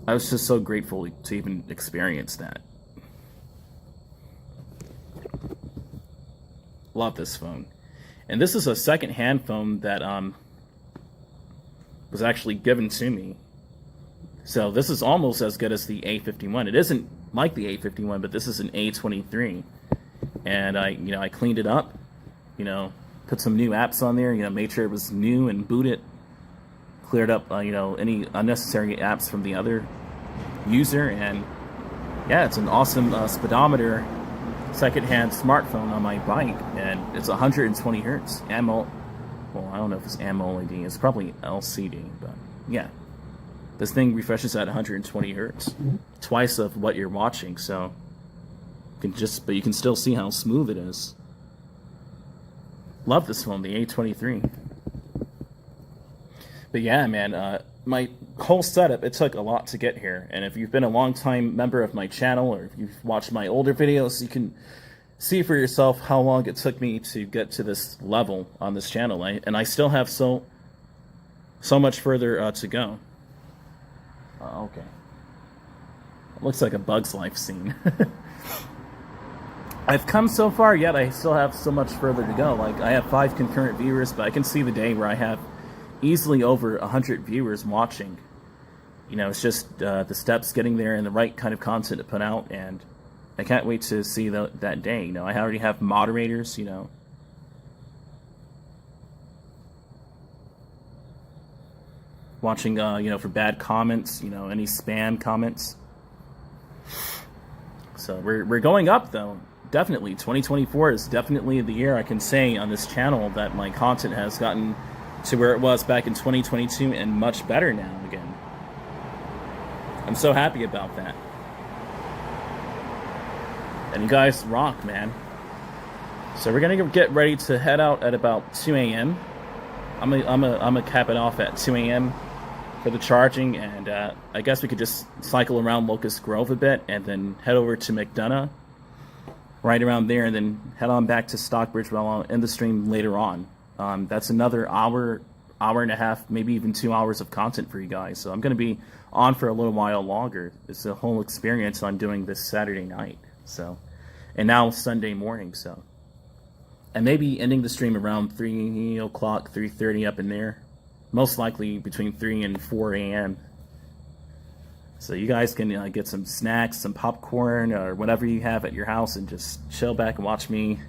I was just so grateful to even experience that. Love this phone. And this is a second-hand phone that was actually given to me. So this is almost as good as the A51. It isn't like the A51, but this is an A23. And I cleaned it up, put some new apps on there, made sure it was new and booted, cleared up, any unnecessary apps from the other user, and yeah, it's an awesome speedometer second-hand smartphone on my bike, and it's 120 hertz AMOLED. Well, I don't know if it's AMOLED. It's probably LCD, but yeah, this thing refreshes at 120 hertz, twice of what you're watching. So but you can still see how smooth it is. Love this phone, the A23. But yeah, man, my whole setup, it took a lot to get here. And if you've been a long-time member of my channel, or if you've watched my older videos, you can see for yourself how long it took me to get to this level on this channel. And I still have so much further to go. Okay. It looks like a Bug's Life scene. I've come so far, yet I still have so much further to go. Like, I have 5 concurrent viewers, but I can see the day where I have easily over 100 viewers watching. It's just the steps getting there and the right kind of content to put out, and I can't wait to see that day. I already have moderators, watching, for bad comments, any spam comments. So we're going up, though. Definitely, 2024 is definitely the year I can say on this channel that my content has gotten to where it was back in 2022 and much better now again. I'm so happy about that. And you guys rock, man. So we're gonna get ready to head out at about 2 a.m. I'm gonna cap it off at 2 a.m. for the charging, and I guess we could just cycle around Locust Grove a bit and then head over to McDonough right around there, and then head on back to Stockbridge while I'll end the stream later on. That's another hour and a half, maybe even 2 hours of content for you guys. So I'm going to be on for a little while longer. It's a whole experience I'm doing this Saturday night. So And now Sunday morning, so. And maybe ending the stream around 3 o'clock, 3:30 up in there. Most likely between 3 and 4 a.m. So you guys can get some snacks, some popcorn, or whatever you have at your house and just chill back and watch me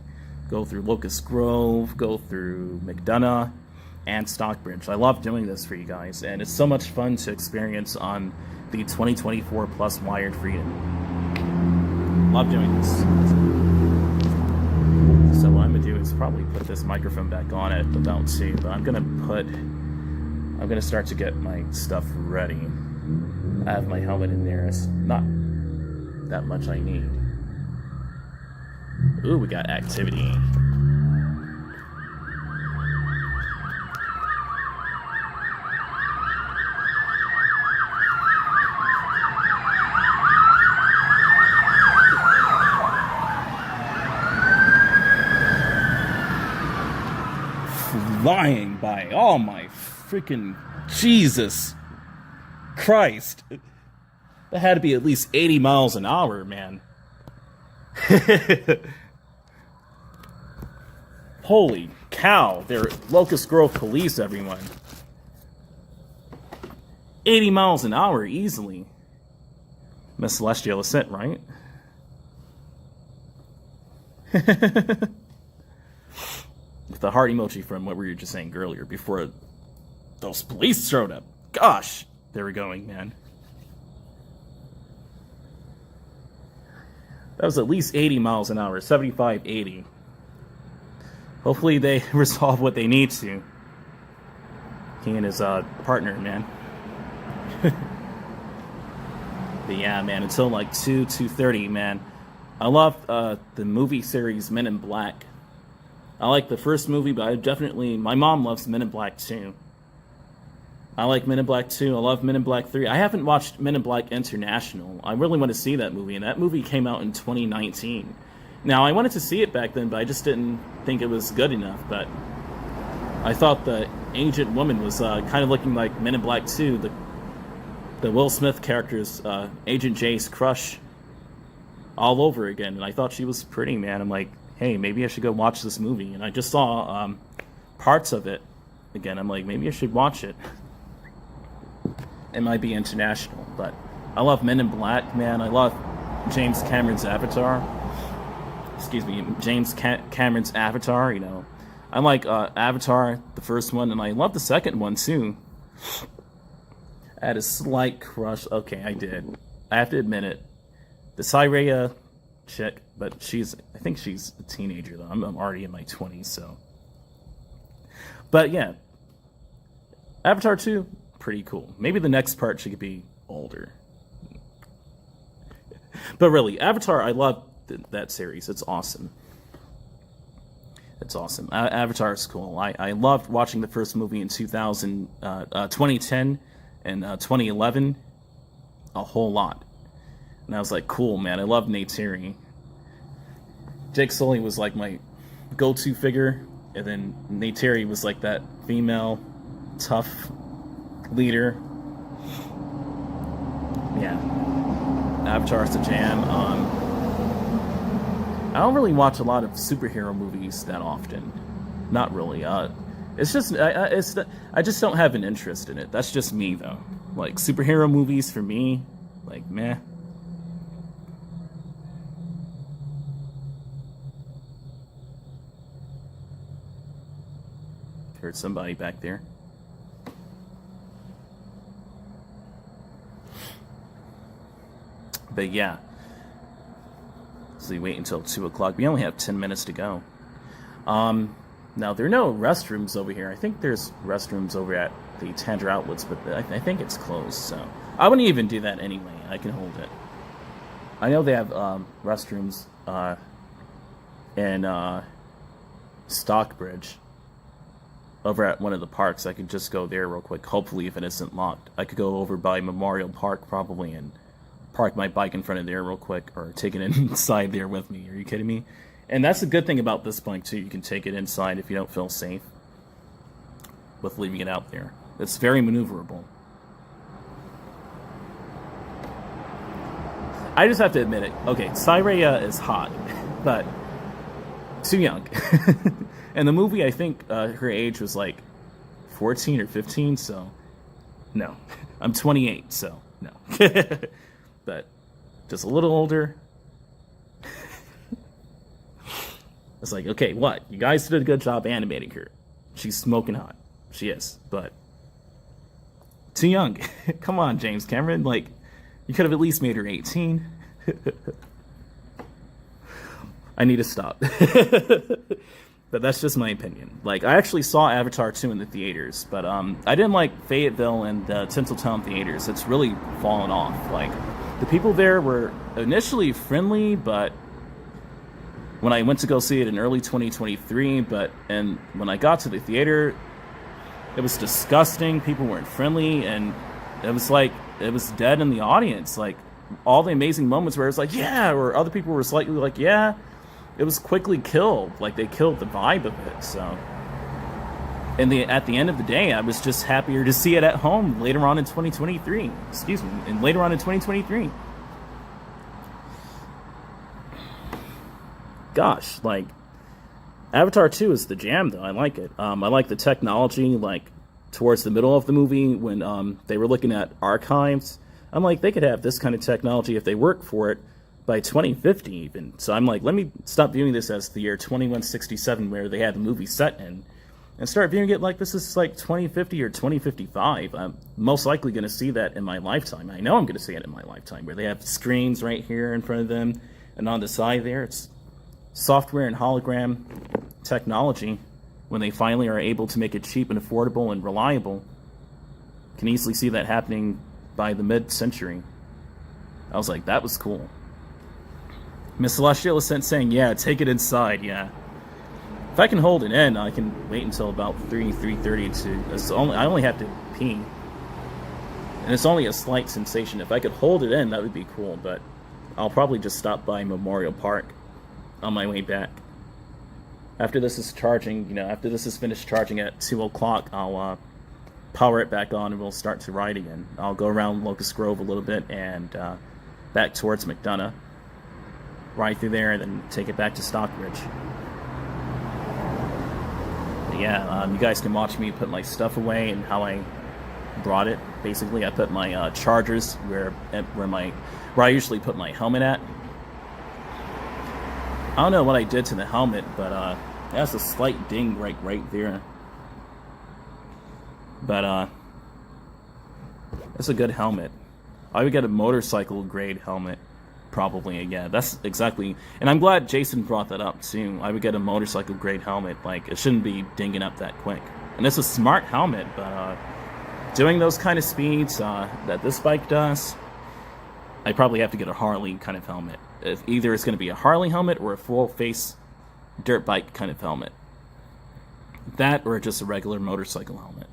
go through Locust Grove, go through McDonough, and Stockbridge. I love doing this for you guys, and it's so much fun to experience on the 2024 Plus Wired Freedom. Love doing this. So what I'm gonna do is probably put this microphone back on at about 2, but I'm gonna start to get my stuff ready. I have my helmet in there. It's not that much I need. Ooh, we got activity. Flying by. Oh my freaking Jesus Christ. That had to be at least 80 miles an hour, man. Holy cow. They're Locust Grove police, everyone. 80 miles an hour easily. Miss Celestial Ascent, right? With the heart emoji from what we were just saying earlier before those police showed up. Gosh, they were going, man. That was at least 80 miles an hour, 75, 80. Hopefully they resolve what they need to. He and his partner, man. But yeah, man, until like 2:30, man. I love the movie series Men in Black. I like the first movie, but my mom loves Men in Black 2. I like Men in Black 2. I love Men in Black 3. I haven't watched Men in Black International. I really want to see that movie, and that movie came out in 2019. Now, I wanted to see it back then, but I just didn't think it was good enough. But I thought the ancient woman was kind of looking like Men in Black 2, the Will Smith character's Agent J's crush all over again. And I thought she was pretty, man. I'm like, hey, maybe I should go watch this movie. And I just saw parts of it again. I'm like, maybe I should watch it. It might be international, but I love Men in Black, man. I love James Cameron's Avatar. Excuse me, James Cameron's Avatar, you know. I like Avatar, the first one, and I love the second one, too. I had a slight crush. Okay, I did. I have to admit it. The Cyreya chick, but I think she's a teenager, though. I'm already in my 20s, so. But, yeah. Avatar 2, pretty cool. Maybe the next part she could be older. But really, Avatar, I love that series. It's awesome. It's awesome. Avatar is cool. I loved watching the first movie in 2010 and 2011 a whole lot. And I was like, cool, man. I love Neytiri. Jake Sully was like my go-to figure, and then Neytiri was like that female tough leader. Yeah. Avatar's the jam. I don't really watch a lot of superhero movies that often. Not really. It's just I just don't have an interest in it. That's just me, though. Like superhero movies for me, like meh. Heard somebody back there. But yeah. So we wait until 2 o'clock. We only have 10 minutes to go. Now, there are no restrooms over here. I think there's restrooms over at the Tandra Outlets, but I think it's closed, so. I wouldn't even do that anyway. I can hold it. I know they have restrooms in Stockbridge. Over at one of the parks. I could just go there real quick, hopefully if it isn't locked. I could go over by Memorial Park probably and park my bike in front of there real quick, or take it inside there with me. Are you kidding me? And that's the good thing about this bike too. You can take it inside if you don't feel safe with leaving it out there. It's very maneuverable. I just have to admit it. Okay, Cyreya is hot. but too young. And the movie, I think her age was like 14 or 15, so no. I'm 28, so no. But just a little older. It's like, okay, what? You guys did a good job animating her. She's smoking hot. She is, but too young. Come on, James Cameron. Like, you could have at least made her 18. I need to stop. But that's just my opinion. Like, I actually saw Avatar 2 in the theaters, but I didn't like Fayetteville and the Tinseltown theaters. It's really fallen off. Like, the people there were initially friendly, but when I went to go see it in early 2023, and when I got to the theater, it was disgusting. People weren't friendly, and it was like, it was dead in the audience. Like, all the amazing moments where it was like, yeah, or other people were slightly like, yeah, it was quickly killed. Like, they killed the vibe of it. So, and at the end of the day, I was just happier to see it at home later on in 2023. Excuse me, and later on in 2023. Gosh, like, Avatar 2 is the jam, though. I like it. I like the technology, like, towards the middle of the movie when they were looking at archives. I'm like, they could have this kind of technology if they work for it by 2050 even. So I'm like, let me stop viewing this as the year 2167 where they had the movie set in, and start viewing it like this is like 2050 or 2055. I'm most likely going to see that in my lifetime. I know I'm going to see it in my lifetime, where they have screens right here in front of them, and on the side there, it's software and hologram technology. When they finally are able to make it cheap and affordable and reliable, can easily see that happening by the mid-century. I was like, that was cool. Miss Celestial is saying, yeah, take it inside, yeah. If I can hold it in, I can wait until about 3:30 to... I only have to pee. And it's only a slight sensation. If I could hold it in, that would be cool, but I'll probably just stop by Memorial Park on my way back. After this is charging, after this is finished charging at 2 o'clock, I'll power it back on and we'll start to ride again. I'll go around Locust Grove a little bit and back towards McDonough. Ride through there and then take it back to Stockbridge. But yeah, you guys can watch me put my stuff away and how I brought it. Basically, I put my chargers where I usually put my helmet at. I don't know what I did to the helmet, but it has a slight ding right there. But it's a good helmet. I would get a motorcycle grade helmet, probably. Yeah, that's exactly. And I'm glad Jason brought that up too. I would get a motorcycle grade helmet. Like, it shouldn't be dinging up that quick. And it's a smart helmet, but doing those kind of speeds that this bike does, I probably have to get a Harley kind of helmet. Either it's going to be a Harley helmet or a full-face dirt bike kind of helmet. That or just a regular motorcycle helmet.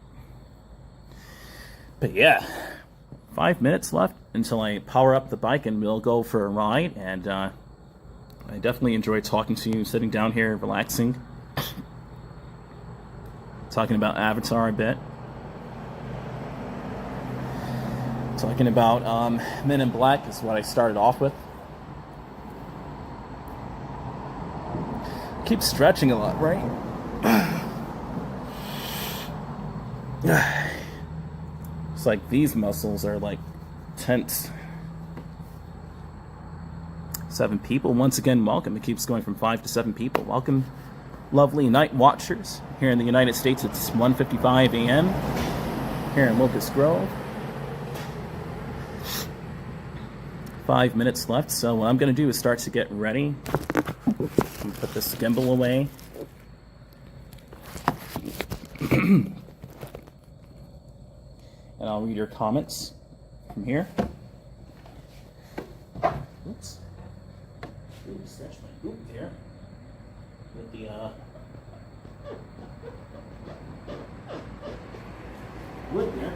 But yeah, 5 minutes left until I power up the bike and we'll go for a ride. And I definitely enjoy talking to you, sitting down here, relaxing. Talking about Avatar a bit. Talking about Men in Black is what I started off with. Keep stretching a lot, right? It's like these muscles are like tense. 7 people. Once again, welcome. It keeps going from 5 to 7 people. Welcome, lovely night watchers. Here in the United States, it's 1:55 a.m. here in Locust Grove. 5 minutes left, so what I'm going to do is start to get ready. Put this gimbal away. And I'll read your comments from here. Oops. Ooh, stretch my boot here. With the wood there.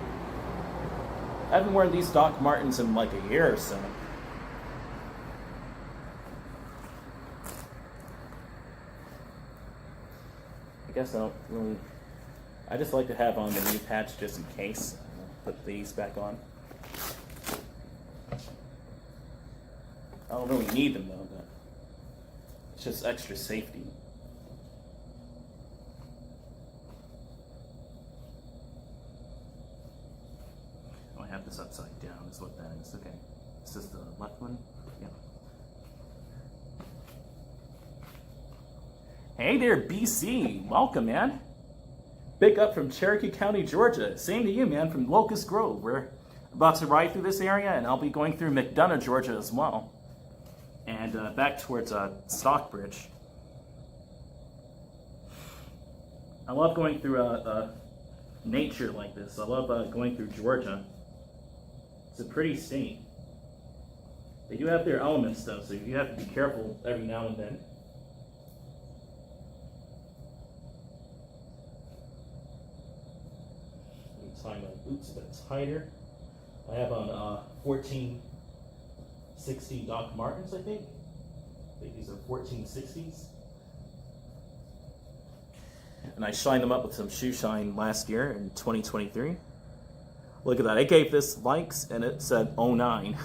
I haven't worn these Doc Martens in like a year or so. I guess I don't really... I just like to have on the knee patch just in case. Put these back on. I don't really need them though, but it's just extra safety. Oh, I have this upside down, is what that is. Okay. This is the left one? Yeah. Hey there, BC. Welcome, man. Big up from Cherokee County, Georgia. Same to you, man, from Locust Grove. We're about to ride through this area, and I'll be going through McDonough, Georgia as well. And back towards Stockbridge. I love going through nature like this. I love going through Georgia. It's a pretty state. They do have their elements though, so you have to be careful every now and then. Let me tie my boots a bit tighter. I have on 1460 Doc Martens, I think. I think these are 1460s. And I shined them up with some shoe shine last year in 2023. Look at that. I gave this likes and it said 09.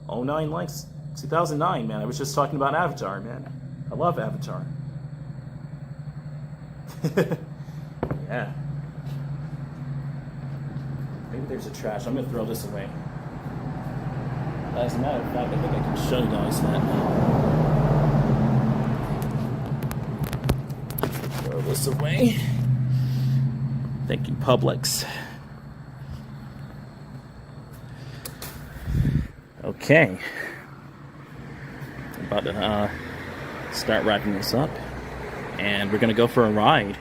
09 likes. 2009, man. I was just talking about Avatar, man. I love Avatar. Yeah. Maybe there's a trash. I'm going to throw this away. As a matter of fact, I think I can show you guys that now. Throw this away. Thank you, Publix. Okay. I'm about to start wrapping this up. And we're going to go for a ride.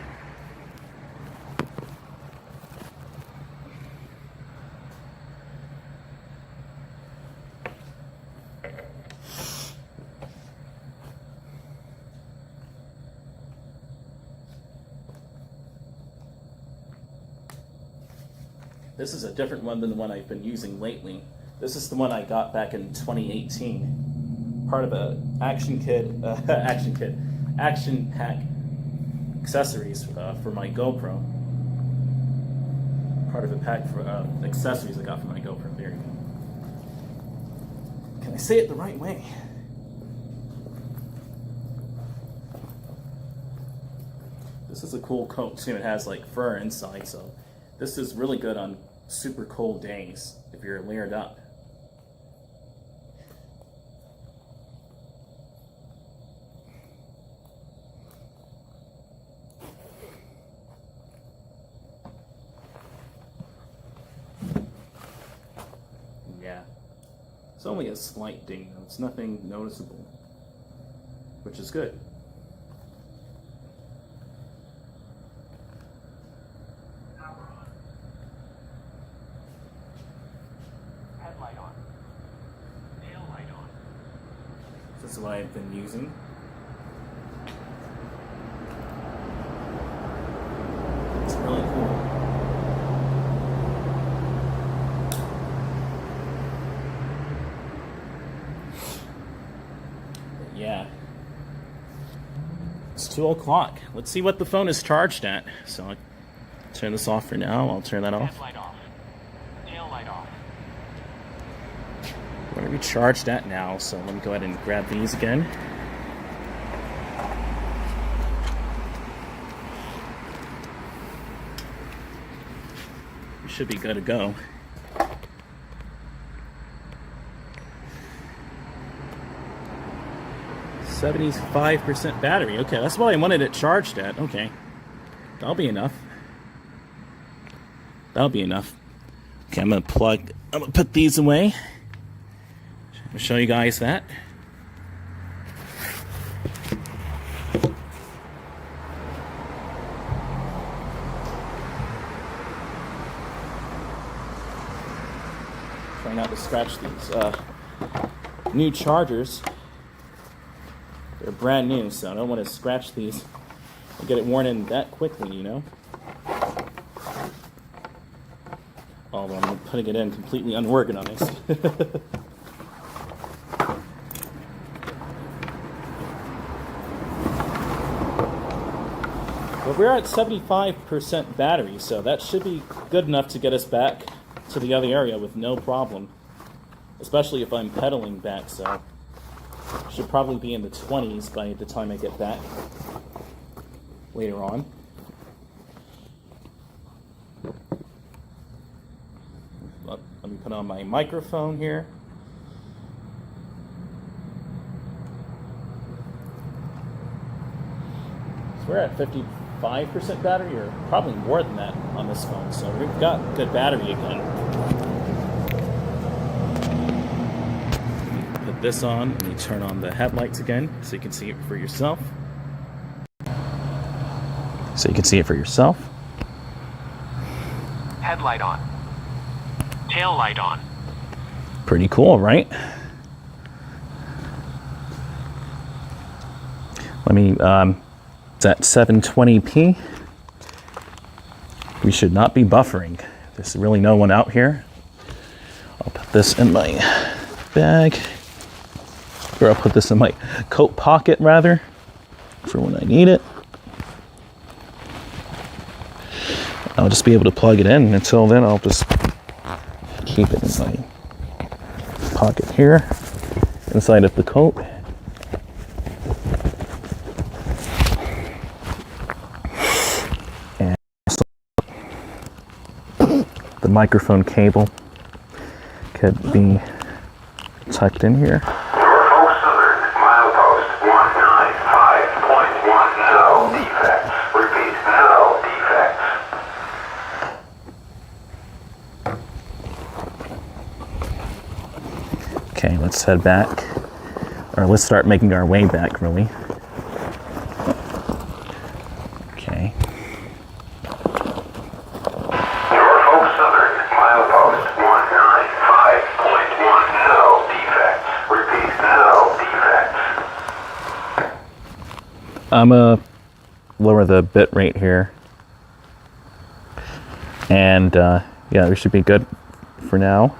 This is a different one than the one I've been using lately. This is the one I got back in 2018. Part of a action pack accessories for my GoPro. Part of a pack for accessories I got for my GoPro. There you go. Can I say it the right way? This is a cool coat too. It has like fur inside, so this is really good on super cold days if you're layered up. Yeah. It's only a slight ding though. It's nothing noticeable, which is good. Headlight on. Tail light on. This is what I've been using. It's really cool. But yeah. It's 2 o'clock. Let's see what the phone is charged at. So I'll turn this off for now. I'll turn that off. Headlight off. Tail light off. What are we charged at now? So let me go ahead and grab these again. We should be good to go. %75% battery. Okay, that's what I wanted it charged at. Okay, that'll be enough. That'll be enough. Okay, I'm gonna put these away. I'll show you guys that. Try not to scratch these new chargers. They're brand new, so I don't want to scratch these and get it worn in that quickly, you know? Although I'm putting it in completely unorganized. Well, we're at 75% battery, so that should be good enough to get us back to the other area with no problem. Especially if I'm pedaling back, so Should probably be in the 20s by the time I get back later on. Let me put on my microphone here. So we're at 55% battery, or probably more than that on this phone, so we've got good battery again. Put this on, and you turn on the headlights again so you can see it for yourself. Headlight on. Tail light on. Pretty cool, right? Let me, it's at 720p. We should not be buffering. There's really no one out here. I'll put this in my bag. Or I'll put this in my coat pocket, rather, for when I need it. I'll just be able to plug it in. Until then, I'll just keep it in my pocket here, inside of the coat. And the microphone cable could be tucked in here. Norfolk Southern, milepost 195.1, no defects. Repeat, no defects. Okay, let's head back, or let's start making our way back, really. Okay. Norfolk Southern, milepost 195.1, no defects. Repeat, no defects. I'm gonna lower the bit rate here. And yeah, we should be good for now.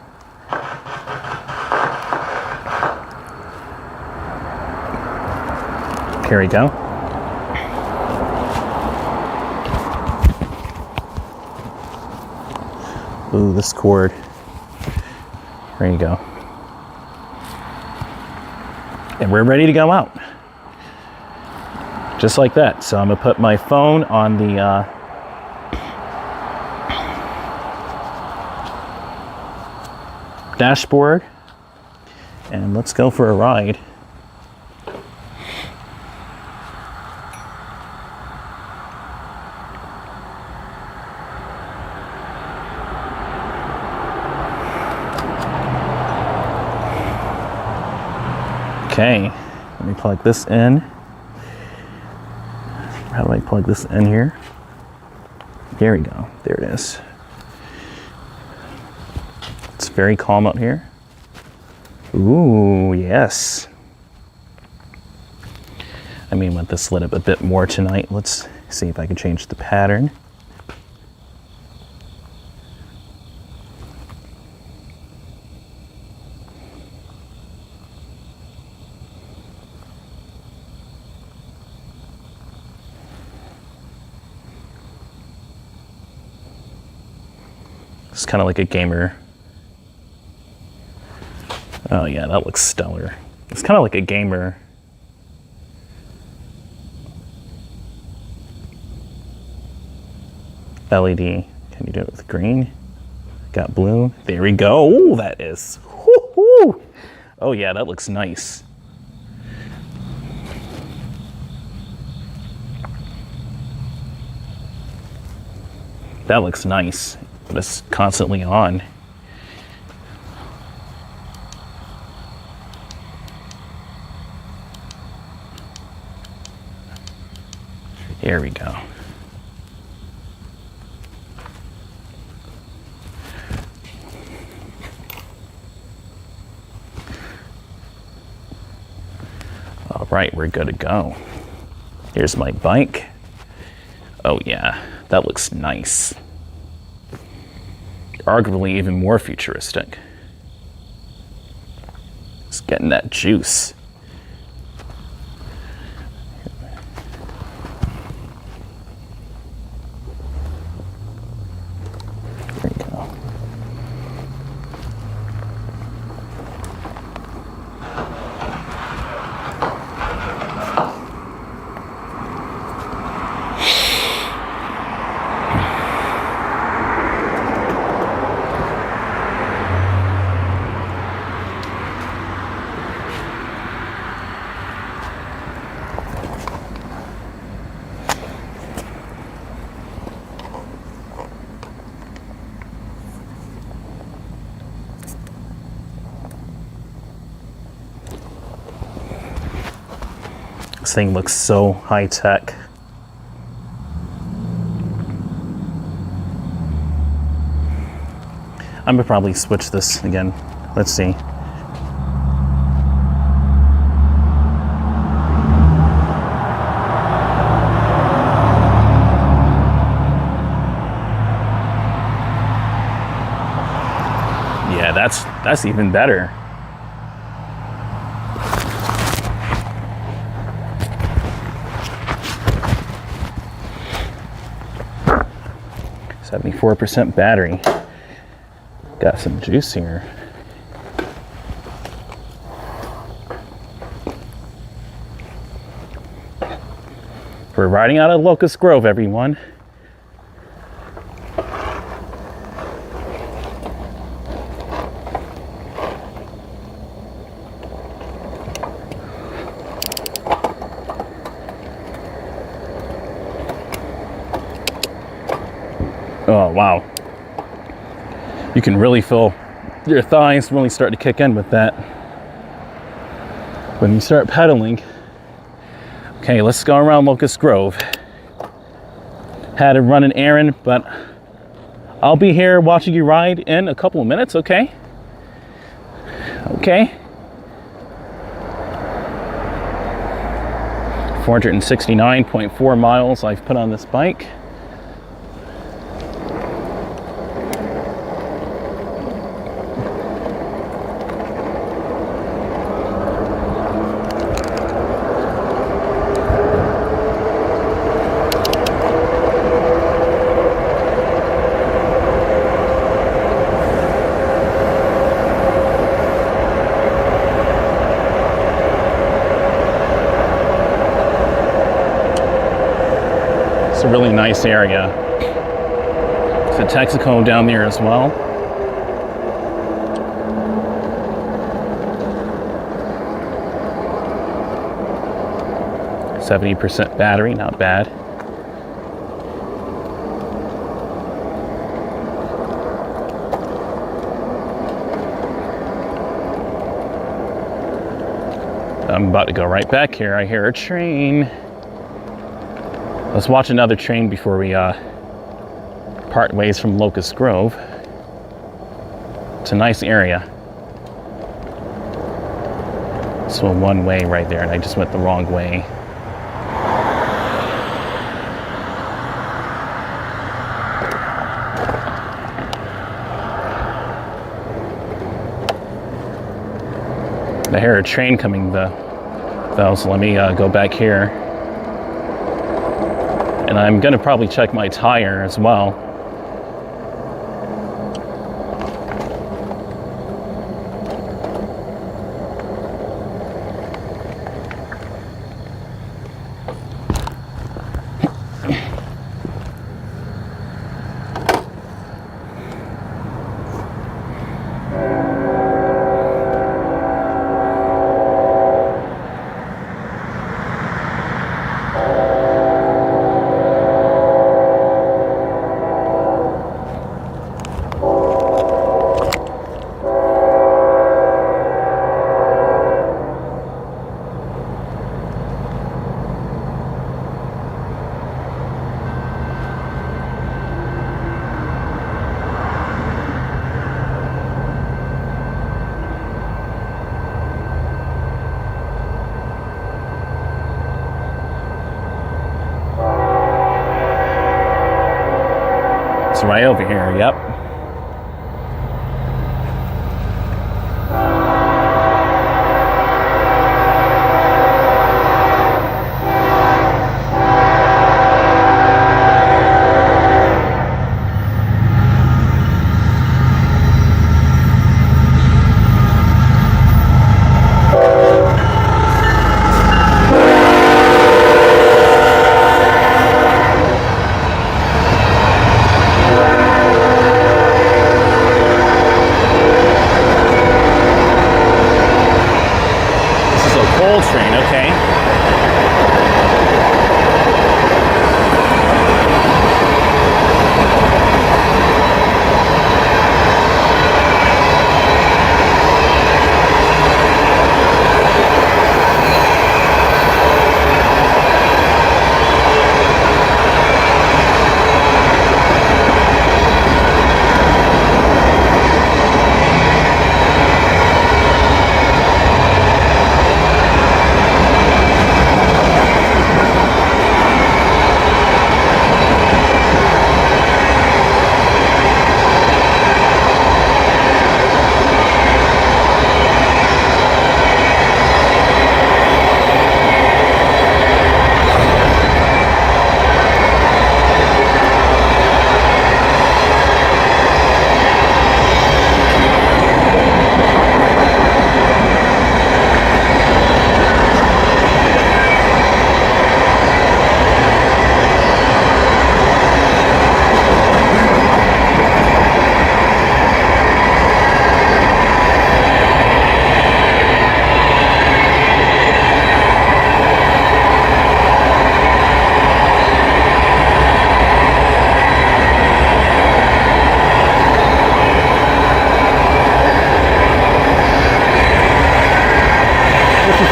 Here we go. Ooh, this cord. There you go. And we're ready to go out. Just like that. So I'm gonna put my phone on the dashboard, and let's go for a ride. Okay, let me plug this in. How do I plug this in here? There we go. There it is. It's very calm out here. Ooh, yes. I mean, let this lit up a bit more tonight. Let's see if I can change the pattern. It's kind of like a gamer. Oh yeah, that looks stellar. It's kind of like a gamer. LED. Can you do it with green? Got blue. There we go. Ooh, that is. Woo-hoo. Oh yeah, that looks nice. That looks nice. But it's constantly on. Here we go. All right, we're good to go. Here's my bike. Oh yeah, that looks nice. Arguably even more futuristic. It's getting that juice. There you go. This thing looks so high tech. I'm gonna probably switch this again. Let's see. Yeah, that's even better. %74 battery. Got some juice here. We're riding out of Locust Grove, everyone. Oh, wow. You can really feel your thighs really start to kick in with that when you start pedaling. Okay, let's go around Locust Grove. Had to run an errand, but I'll be here watching you ride in a couple of minutes, okay? Okay. 469.4 miles I've put on this bike. It's a really nice area. There's a Texaco down there as well. %70 battery, not bad. I'm about to go right back here. I hear a train. Let's watch another train before we part ways from Locust Grove. It's a nice area. So one way right there, and I just went the wrong way. I hear a train coming though, so let me go back here. And I'm gonna probably check my tire as well. It's right over here, yep.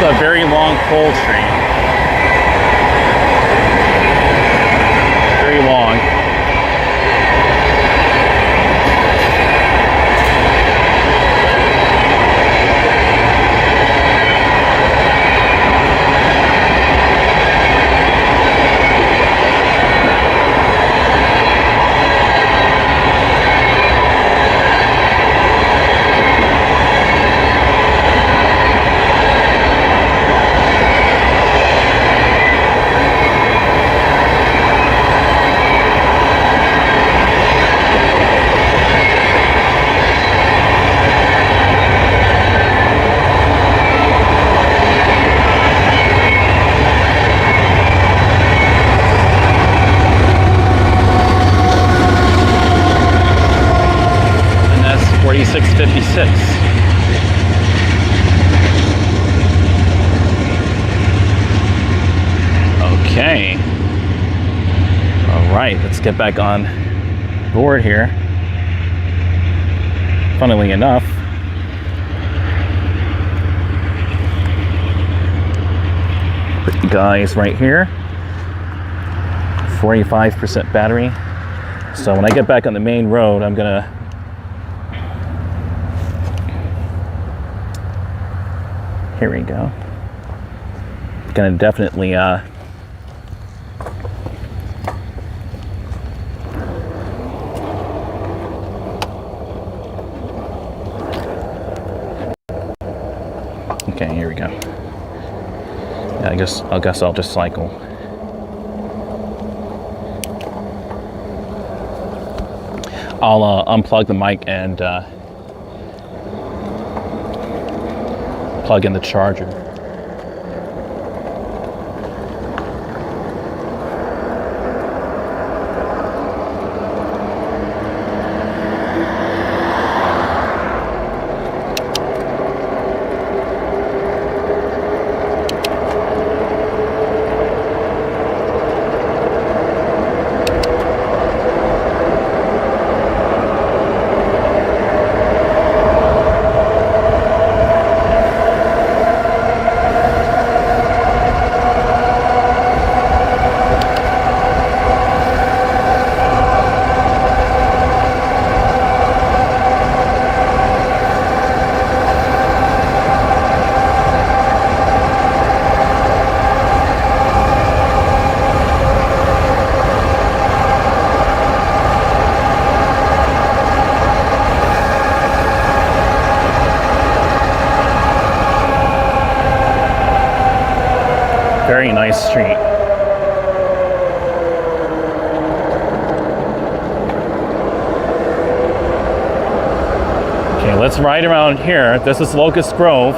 a very long coal train. Very long. And that's 4656. Okay. All right, let's get back on board here. Funnily enough, put you guys right here. 45% battery. So when I get back on the main road, I'm gonna here we go. Gonna definitely okay, here we go. Yeah, I guess I'll just cycle. I'll unplug the mic and plug in the charger. Very nice street. Okay, let's ride around here. This is Locust Grove.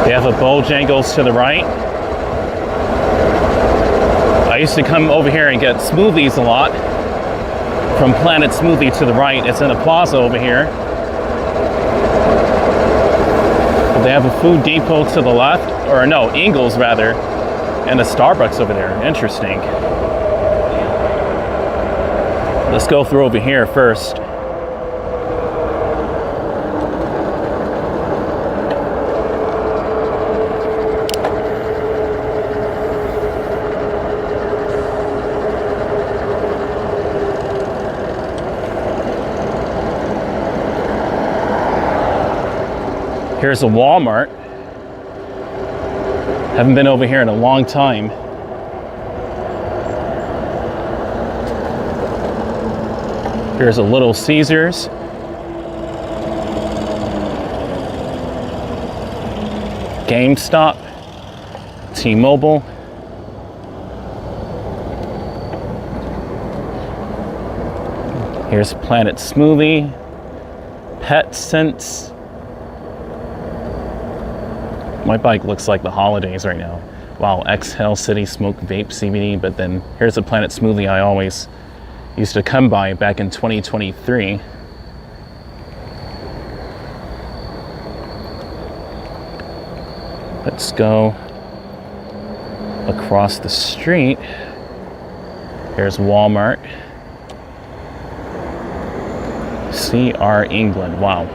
They have a Bojangles to the right. I used to come over here and get smoothies a lot. From Planet Smoothie to the right, it's in a plaza over here. They have a Food Depot to the left, or no, Ingles rather, and a Starbucks over there. Interesting. Let's go through over here first. Here's a Walmart. Haven't been over here in a long time. Here's a Little Caesars. GameStop. T-Mobile. Here's Planet Smoothie. PetSense. My bike looks like the holidays right now. Wow, Exhale City Smoke Vape CBD, but then here's a Planet Smoothie I always used to come by back in 2023. Let's go across the street. Here's Walmart. CR England. Wow.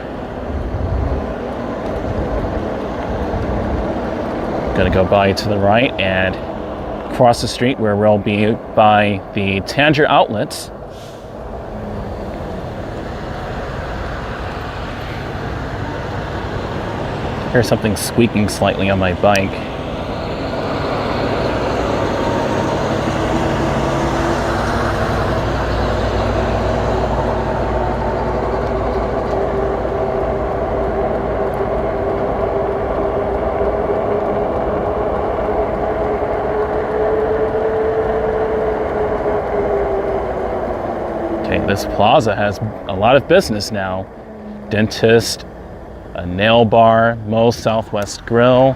Gonna go by to the right and cross the street where we'll be by the Tanger outlets. Here's something squeaking slightly on my bike. Okay, this plaza has a lot of business now. Dentist, a nail bar, Moe's Southwest Grill.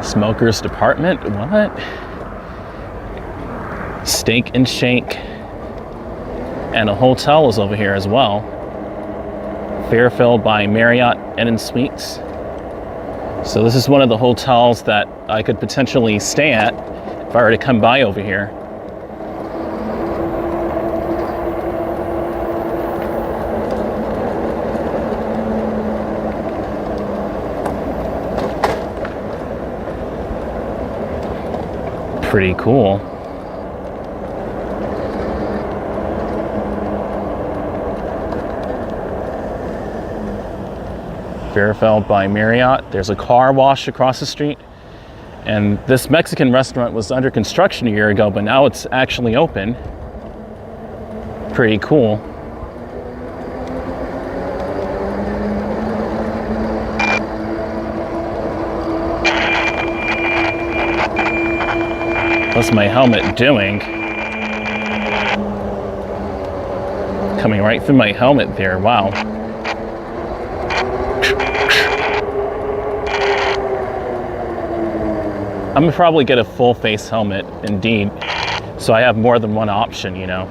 Smoker's Department, what? Steak and Shake. And a hotel is over here as well. Fairfield by Marriott Inn & Suites. So this is one of the hotels that I could potentially stay at if I were to come by over here. Pretty cool. Fairfield by Marriott. There's a car wash across the street. And this Mexican restaurant was under construction a year ago, but now it's actually open. Pretty cool. What's my helmet doing? Coming right through my helmet there, wow. I'm gonna probably get a full face helmet, indeed. So I have more than one option, you know.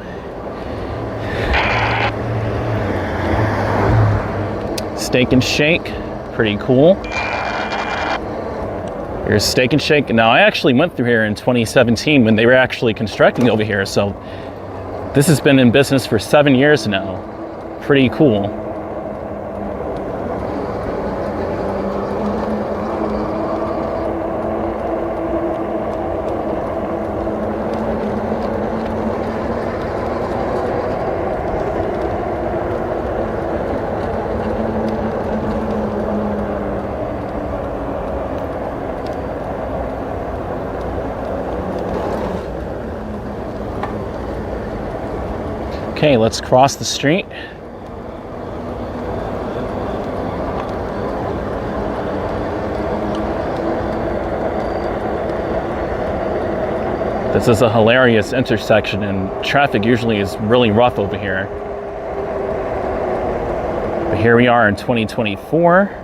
Steak and Shake, pretty cool. Here's Steak and Shake. Now, I actually went through here in 2017 when they were actually constructing over here, so this has been in business for 7 years now. Pretty cool. Okay, let's cross the street. This is a hilarious intersection and traffic usually is really rough over here. But here we are in 2024.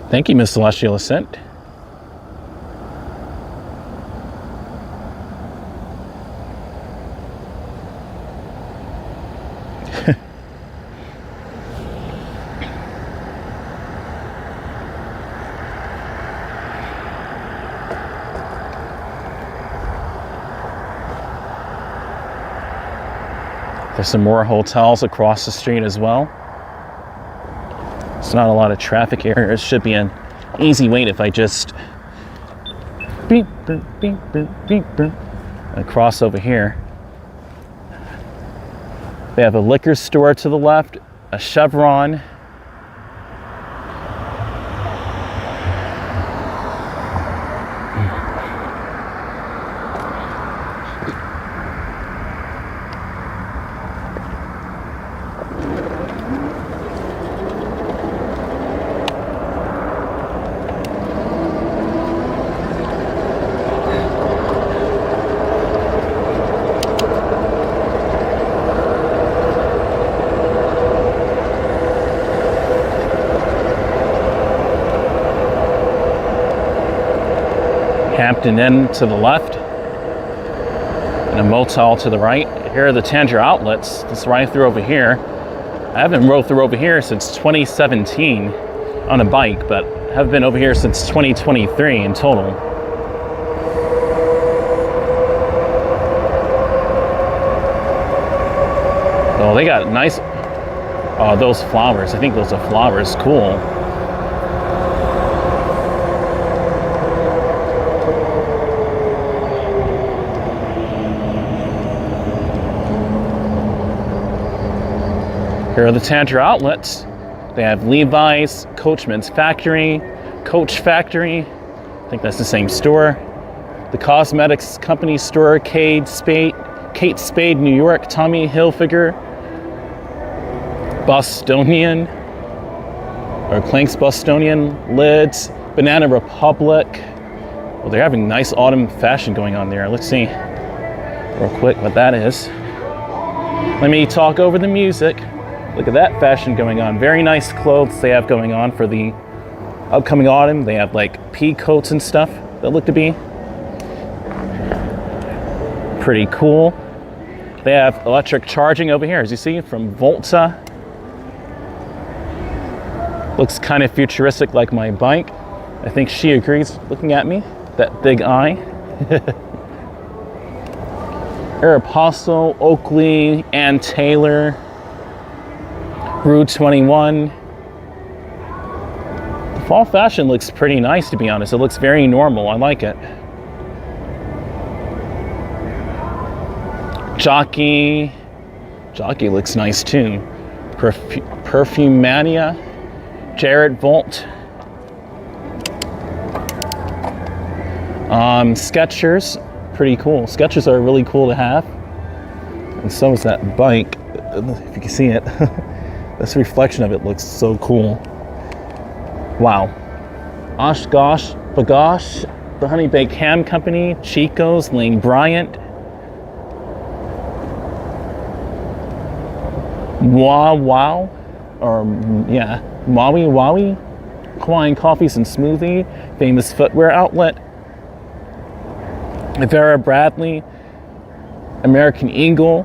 Thank you, Miss Celestial Ascent. There's some more hotels across the street as well. It's not a lot of traffic here. It should be an easy wait if I just beep, beep, beep, beep, beep, beep, and cross over here. They have a liquor store to the left, a Chevron. Hampton Inn to the left, and a motel to the right. Here are the Tanger outlets. Let's ride through over here. I haven't rode through over here since 2017 on a bike, but have been over here since 2023 in total. Oh, they got nice, oh, those flowers. I think those are flowers. Cool. Here are the Tanger outlets. They have Levi's, Coachman's Factory, Coach Factory. I think that's the same store. The Cosmetics Company store, Kate Spade, New York, Tommy Hilfiger, Bostonian, or Clank's Bostonian, Lids, Banana Republic. Well, they're having nice autumn fashion going on there. Let's see real quick what that is. Let me talk over the music. Look at that fashion going on. Very nice clothes they have going on for the upcoming autumn. They have like pea coats and stuff that look to be pretty cool. They have electric charging over here, as you see, from Volta. Looks kind of futuristic like my bike. I think she agrees looking at me, that big eye. Aeropostale, Oakley, Ann Taylor, Brew 21. The fall fashion looks pretty nice, to be honest. It looks very normal. I like it. Jockey looks nice too. Perfumania, Jared Volt. Skechers, pretty cool. Skechers are really cool to have. And so is that bike, if you can see it. This reflection of it looks so cool. Wow. Oshkosh, Bagosh, the Honey Baked Ham Company, Chico's, Lane Bryant, Wow, or yeah, Maui, Hawaiian Coffees and Smoothie, Famous Footwear Outlet, Vera Bradley, American Eagle,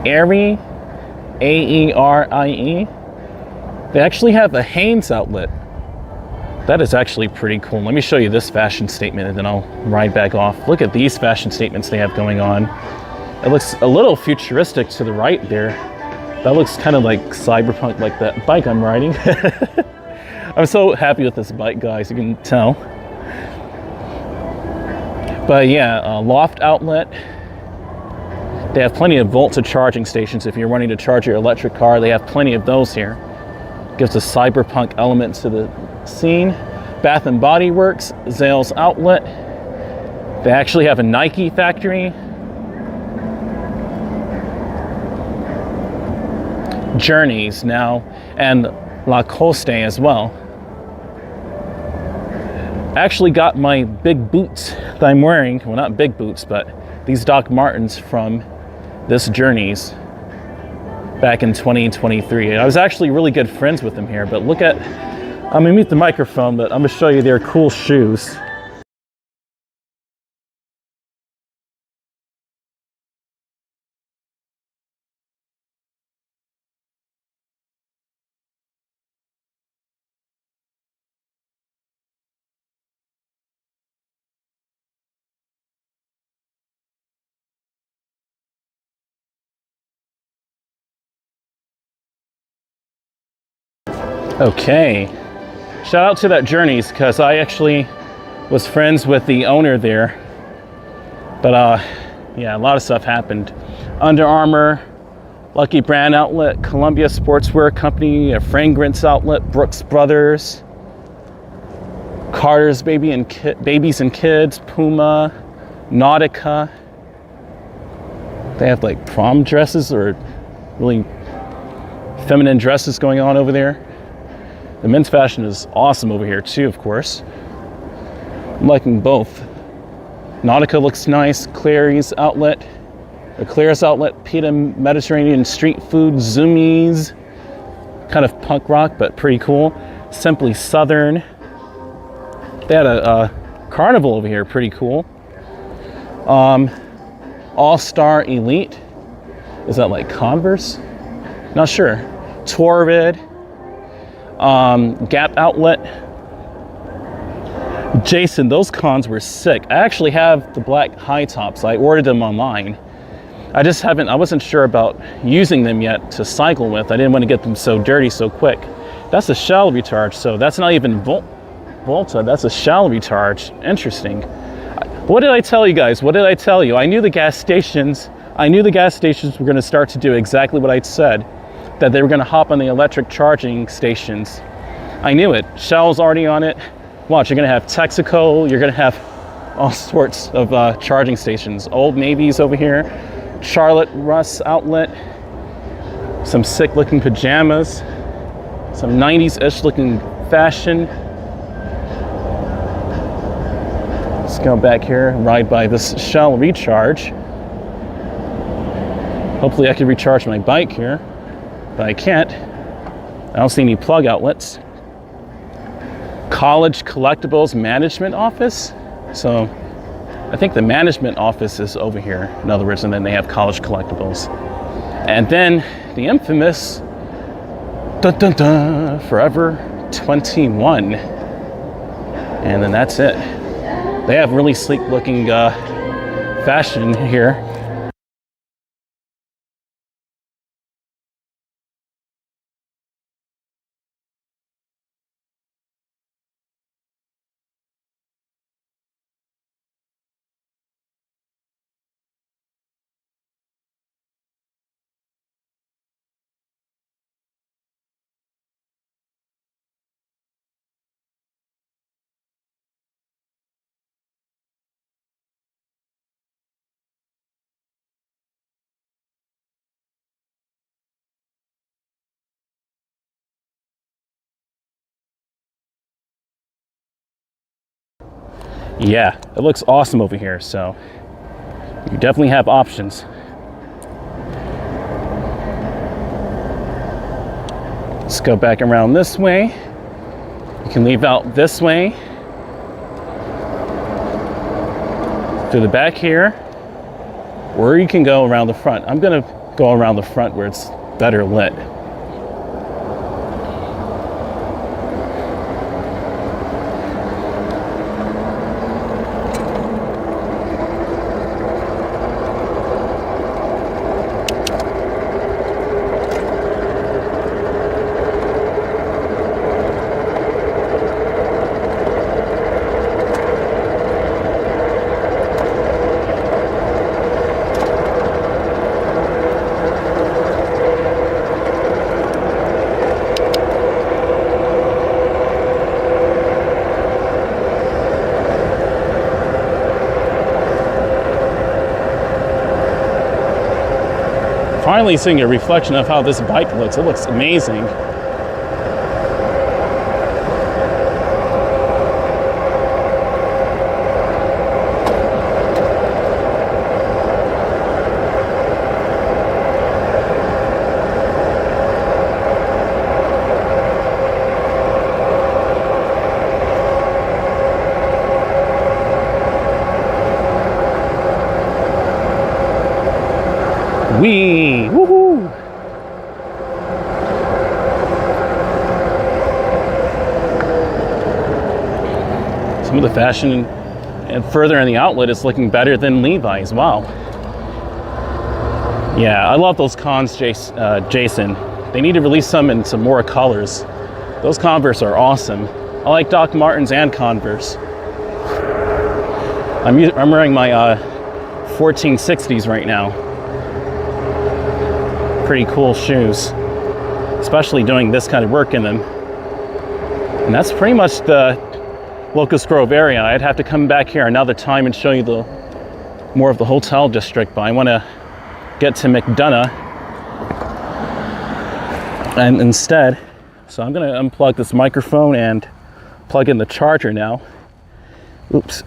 Aerie, A-E-R-I-E. They actually have a Hanes outlet. That is actually pretty cool. Let me show you this fashion statement and then I'll ride back off. Look at these fashion statements they have going on. It looks a little futuristic to the right there. That looks kind of like cyberpunk, like that bike I'm riding. I'm so happy with this bike, guys, you can tell. But yeah, Loft outlet. They have plenty of Volta charging stations. If you're wanting to charge your electric car, they have plenty of those here. Gives a cyberpunk element to the scene. Bath and Body Works, Zales outlet. They actually have a Nike factory. Journeys now, and Lacoste as well. I actually got my big boots that I'm wearing, well, not big boots, but these Doc Martens from this Journeys back in 2023. I was actually really good friends with them here, but look at, I'm gonna mute the microphone, but I'm gonna show you their cool shoes. Okay, shout out to that Journeys, because I actually was friends with the owner there. But yeah, a lot of stuff happened. Under Armour, Lucky Brand outlet, Columbia Sportswear Company, a fragrance outlet, Brooks Brothers, Carter's Babies and Kids, Puma, Nautica. They have like prom dresses or really feminine dresses going on over there. The men's fashion is awesome over here too, of course. I'm liking both. Nautica looks nice. Clary's outlet, or Claire's outlet, Pita Mediterranean Street Food, Zoomies, kind of punk rock, but pretty cool. Simply Southern. They had a carnival over here, pretty cool. All-Star Elite. Is that like Converse? Not sure. Torrid. Gap Outlet. Jason, those cons were sick. I actually have the black high tops. I ordered them online. I wasn't sure about using them yet to cycle with. I didn't want to get them so dirty so quick. That's a shell recharge, so that's not even Volta, that's a shell recharge. Interesting. What did I tell you guys? What did I tell you? I knew the gas stations were going to start to do exactly what I'd said, that they were going to hop on the electric charging stations. I knew it. Shell's already on it. Watch, you're going to have Texaco, you're going to have all sorts of charging stations. Old Navy's over here, Charlotte Russ Outlet, some sick looking pajamas, some 90s-ish looking fashion. Let's go back here and ride by this Shell recharge. Hopefully I can recharge my bike here, but I can't. I don't see any plug outlets. College Collectibles Management Office. So I think the management office is over here, in other words, and then they have College Collectibles. And then the infamous Forever 21. And then that's it. They have really sleek looking fashion here. Yeah, it looks awesome over here, so you definitely have options. Let's go back around this way. You can leave out this way, through the back here, or you can go around the front. I'm gonna go around the front where it's better lit. Finally seeing a reflection of how this bike looks. It looks amazing. Wee! Woohoo! Some of the fashion and further in the outlet is looking better than Levi's. Wow. Yeah, I love those cons, Jason. They need to release some in some more colors. Those Converse are awesome. I like Doc Martens and Converse. I'm wearing my 1460s right now. Pretty cool shoes, especially doing this kind of work in them. And that's pretty much the Locust Grove area. I'd have to come back here another time and show you the more of the hotel district, but I want to get to McDonough and instead. So I'm going to unplug this microphone and plug in the charger now. Oops.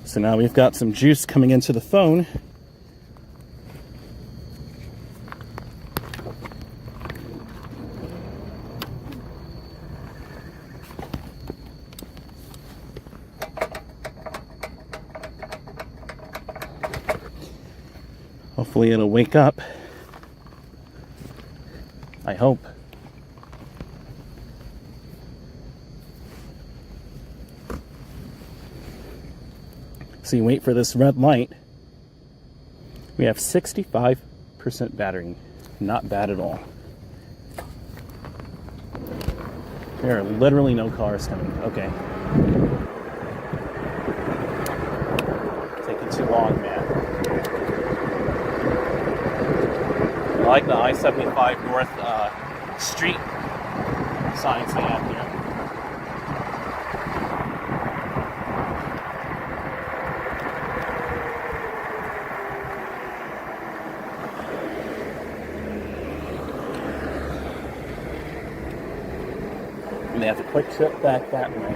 So now we've got some juice coming into the phone. Hopefully it'll wake up. I hope. So you wait for this red light. We have 65% battery. Not bad at all. There are literally no cars coming. Okay. Taking too long, man. I like the I-75 North street signs they have here. And they have a quick trip back that way.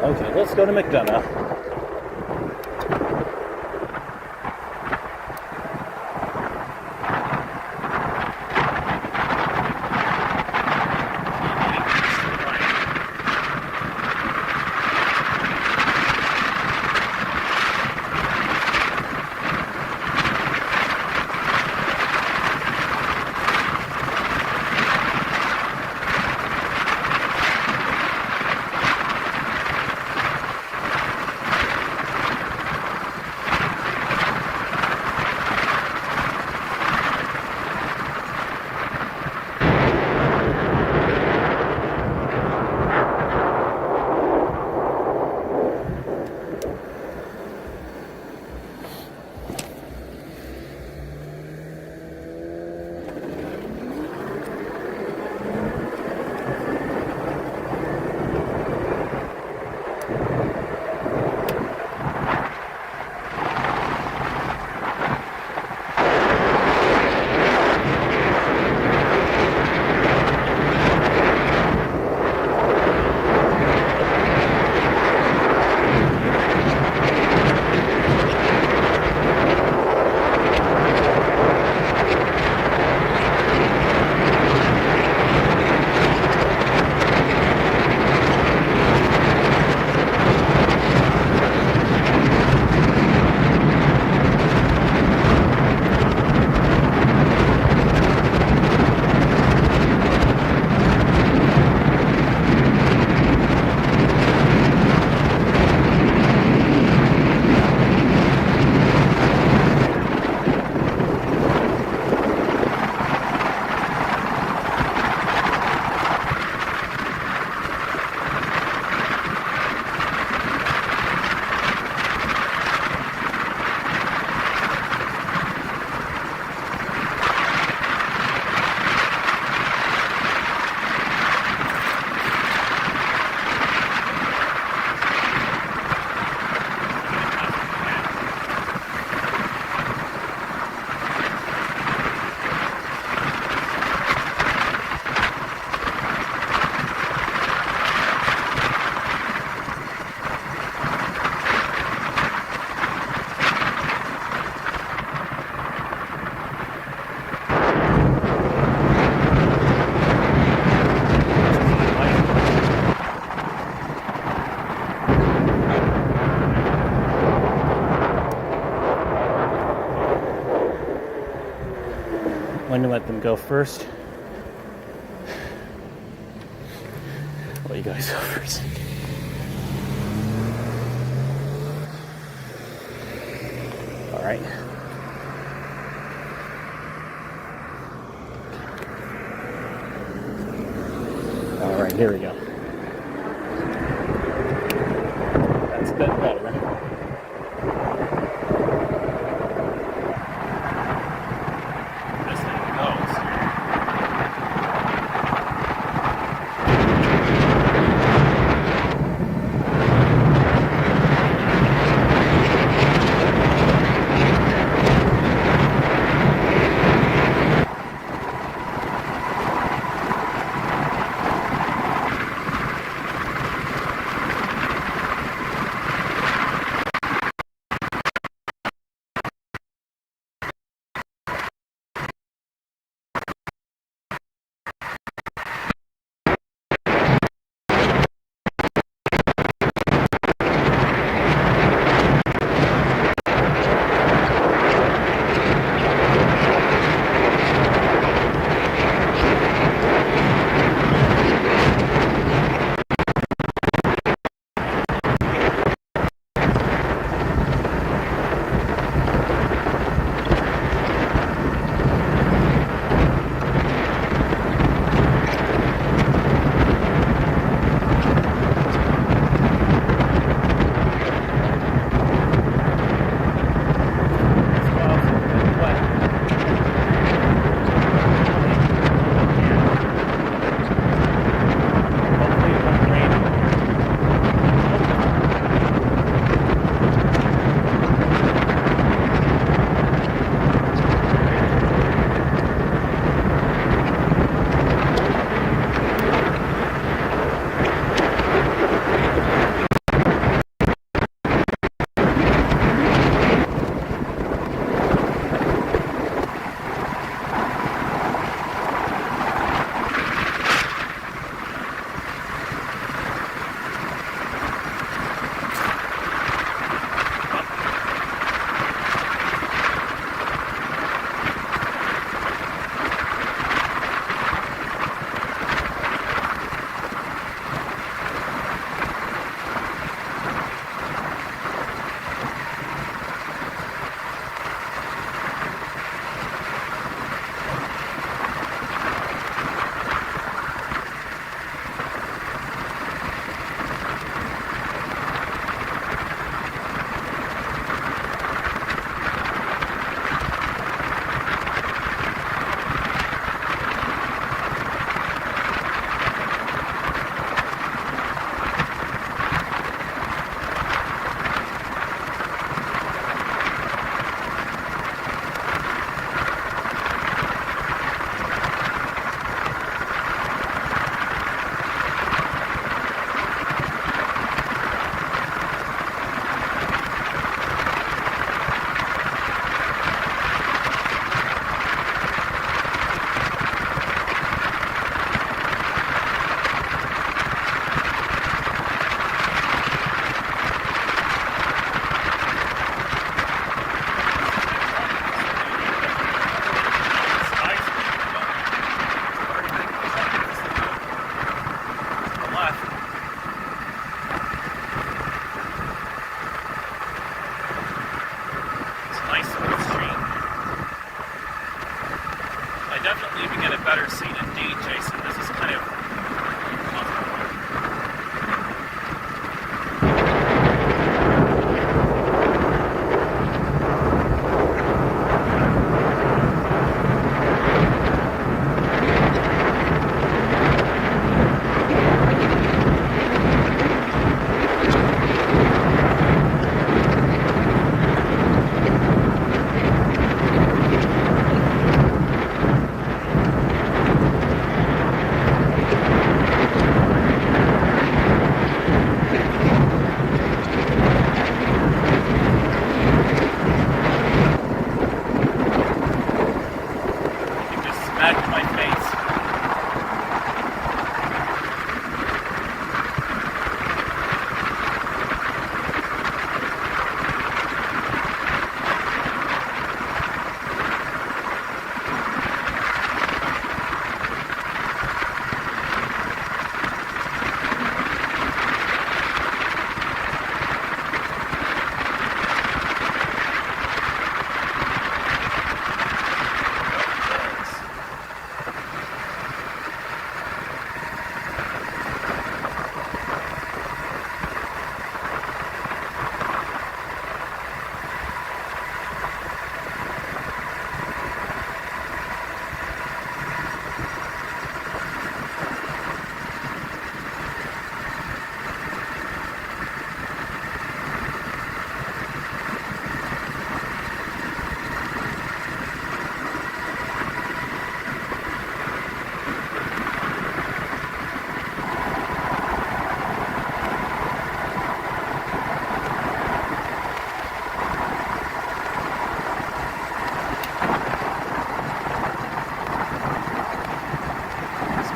Okay, let's go to McDonough. Let me let them go first. I'll let you guys go first. All right. All right, here we go. That's a bit better.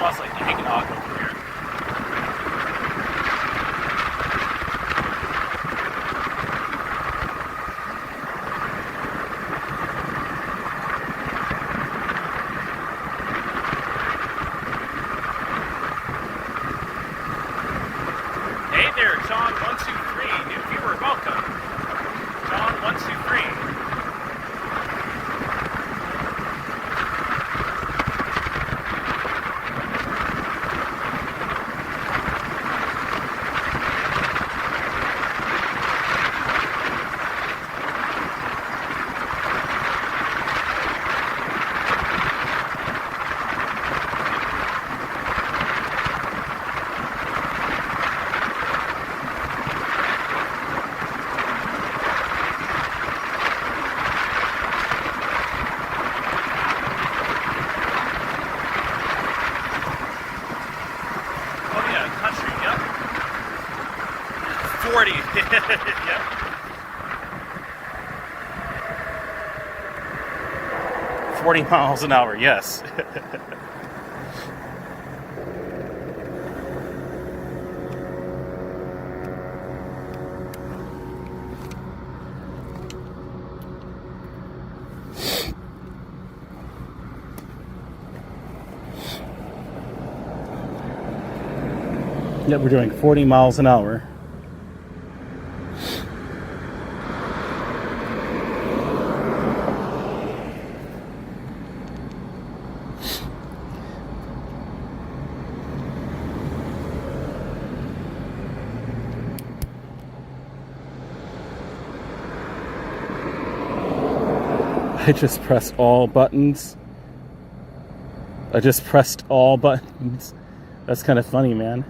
across like the eggnog over here. Hey there, John123, new viewer, welcome. John123. Yep. 40 miles an hour, yes. Yep, we're doing 40 miles an hour. I just pressed all buttons. I just pressed all buttons. That's kind of funny, man.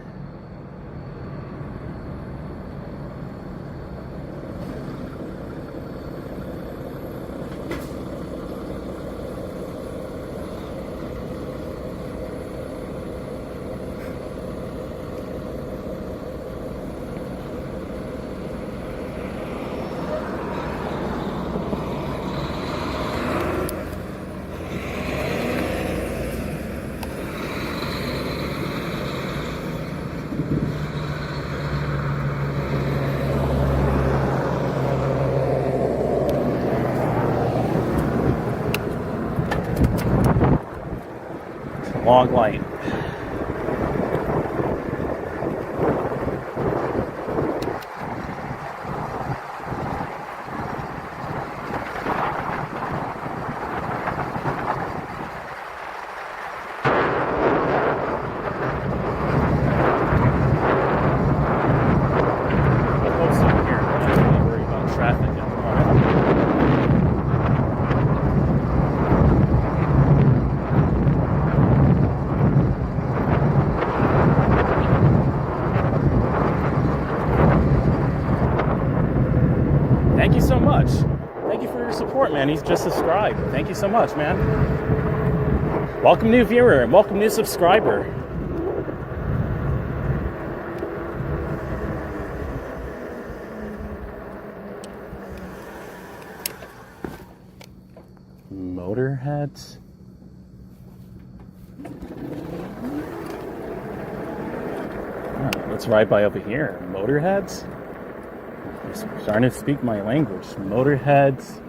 Long light. Thank you so much. Thank you for your support, man. He's just subscribed. Thank you so much, man. Welcome new viewer and welcome new subscriber. Motorheads. Oh, let's ride by over here. Motorheads? You're starting to speak my language. Motorheads.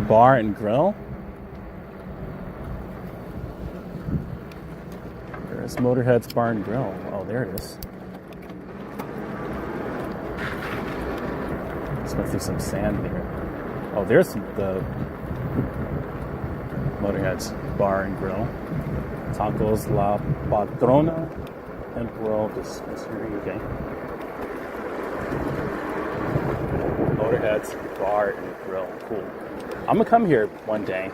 Bar and grill. There's Motorheads Bar and Grill. Oh, there it is. Let's go through some sand here. Oh, there's the Motorheads Bar and Grill. Tacos La Patrona Temporal Dispensary. Okay. Motorheads Bar and Grill. Cool. I'm gonna come here one day.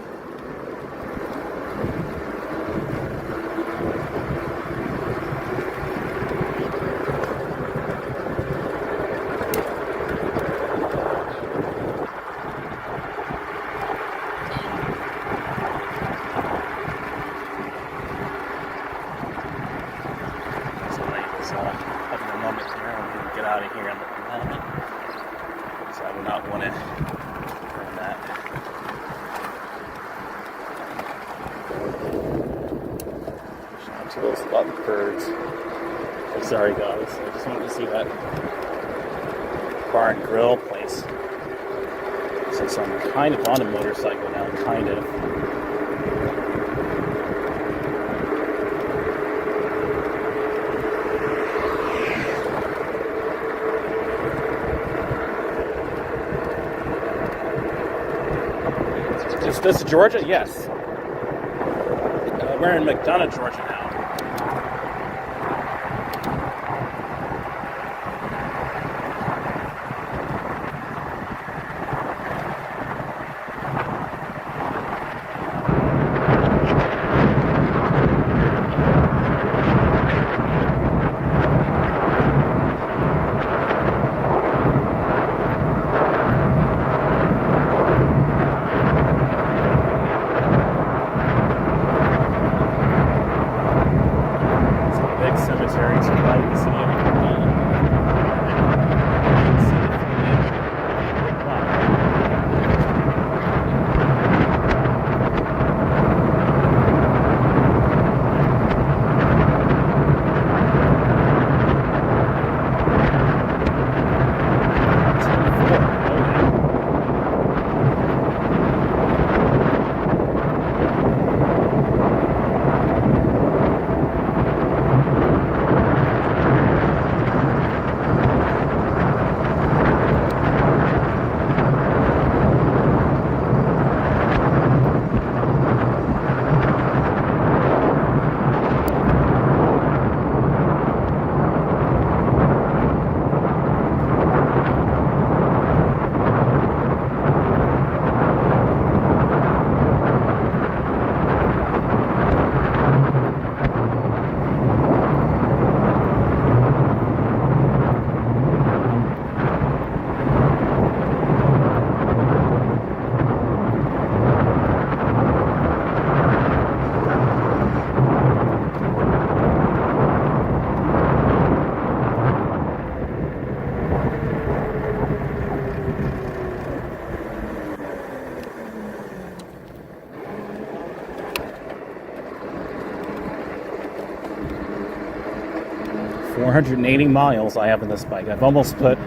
Having a moment here. I'm going to get out of here in a moment. So I do not want to run that. vegetables, a lot of birds. I'm sorry guys, I just wanted to see that bar and grill place. Since I'm kind of on a motorcycle now, kind of. Is this Georgia? Yes. We're in McDonough, Georgia now. $480 miles I have on this bike. I've almost put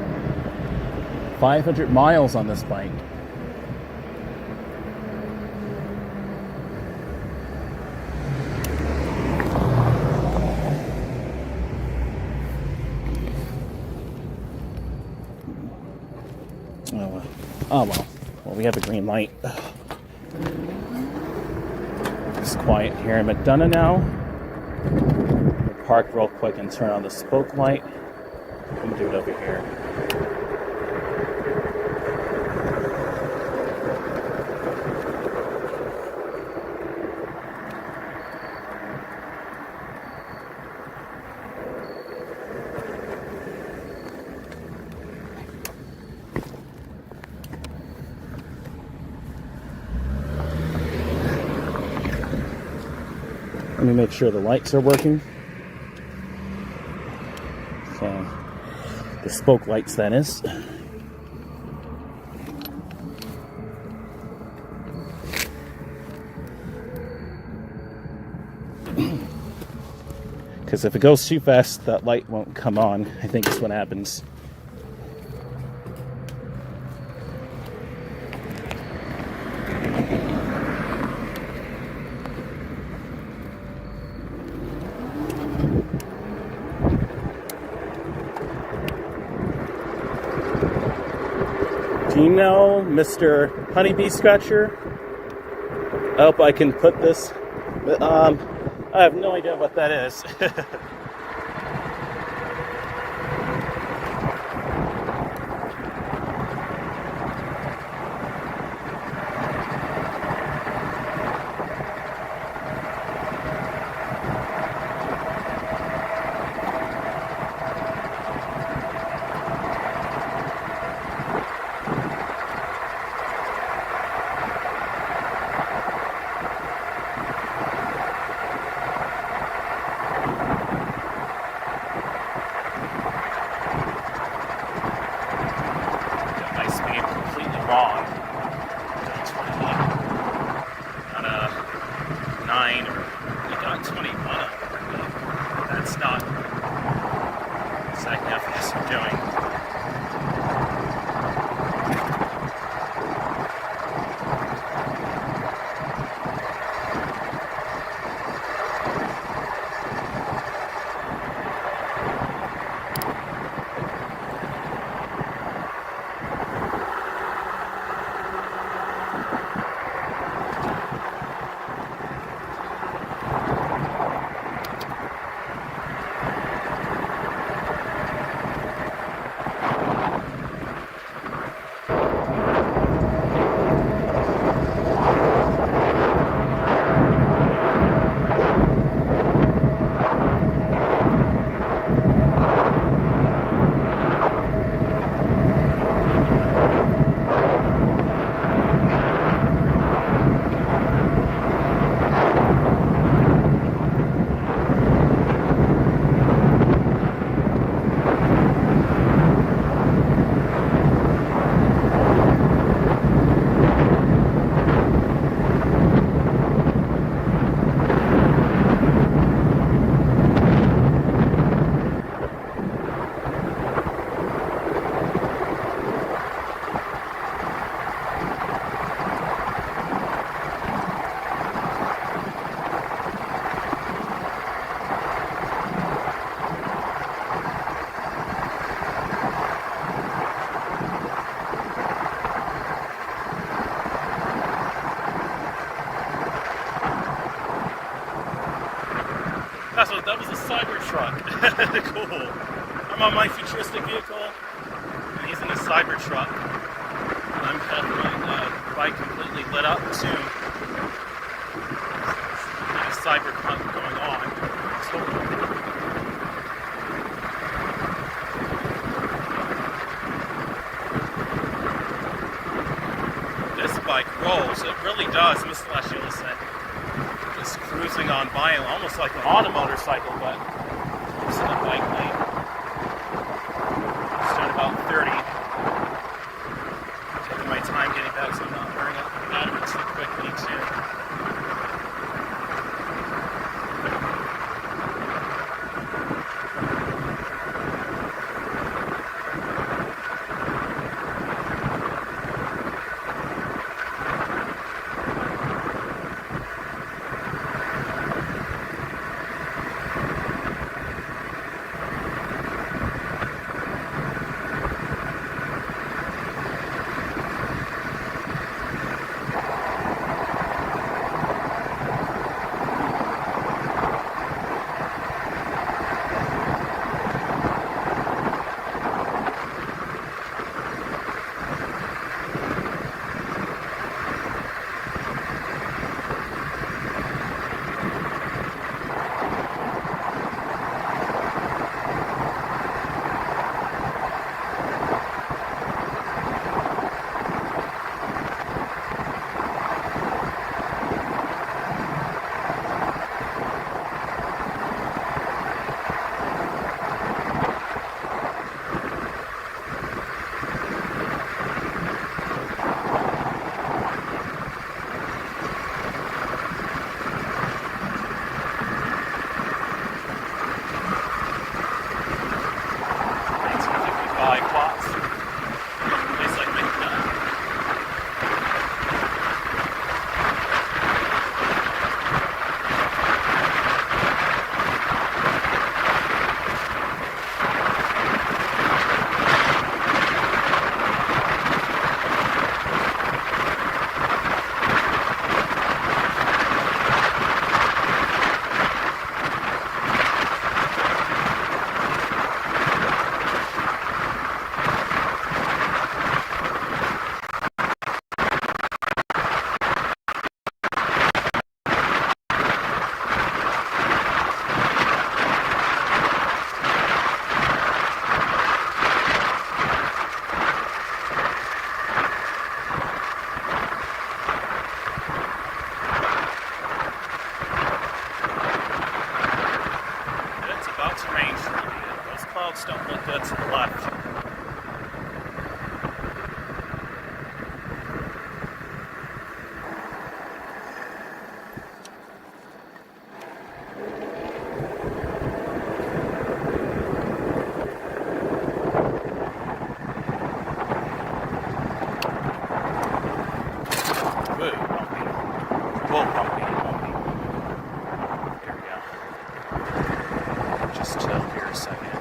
500 miles on this bike. Oh well. Well, we have a green light. It's quiet here in McDonough now. We'll park real quick and turn on the spoke light. I'm gonna do it over here. Let me make sure the lights are working. So, the spoke lights, that is. Because if it goes too fast, that light won't come on. I think is what happens. Do you know Mr. Honeybee Scratcher? I hope I can put this. I have no idea what that is. Wrong. On a 9 or you got 21 up. That was a Cybertruck. Cool. I'm on my futuristic vehicle, and he's in a Cybertruck. And I'm having my bike completely lit up to a cyberpunk going on. So, this bike rolls. It really does. Miss Celestial said. Just cruising on by, almost like I'm on a motorcycle, but just in a bike lane. Just at about 30. Taking my time getting back so I'm not burning up the battery too quickly too. Don't look good to the left. Whoa, bumpy. Whoa, bumpy. Here we go. Just chill here a second.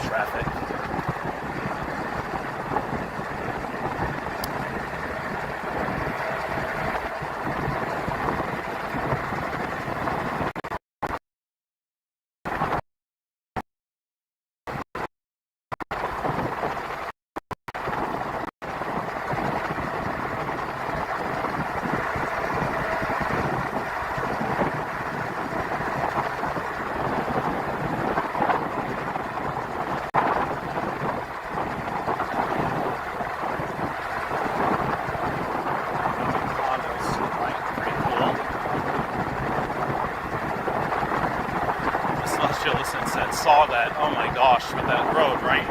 Traffic. Saw that, oh my gosh, with that road, right?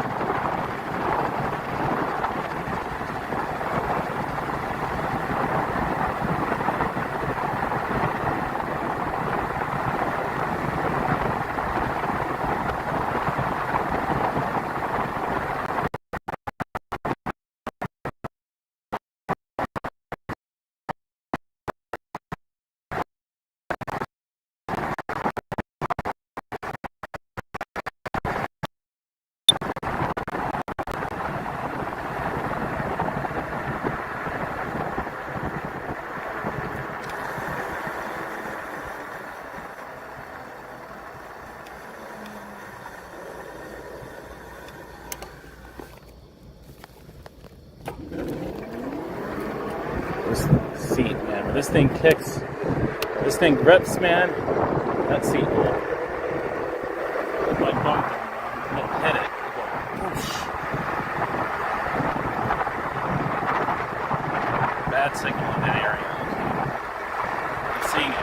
This thing kicks. This thing rips, man. That seat will. If my bump will hit it. It'll go whoosh. Bad signal in that area. I'm seeing it.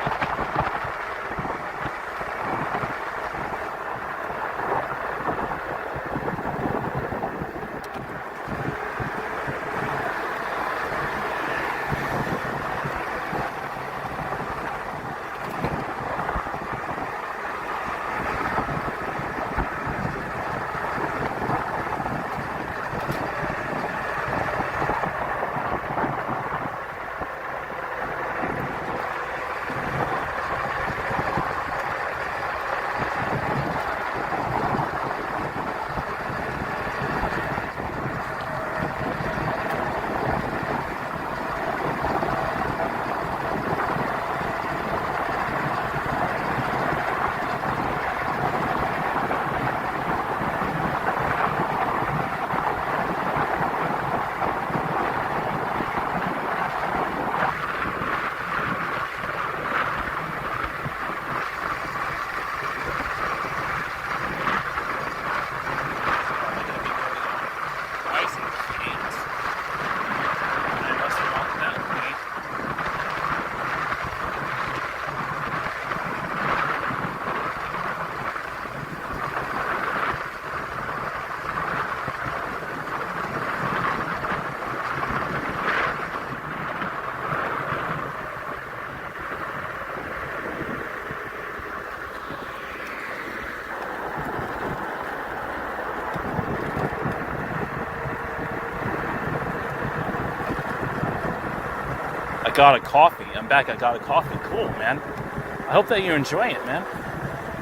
I got a coffee. I'm back. I got a coffee. Cool, man. I hope that you enjoy it, man.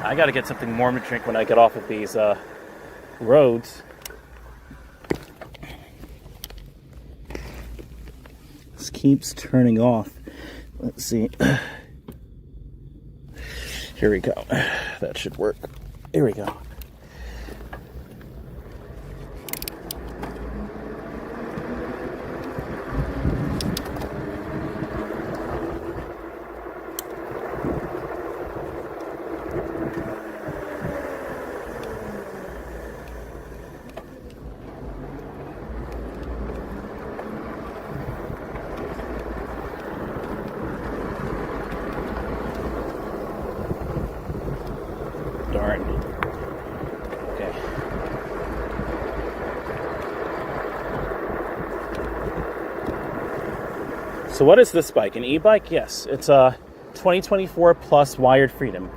I got to get something warm to drink when I get off of these roads. This keeps turning off. Let's see. Here we go. That should work. Here we go. Darn. Okay. So what is this bike? An e-bike? Yes. It's a 2024 Plus Wired Freedom.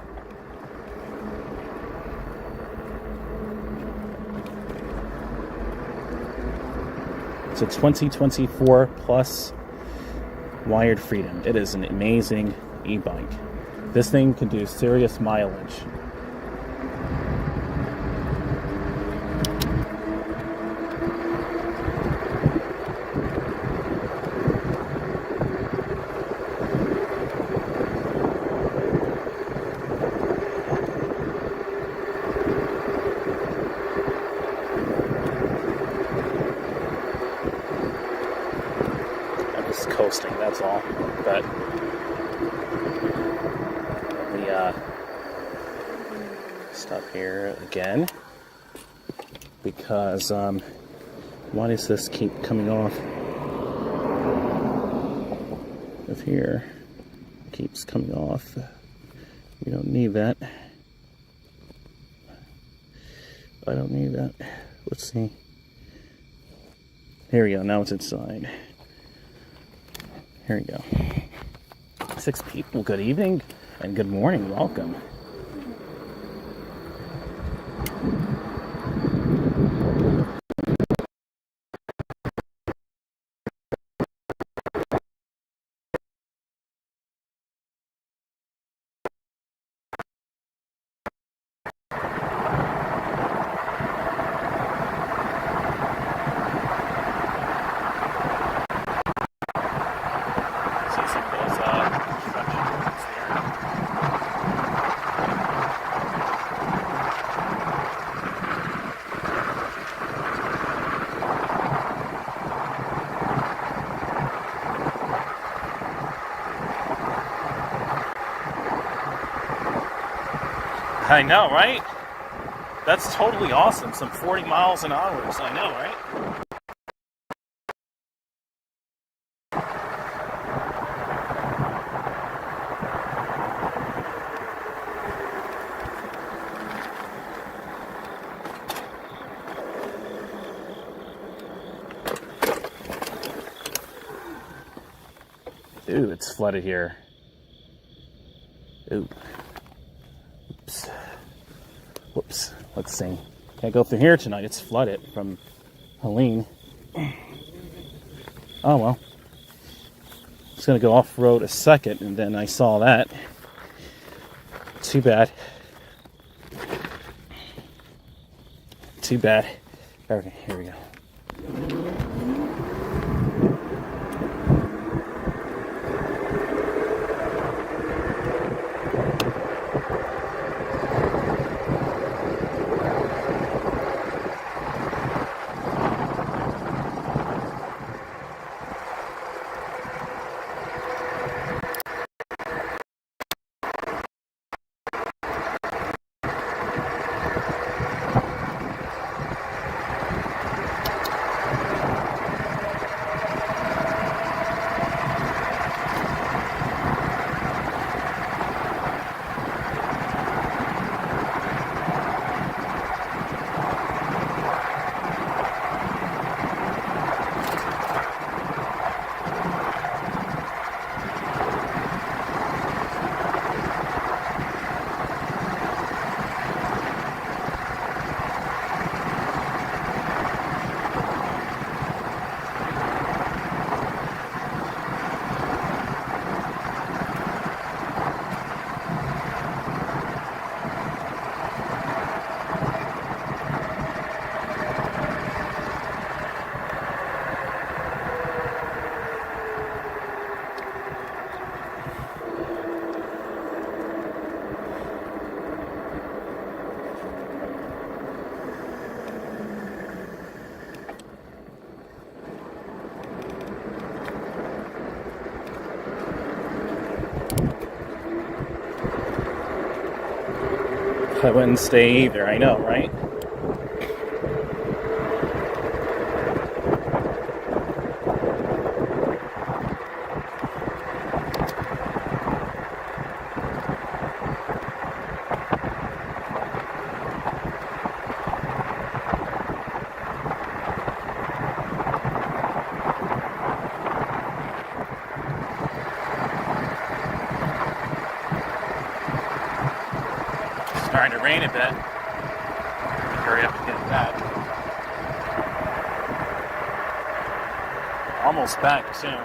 It's a 2024 Plus Wired Freedom. It is an amazing e-bike. This thing can do serious mileage. Coasting, that's all. But let me stop here again because why does this keep coming off of here? Keeps coming off. We don't need that. I don't need that. Let's see. Here we go. Now it's inside. Here we go. 6 people. Good evening and good morning. Welcome. I know, right? That's totally awesome. Some 40 miles an hour. I know, right? Ooh, it's flooded here. Ooh. Oops. Whoops. Let's see. Can't go through here tonight. It's flooded from Helene. Oh well. Just gonna go off-road a second, and then I saw that. Too bad. Too bad. Okay, here we go. I wouldn't stay either, I know, right? It's starting to rain a bit. Hurry up and get that. Almost back soon.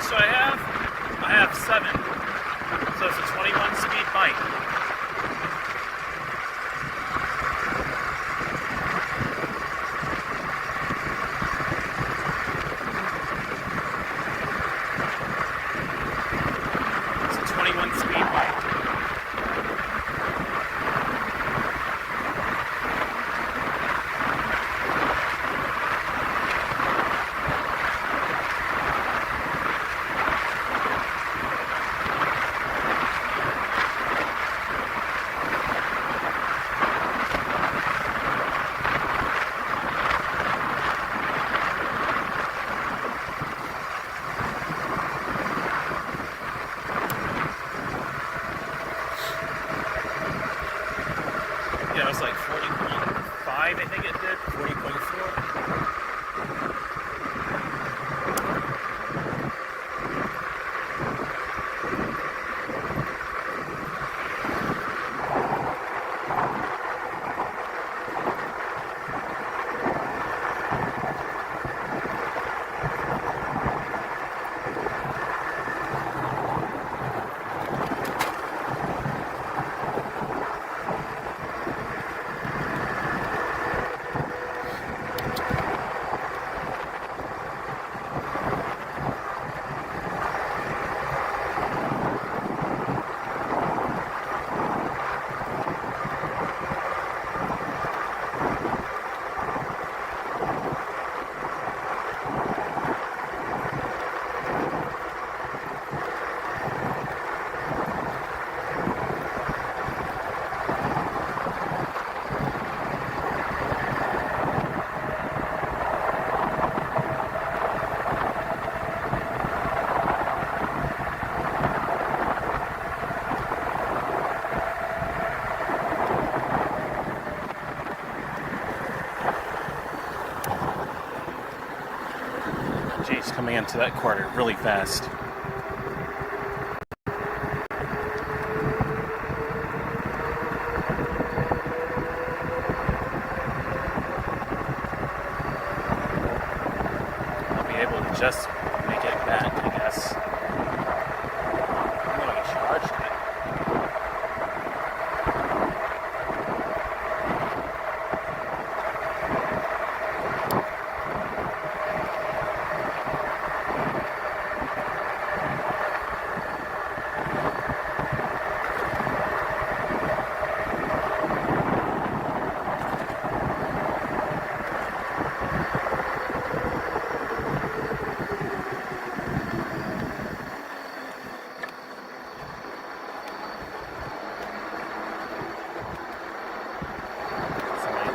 tires do I have? I have 7. So it's a 21 speed bike. It's a 21 speed bike. Yeah, it was like 40.5, I think it did. 40.4. Jay's coming into that corner really fast. I'll be able to just make it back, I guess. I'm gonna get charged it.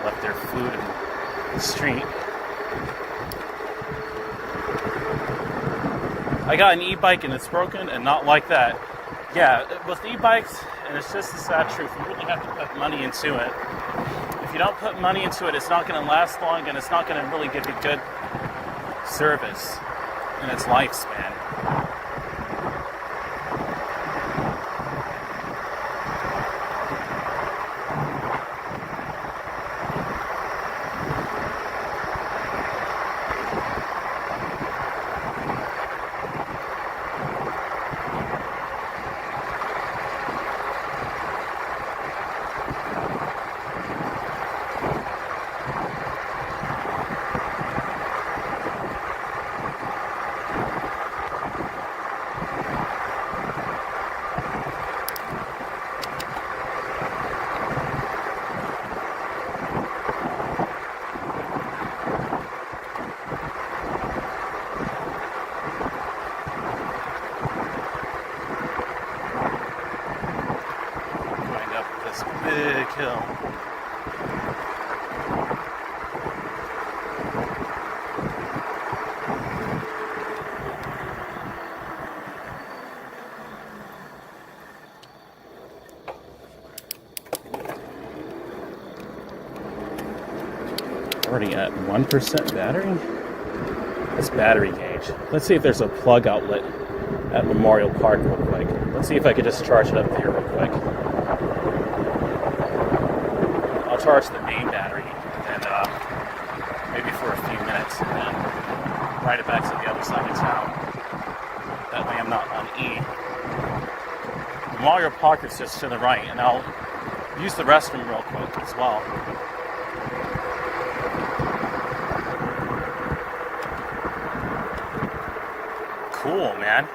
Left their food in the street. I got an e-bike and it's broken, and not like that. Yeah, with e-bikes, and it's just the sad truth, you really have to put money into it. If you don't put money into it, it's not going to last long, and it's not going to really give you good service in its lifespan. Big hill. Already at 1% battery? That's battery gauge. Let's see if there's a plug outlet at Memorial Park real quick. Let's see if I could just charge it up there real quick. I'll charge the main battery and maybe for a few minutes and then ride it back to the other side of town. That way I'm not on E. Memorial Park is just to the right, and I'll use the restroom real quick as well. Cool, man.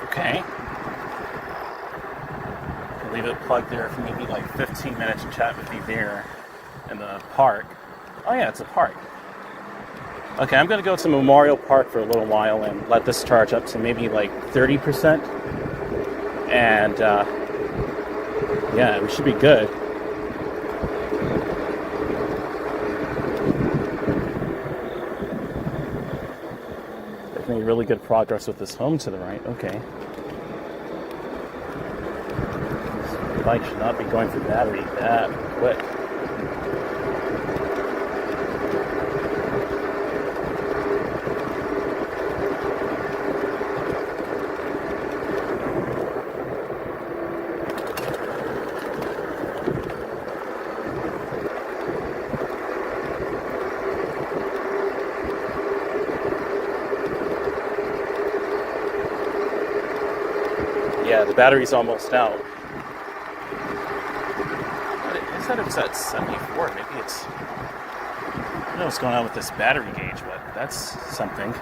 Okay. I'll leave it plugged there for maybe like 15 minutes to chat with you there in the park. Oh yeah, it's a park. Okay, I'm gonna go to Memorial Park for a little while and let this charge up to maybe like 30%. And yeah, we should be good. They've made really good progress with this home to the right. Okay. This bike should not be going for battery that quick. Yeah, the battery's almost out. I said it was at 74. Maybe it's... I don't know what's going on with this battery gauge, but that's something.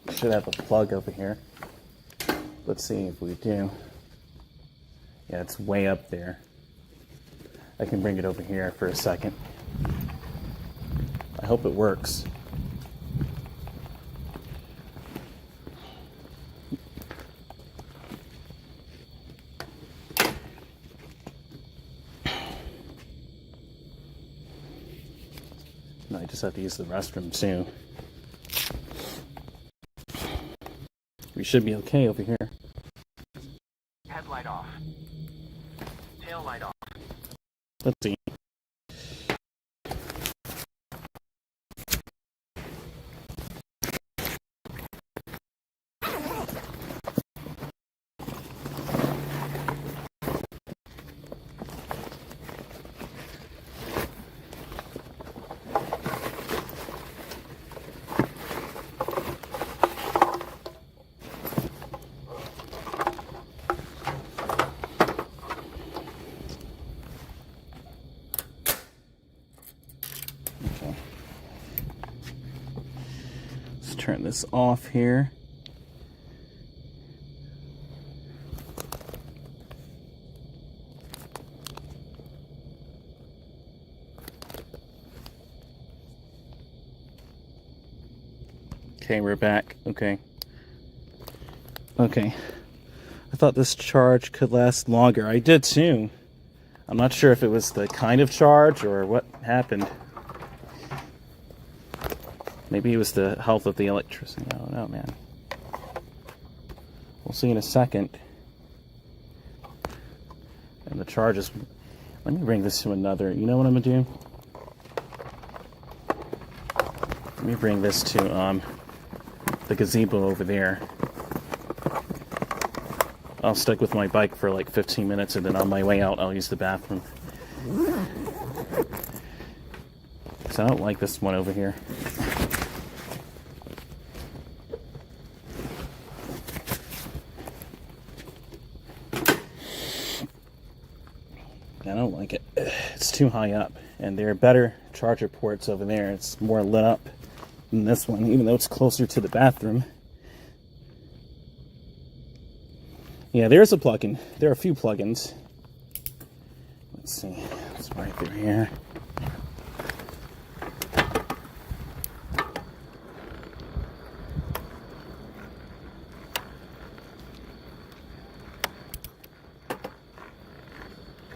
Should have a plug over here. Let's see if we do. Yeah, it's way up there. I can bring it over here for a second. I hope it works. No, I just have to use the restroom soon. We should be okay over here. Headlight off. Tail light off. Let's see. Turn this off here. Okay, we're back. Okay. I thought this charge could last longer. I did too. I'm not sure if it was the kind of charge or what happened. Maybe it was the health of the electricity. I don't know, man. We'll see in a second. And the charge is... Let me bring this to another... You know what I'm going to do? Let me bring this to the gazebo over there. I'll stick with my bike for like 15 minutes, and then on my way out, I'll use the bathroom. Because I don't like this one over here. I don't like it. It's too high up, and there are better charger ports over there. It's more lit up than this one, even though it's closer to the bathroom. Yeah, there's a plugin. There are a few plugins. Let's see. It's right through here.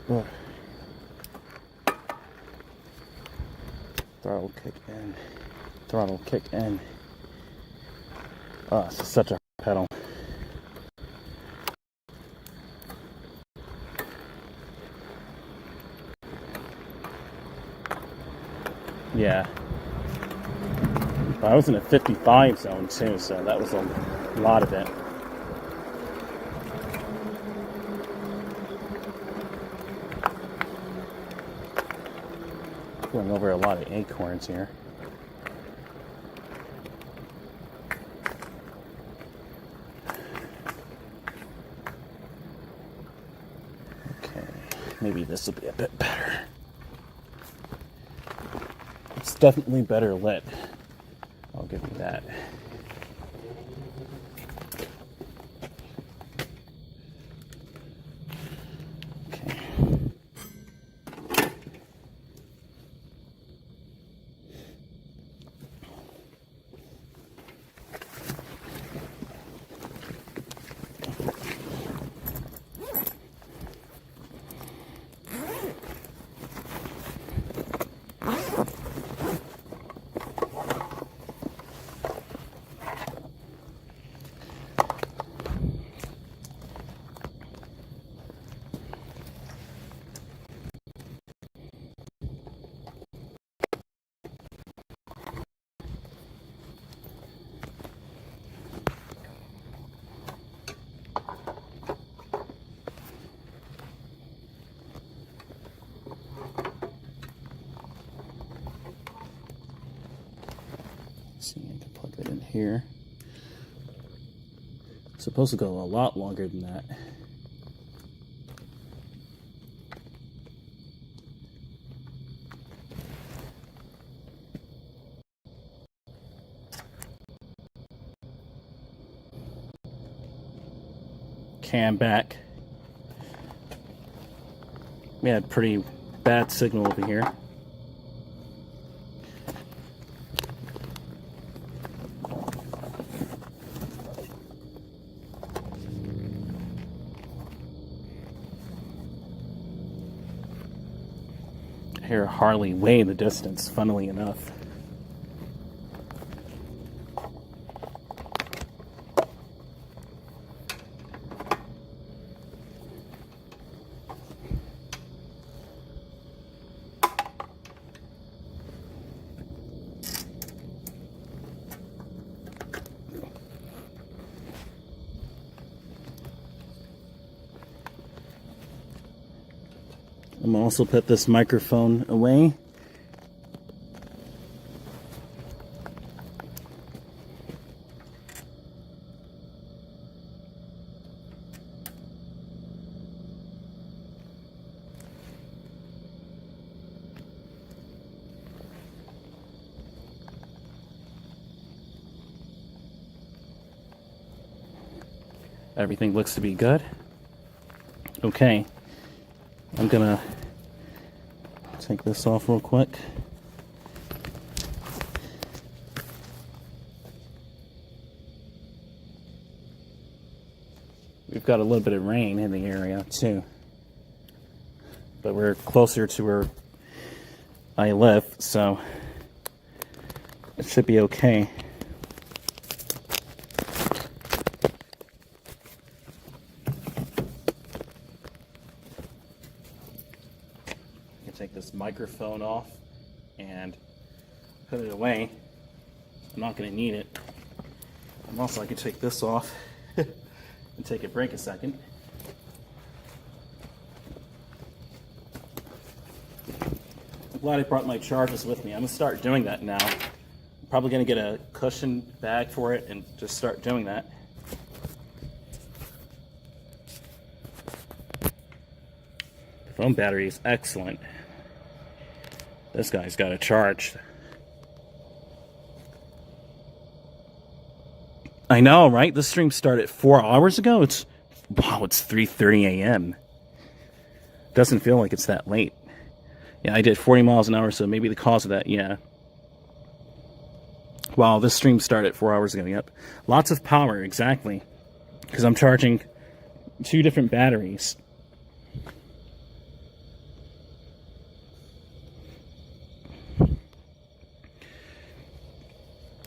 Oh. Throttle kick in. Throttle kick in. Oh, this is such a pedal. Yeah. I was in a 55 zone too, so that was a lot of it. Going over a lot of acorns here. Okay, maybe this will be a bit better. It's definitely better lit. I'll give you that. Okay. See, I can plug that in here. It's supposed to go a lot longer than that. Cam back. We had pretty bad signal over here. I hear Harley way in the distance, funnily enough. I'm also put this microphone away. Everything looks to be good. Okay. I'm gonna take this off real quick. We've got a little bit of rain in the area too, but we're closer to where I live, so it should be okay. Take this microphone off and put it away. I'm not going to need it. And also I can take this off and take a break a second. I'm glad I brought my chargers with me. I'm going to start doing that now. I'm probably going to get a cushion bag for it and just start doing that. The phone battery is excellent. This guy's got a charge. I know, right? This stream started 4 hours ago. It's Wow, it's 3:30 a.m. Doesn't feel like it's that late. Yeah, I did 40 miles an hour, so maybe the cause of that, yeah. Wow, this stream started 4 hours ago, yep. Lots of power, exactly. Because I'm charging 2 different batteries.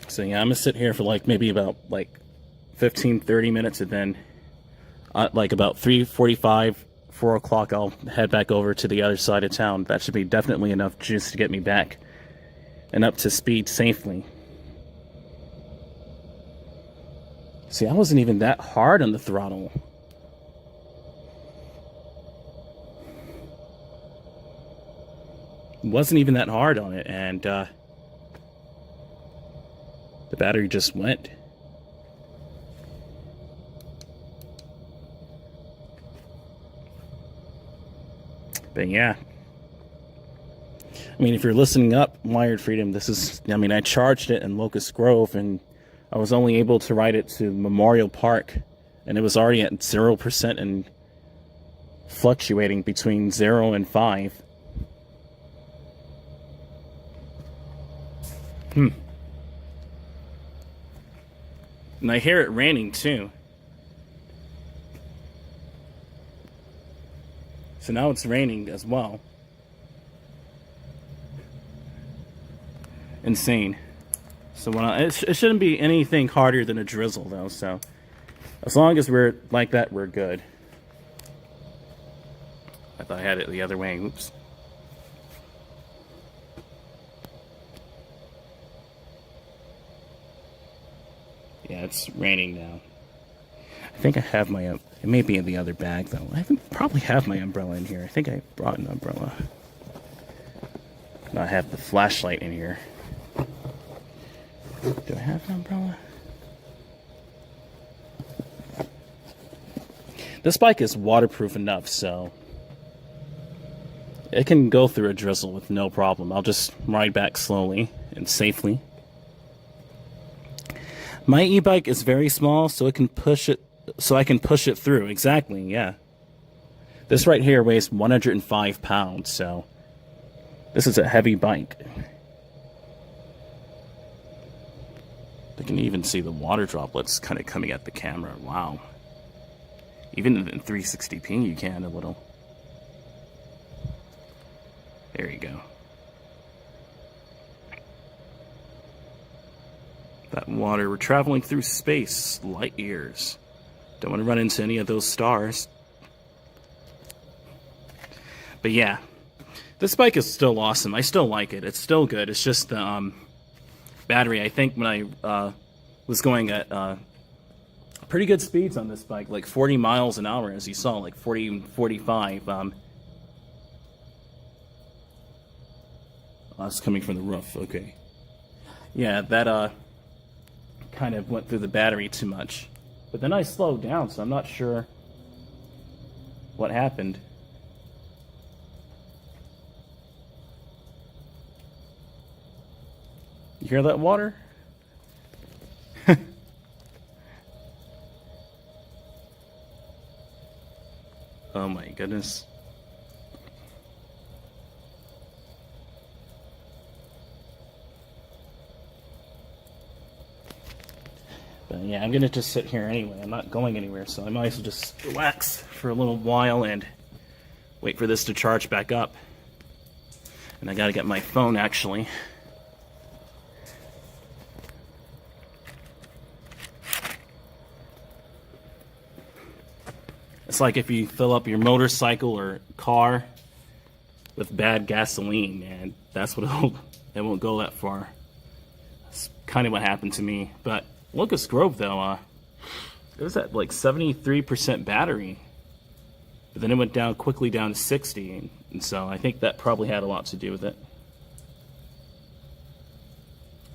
So yeah, I'm gonna sit here for like maybe about like 15-30 minutes, and then like about 3:45, 4 o'clock, I'll head back over to the other side of town. That should be definitely enough juice to get me back and up to speed safely. See, I wasn't even that hard on the throttle. Wasn't even that hard on it, and the battery just went. But yeah, I mean, if you're listening up, Wired Freedom, this is, I mean, I charged it in Locust Grove, and I was only able to ride it to Memorial Park, and it was already at 0% and fluctuating between 0 and 5. And I hear it raining too. So now it's raining as well. Insane. So when it shouldn't be anything harder than a drizzle though, so as long as we're like that, we're good. I thought I had it the other way. Oops. Yeah, it's raining now. I think I have my, it may be in the other bag though. I probably have my umbrella in here. I think I brought an umbrella. I have the flashlight in here. Do I have an umbrella? This bike is waterproof enough, so it can go through a drizzle with no problem. I'll just ride back slowly and safely. My e-bike is very small, so it can push it, so I can push it through. Exactly, yeah. This right here weighs 105 pounds, so this is a heavy bike. I can even see the water droplets kind of coming at the camera. Wow. Even in 360p you can a little. There you go. That water, we're traveling through space, light years. Don't want to run into any of those stars. But yeah, this bike is still awesome. I still like it. It's still good. It's just the battery. I think when I was going at pretty good speeds on this bike, like 40 miles an hour, as you saw, like 40, 45. That's coming from the roof. Okay. Yeah, that kind of went through the battery too much. But then I slowed down, so I'm not sure what happened. You hear that water? Oh my goodness. But yeah, I'm gonna just sit here anyway. I'm not going anywhere, so I might as well just relax for a little while and wait for this to charge back up. And I gotta get my phone actually. It's like if you fill up your motorcycle or car with bad gasoline, man, that's what it won't go that far. That's kind of what happened to me. But Locust Grove, though, it was at like 73% battery. But then it went down quickly down to 60, and so I think that probably had a lot to do with it.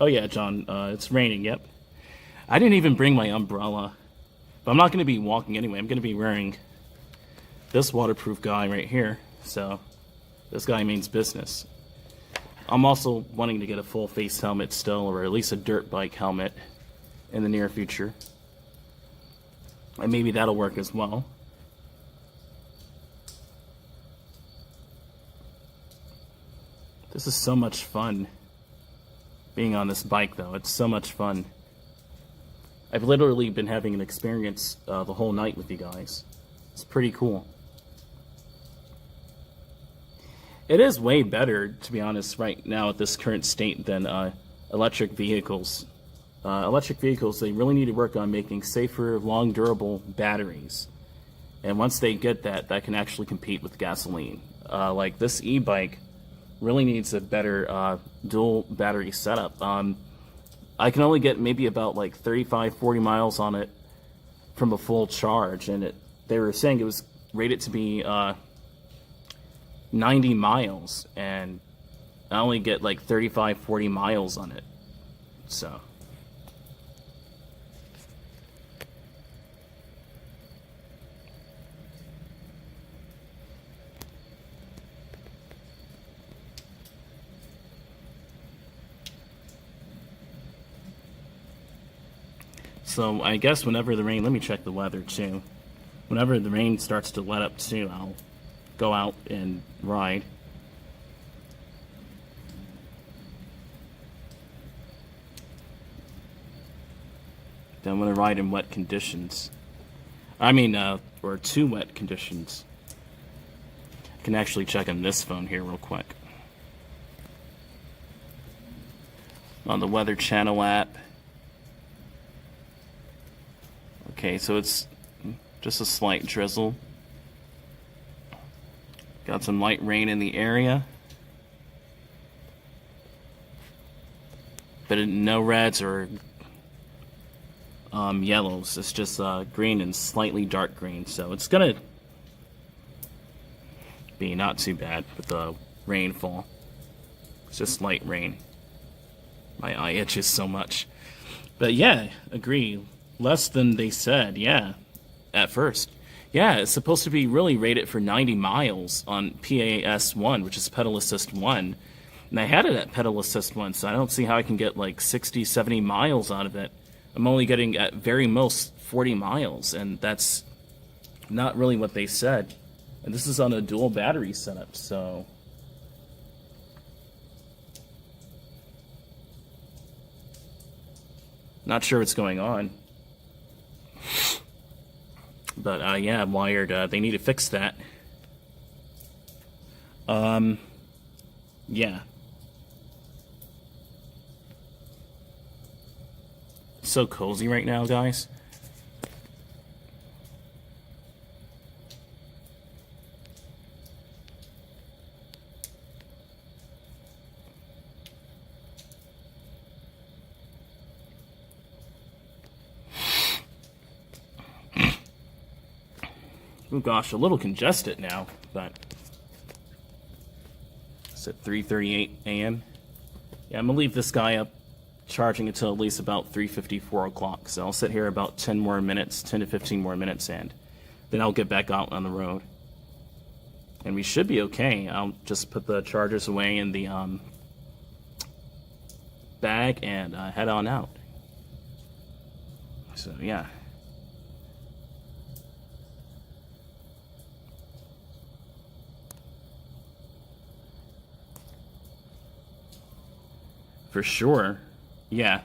Oh yeah, John, it's raining, yep. I didn't even bring my umbrella. But I'm not going to be walking anyway. I'm going to be wearing this waterproof guy right here. So this guy means business. I'm also wanting to get a full face helmet still, or at least a dirt bike helmet in the near future. And maybe that'll work as well. This is so much fun. Being on this bike, though, it's so much fun. I've literally been having an experience the whole night with you guys. It's pretty cool. It is way better, to be honest, right now at this current state than electric vehicles. Electric vehicles, they really need to work on making safer, long, durable batteries. And once they get that, that can actually compete with gasoline. Like this e-bike really needs a better dual battery setup. I can only get maybe about like 35, 40 miles on it from a full charge, and they were saying it was rated to be 90 miles, and I only get like 35, 40 miles on it. So So I guess whenever the rain, let me check the weather too. Whenever the rain starts to let up too, I'll go out and ride. Then I'm gonna ride in wet conditions. I mean, or too wet conditions. I can actually check on this phone here real quick. On the Weather Channel app. Okay, so it's just a slight drizzle. Got some light rain in the area. But no reds or yellows. It's just green and slightly dark green. So it's gonna be not too bad with the rainfall. It's just light rain. My eye itches so much. But yeah, agree. Less than they said, yeah, at first. Yeah, it's supposed to be really rated for 90 miles on PAS1, which is pedal assist 1. And I had it at pedal assist 1, so I don't see how I can get like 60, 70 miles out of it. I'm only getting at very most 40 miles, and that's not really what they said. And this is on a dual battery setup, so not sure what's going on. But yeah, I'm wired. They need to fix that. Yeah. It's so cozy right now, guys. Oh gosh, a little congested now, but it's at 3:38 a.m. Yeah, I'm gonna leave this guy up charging until at least about 3:50, 4 o'clock. So I'll sit here about 10 more minutes, 10 to 15 more minutes, and then I'll get back out on the road. And we should be okay. I'll just put the chargers away in the bag and head on out. So yeah. For sure. Yeah.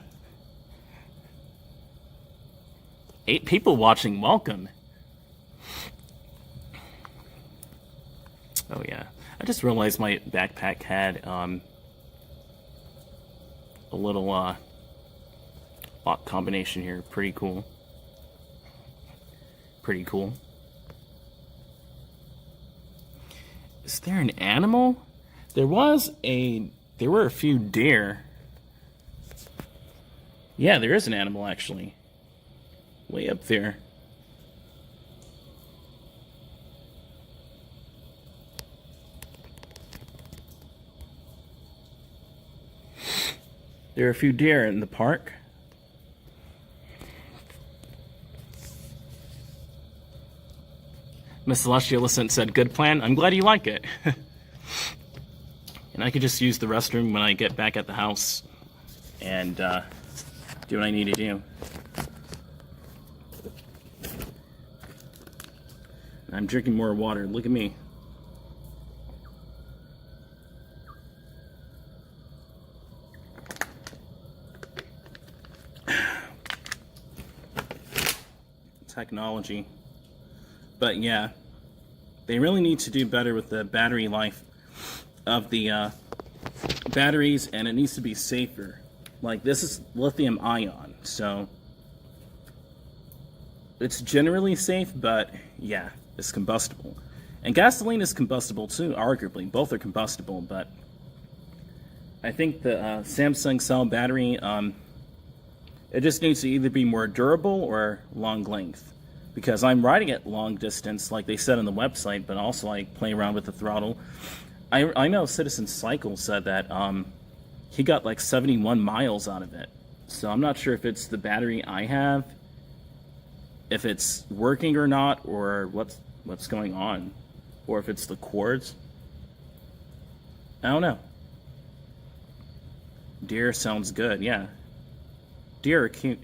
8 people watching. Welcome. Oh yeah. I just realized my backpack had a little lock combination here. Pretty cool. Pretty cool. Is there an animal? There were a few deer. Yeah, there is an animal, actually. Way up there. There are a few deer in the park. Miss Celestial Innocent said, good plan. I'm glad you like it. And I could just use the restroom when I get back at the house and do what I need to do. I'm drinking more water. Look at me. technology. But yeah, they really need to do better with the battery life of the batteries, and it needs to be safer. Like, this is lithium ion, so it's generally safe, but yeah, it's combustible. And gasoline is combustible too, arguably. Both are combustible, but I think the Samsung cell battery, it just needs to either be more durable or long length. Because I'm riding it long distance, like they said on the website, but also like playing around with the throttle. I know Citizen Cycle said that he got like 71 miles out of it. So I'm not sure if it's the battery I have, if it's working or not, or what's going on, or if it's the cords. I don't know. Deer sounds good, yeah. Deer are cute.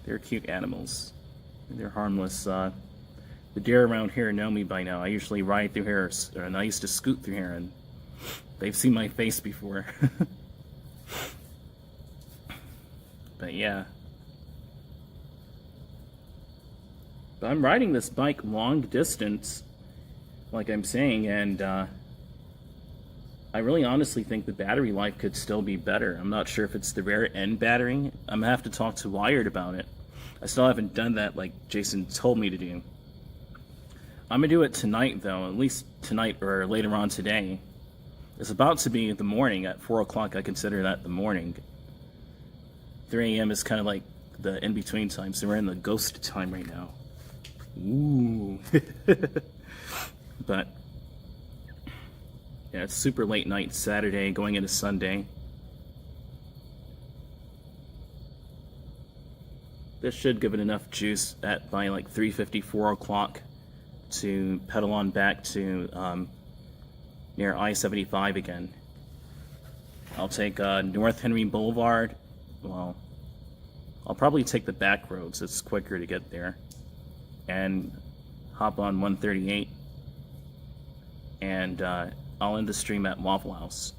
They're cute animals. They're harmless. The deer around here know me by now. I usually ride through here, and I used to scoot through here, and they've seen my face before. But yeah. But I'm riding this bike long distance, like I'm saying, and I really honestly think the battery life could still be better. I'm not sure if it's the rear end battery. I'm gonna have to talk to Wired about it. I still haven't done that like Jason told me to do. I'm gonna do it tonight though, at least tonight or later on today. It's about to be the morning at 4 o'clock. I consider that the morning. 3 a.m. is kind of like the in-between time, so we're in the ghost time right now. Ooh. But yeah, it's super late night Saturday going into Sunday. This should give it enough juice by like 3:50, 4 o'clock to pedal on back to near I-75 again. I'll take North Henry Boulevard. Well, I'll probably take the back roads. It's quicker to get there. And hop on 138. And I'll end the stream at Waffle House.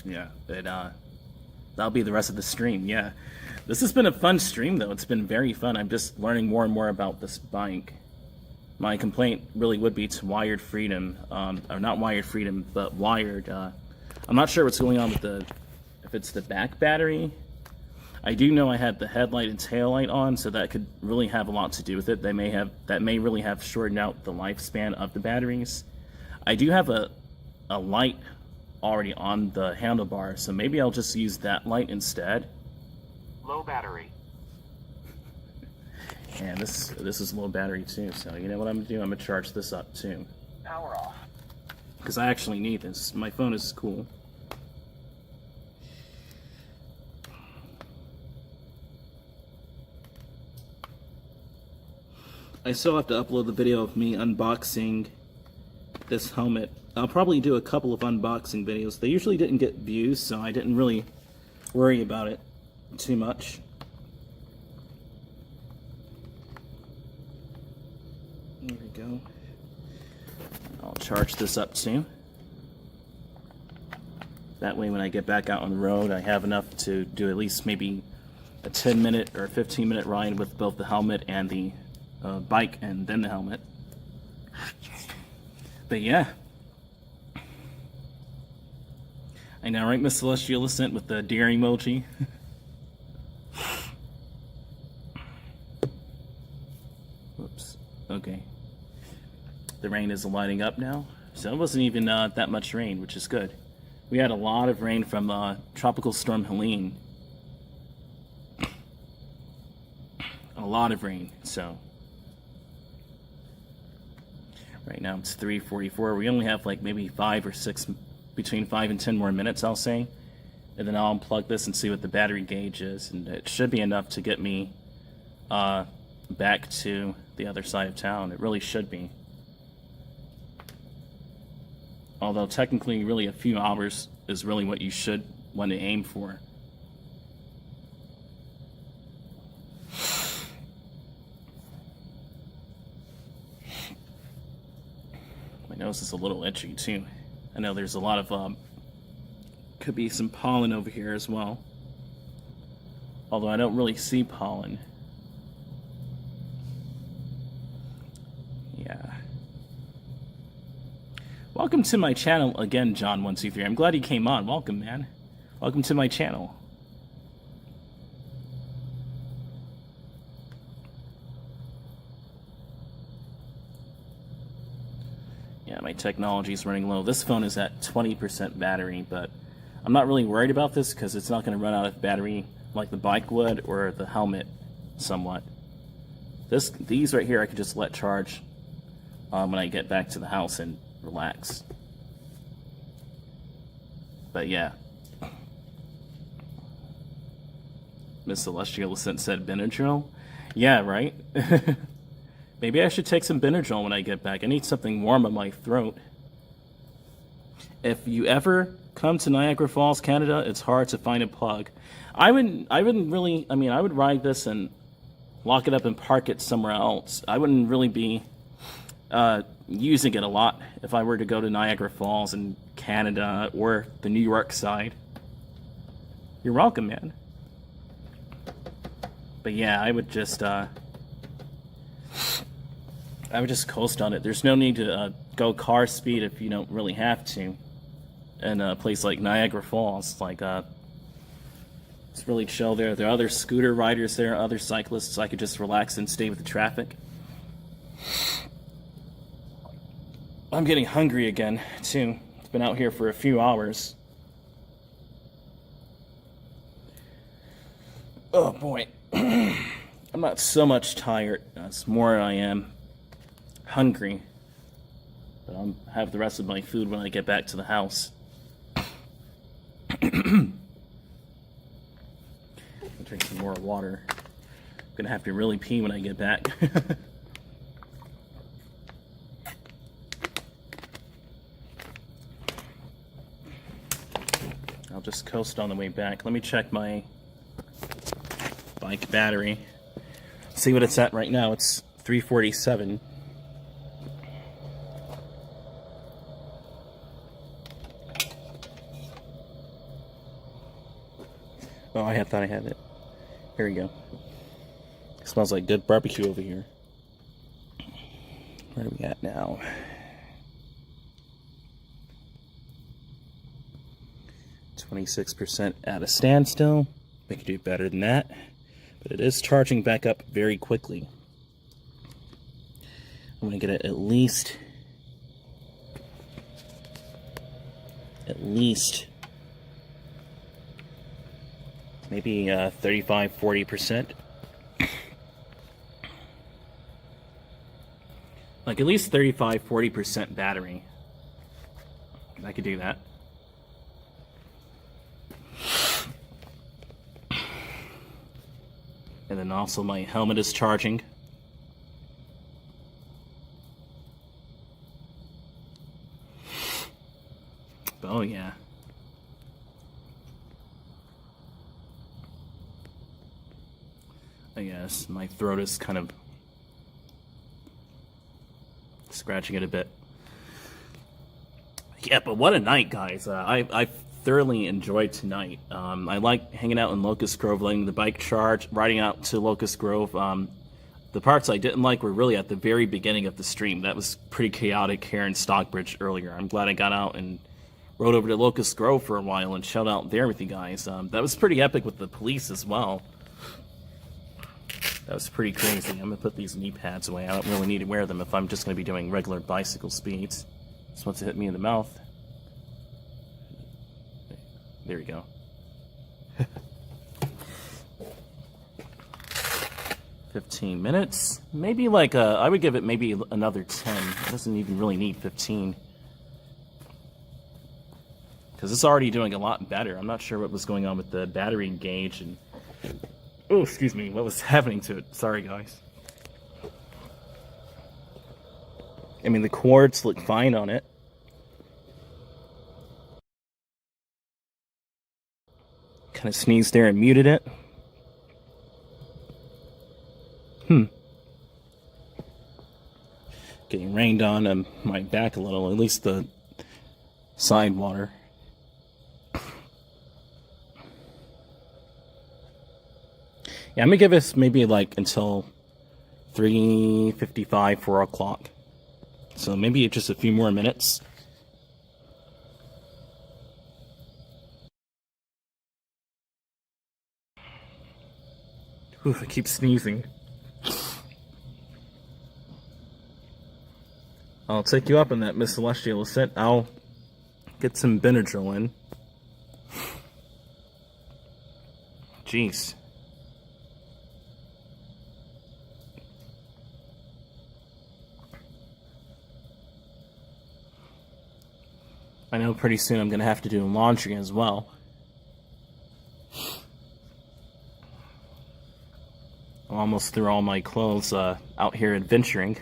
Yeah, that'll be the rest of the stream, yeah. This has been a fun stream, though. It's been very fun. I'm just learning more and more about this bike. My complaint really would be to Wired Freedom, or not Wired Freedom, but Wired. I'm not sure what's going on with if it's the back battery. I do know I had the headlight and tail light on, so that could really have a lot to do with it. That may really have shortened out the lifespan of the batteries. I do have a light already on the handlebar, so maybe I'll just use that light instead. Low battery. And this is low battery too, so you know what I'm gonna do? I'm gonna charge this up too. Power off. Because I actually need this. My phone is cool. I still have to upload the video of me unboxing this helmet. I'll probably do a couple of unboxing videos. They usually didn't get views, so I didn't really worry about it too much. There we go. I'll charge this up too. That way when I get back out on the road, I have enough to do at least maybe a 10-minute or 15-minute ride with both the helmet and the bike and then the helmet. But yeah. I know, right, Miss Celestial Ascent with the deer emoji? Whoops. Okay. The rain is lighting up now. So it wasn't even that much rain, which is good. We had a lot of rain from Tropical Storm Helene. A lot of rain, so. Right now it's 3:44. We only have like maybe 5 or 6, between 5 and 10 more minutes, I'll say. And then I'll unplug this and see what the battery gauge is. And it should be enough to get me back to the other side of town. It really should be. Although technically, really a few hours is really what you should want to aim for. My nose is a little itchy too. I know there's a lot of Could be some pollen over here as well. Although I don't really see pollen. Yeah. Welcome to my channel again, John123. I'm glad you came on. Welcome, man. Welcome to my channel. Yeah, my technology is running low. This phone is at 20% battery, but I'm not really worried about this because it's not going to run out of battery like the bike would or the helmet somewhat. These right here I could just let charge when I get back to the house and relax. But yeah. Miss Celestial said Benadryl? Yeah, right? Maybe I should take some Benadryl when I get back. I need something warm on my throat. If you ever come to Niagara Falls, Canada, it's hard to find a plug. I wouldn't really, I mean, I would ride this and lock it up and park it somewhere else. I wouldn't really be using it a lot if I were to go to Niagara Falls in Canada or the New York side. You're welcome, man. But yeah, I would just coast on it. There's no need to go car speed if you don't really have to. In a place like Niagara Falls, like it's really chill there. There are other scooter riders there, other cyclists. So I could just relax and stay with the traffic. I'm getting hungry again too. It's been out here for a few hours. Oh boy, I'm not so much tired. It's more I am hungry. But I'll have the rest of my food when I get back to the house. I'll drink some more water. I'm gonna have to really pee when I get back. I'll just coast on the way back. Let me check my bike battery. See what it's at right now. It's 347. Oh, I thought I had it. Here we go. It smells like good barbecue over here. Where are we at now? 26% at a standstill. We could do better than that. But it is charging back up very quickly. I'm going to get it at least maybe 35-40%. Like at least 35-40% battery. I could do that. And then also my helmet is charging. Oh yeah. I guess my throat is kind of scratching it a bit. Yeah, but what a night, guys. I thoroughly enjoyed tonight. I like hanging out in Locust Grove, letting the bike charge, riding out to Locust Grove. The parts I didn't like were really at the very beginning of the stream. That was pretty chaotic here in Stockbridge earlier. I'm glad I got out and rode over to Locust Grove for a while and chilled out there with you guys. That was pretty epic with the police as well. That was pretty crazy. I'm going to put these knee pads away. I don't really need to wear them if I'm just going to be doing regular bicycle speeds. Just wants to hit me in the mouth. There we go. 15 minutes. Maybe like, I would give it maybe another 10. It doesn't even really need 15. Because it's already doing a lot better. I'm not sure what was going on with the battery gauge and... Oh, excuse me, what was happening to it? Sorry, guys. I mean, the cords look fine on it. Kind of sneezed there and muted it. Getting rained on my back a little, at least the side water. Yeah, I'm gonna give us maybe like until 3:55, 4 o'clock. So maybe just a few more minutes. Ooh, I keep sneezing. I'll take you up on that, Miss Celestial Ascent. I'll get some Benadryl in. Jeez. I know pretty soon I'm going to have to do laundry as well. I'm almost through all my clothes out here adventuring.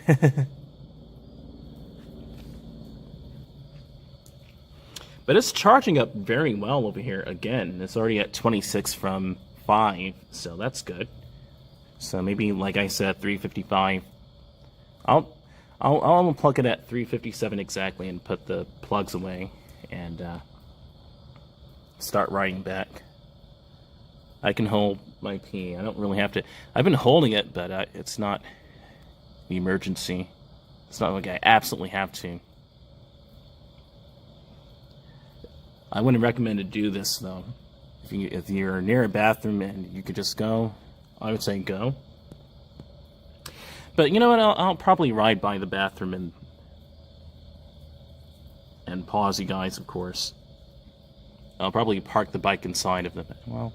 But it's charging up very well over here again. It's already at 26 from 5, so that's good. So maybe, like I said, 3:55. I'll unplug it at 3:57 exactly and put the plugs away and start writing back. I can hold my pee. I don't really have to. I've been holding it, but it's not an emergency. It's not like I absolutely have to. I wouldn't recommend to do this though. If you're near a bathroom and you could just go, I would say go. But you know what? I'll probably ride by the bathroom and pause you guys, of course. I'll probably park the bike inside of the. Well,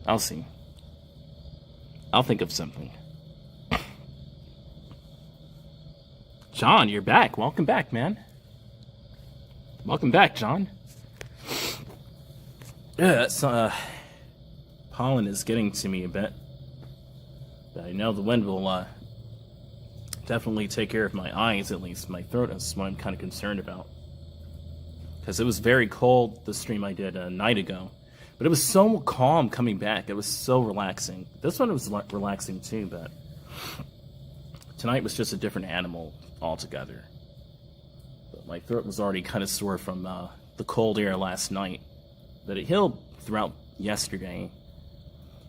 I'll see. I'll think of something. John, you're back. Welcome back, man. Welcome back, John. Yeah, that's, pollen is getting to me a bit. But I know the wind will, definitely take care of my eyes, at least. My throat is what I'm kind of concerned about. Because it was very cold, the stream I did a night ago. But it was so calm coming back. It was so relaxing. This one was relaxing too, but tonight was just a different animal altogether. My throat was already kind of sore from the cold air last night, but it healed throughout yesterday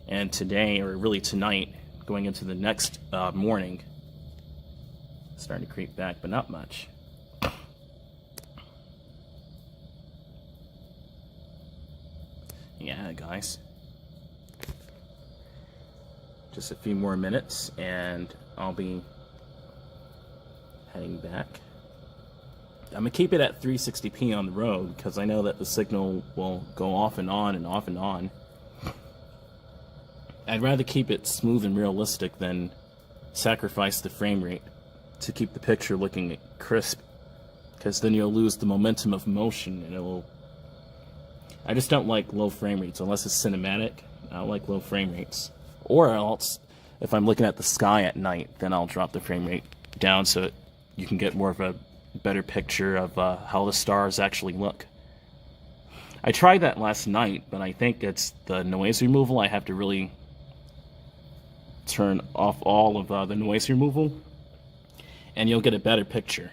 and today, or really tonight, going into the next morning. Starting to creep back, but not much. Yeah, guys. Just a few more minutes, and I'll be heading back. I'm going to keep it at 360p on the road, because I know that the signal will go off and on and off and on. I'd rather keep it smooth and realistic than sacrifice the frame rate to keep the picture looking crisp, because then you'll lose the momentum of motion, and it will... I just don't like low frame rates, unless it's cinematic. I don't like low frame rates. Or else, if I'm looking at the sky at night, then I'll drop the frame rate down so you can get more of a better picture of how the stars actually look. I tried that last night, but I think it's the noise removal. I have to really turn off all of the noise removal, and you'll get a better picture.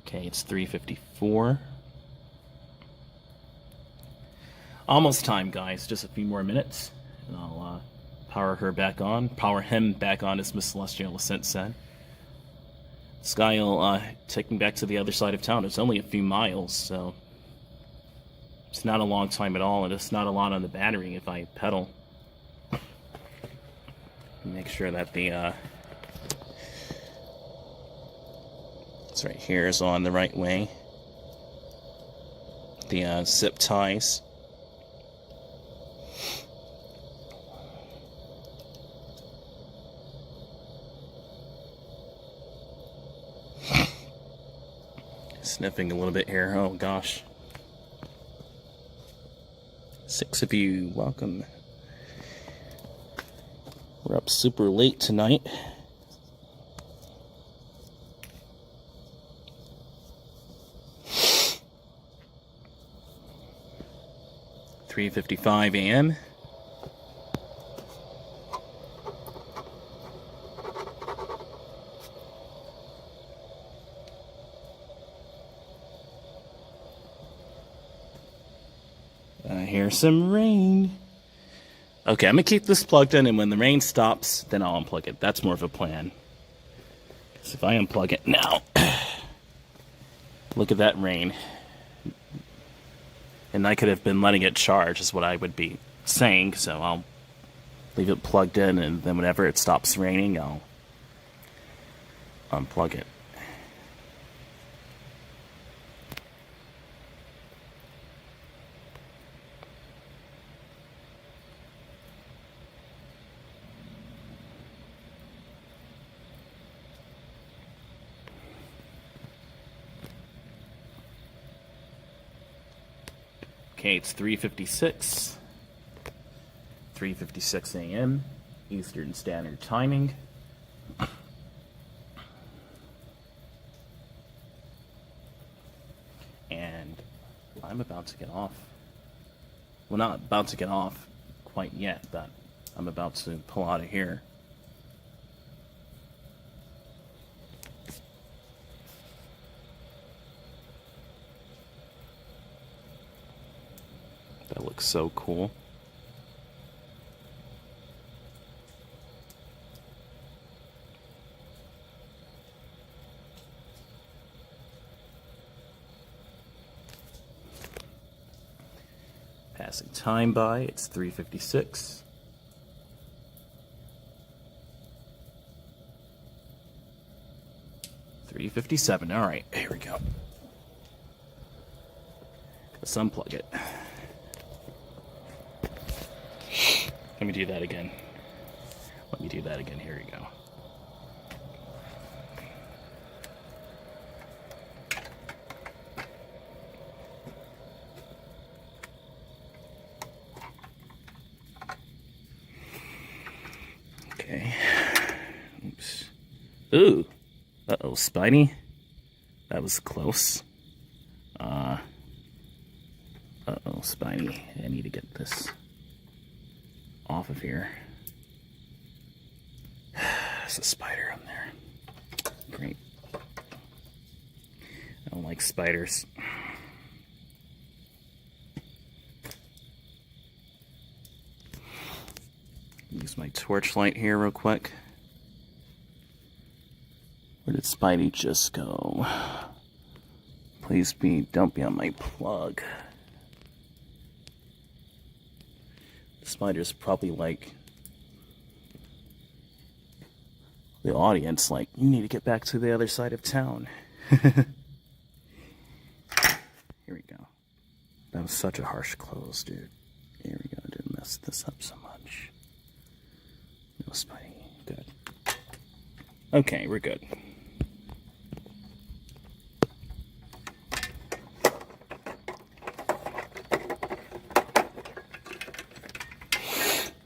Okay, it's 3:54. Almost time, guys. Just a few more minutes, and I'll power her back on. Power him back on, as Miss Celestial Ascent said. This guy will take me back to the other side of town. It's only a few miles, so it's not a long time at all, and it's not a lot on the battery if I pedal. Make sure that the it's right here is on the right way. The zip ties. Sniffing a little bit here. Oh gosh. 6 of you, welcome. We're up super late tonight. $3:55 a.m. hear some rain. Okay, I'm gonna keep this plugged in, and when the rain stops, then I'll unplug it. That's more of a plan. So if I unplug it now, look at that rain. And I could have been letting it charge, is what I would be saying. So I'll leave it plugged in, and then whenever it stops raining, I'll unplug it. Okay, it's 3:56. 3:56 a.m. Eastern Standard Timing. And I'm about to get off. Well, not about to get off quite yet, but I'm about to pull out of here. That looks so cool. Passing time by, it's 3:56. $3:57. All right, here we go. Let's unplug it. Let me do that again. Here we go. Okay. Oops. Ooh. Uh-oh, Spidey. That was close. Uh-oh, Spidey. I need to get this off of here. There's a spider on there. Great. I don't like spiders. Use my torchlight here real quick. Where did Spidey just go? Please don't be on my plug. The spider's probably like the audience, like, you need to get back to the other side of town. Here we go. That was such a harsh close, dude. Here we go. I didn't mess this up so much. No Spidey. Good. Okay, we're good.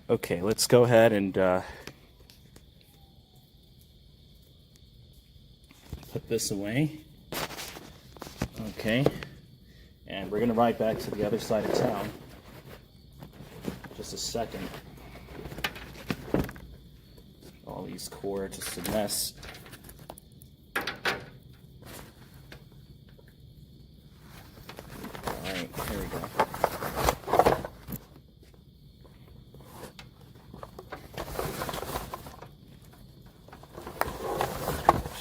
Okay, let's go ahead and put this away. Okay, and we're gonna ride back to the other side of town. Just a second. All these core, just a mess. All right, here we go.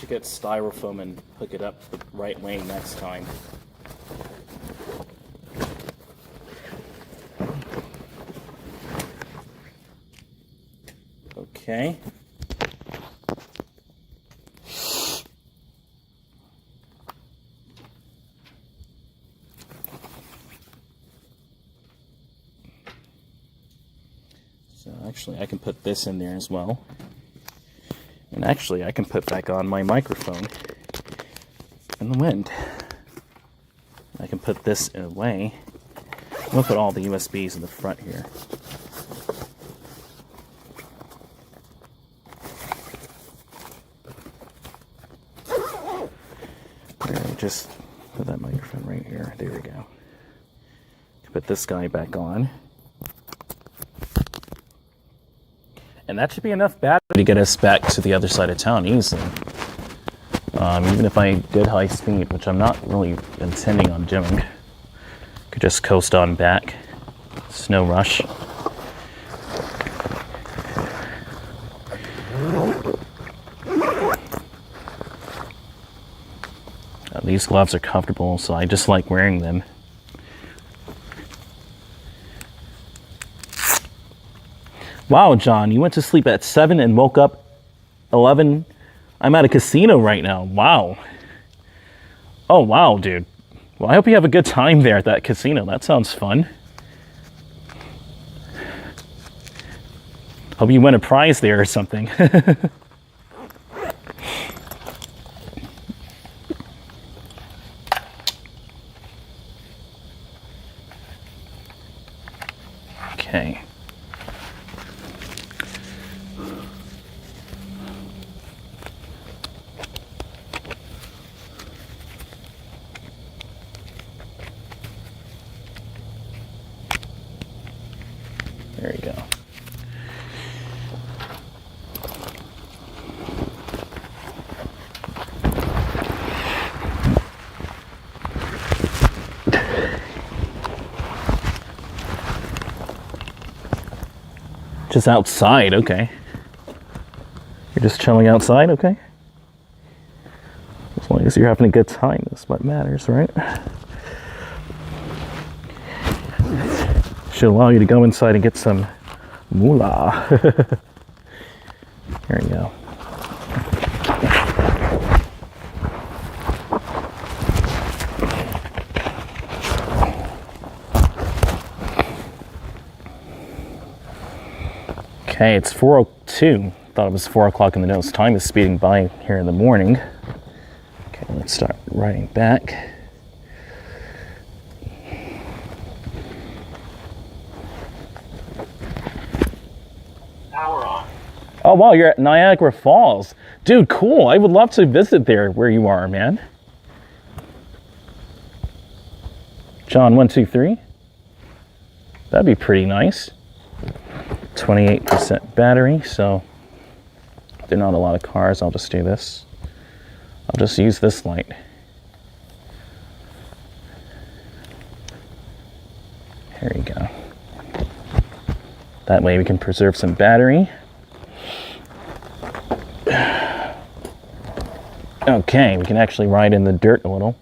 Get styrofoam and hook it up the right way next time. Okay. So actually I can put this in there as well. And actually, I can put back on my microphone in the wind. I can put this away. I'm going to put all the USBs in the front here. There, just put that microphone right here. There we go. Put this guy back on. And that should be enough battery to get us back to the other side of town easily. Even if I did high speed, which I'm not really intending on doing. Could just coast on back. Snow rush. These gloves are comfortable, so I just like wearing them. Wow, John, you went to sleep at 7 and woke up 11. I'm at a casino right now. Wow. Oh, wow, dude. Well, I hope you have a good time there at that casino. That sounds fun. Hope you win a prize there or something. Okay. There you go. Just outside, okay. You're just chilling outside, okay? As long as you're having a good time, that's what matters, right? Should allow you to go inside and get some moolah. There you go. Okay, it's 4:02. Thought it was 4 o'clock in the nose. Time is speeding by here in the morning. Okay, let's start riding back. Power on. Oh, wow, you're at Niagara Falls. Dude, cool. I would love to visit there where you are, man. John, 1, 2, 3. That'd be pretty nice. 28% battery, so if there are not a lot of cars, I'll just do this. I'll just use this light. There you go. That way we can preserve some battery. Okay, we can actually ride in the dirt a little.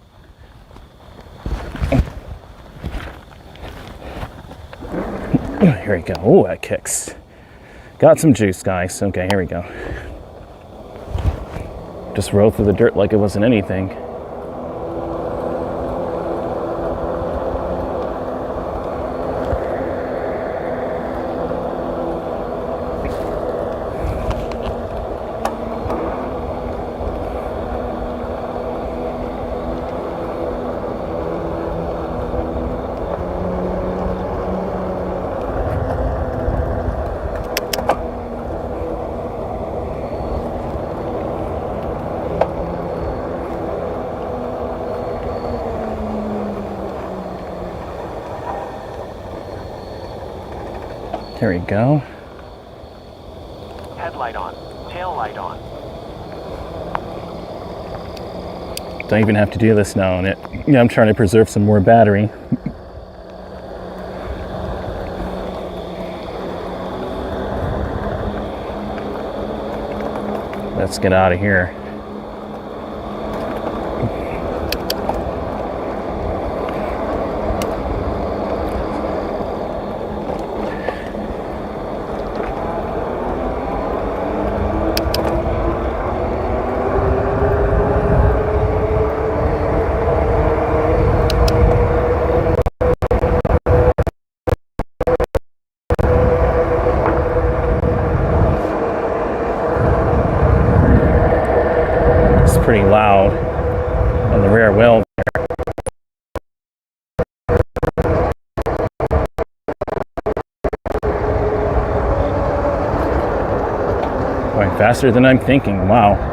Here we go. Oh, that kicks. Got some juice, guys. Okay, here we go. Just rode through the dirt like it wasn't anything. There we go. Headlight on. Tail light on. Don't even have to do this now on it. Yeah, I'm trying to preserve some more battery. Let's get out of here. Pretty loud on the rear wheel there. Going faster than I'm thinking. Wow.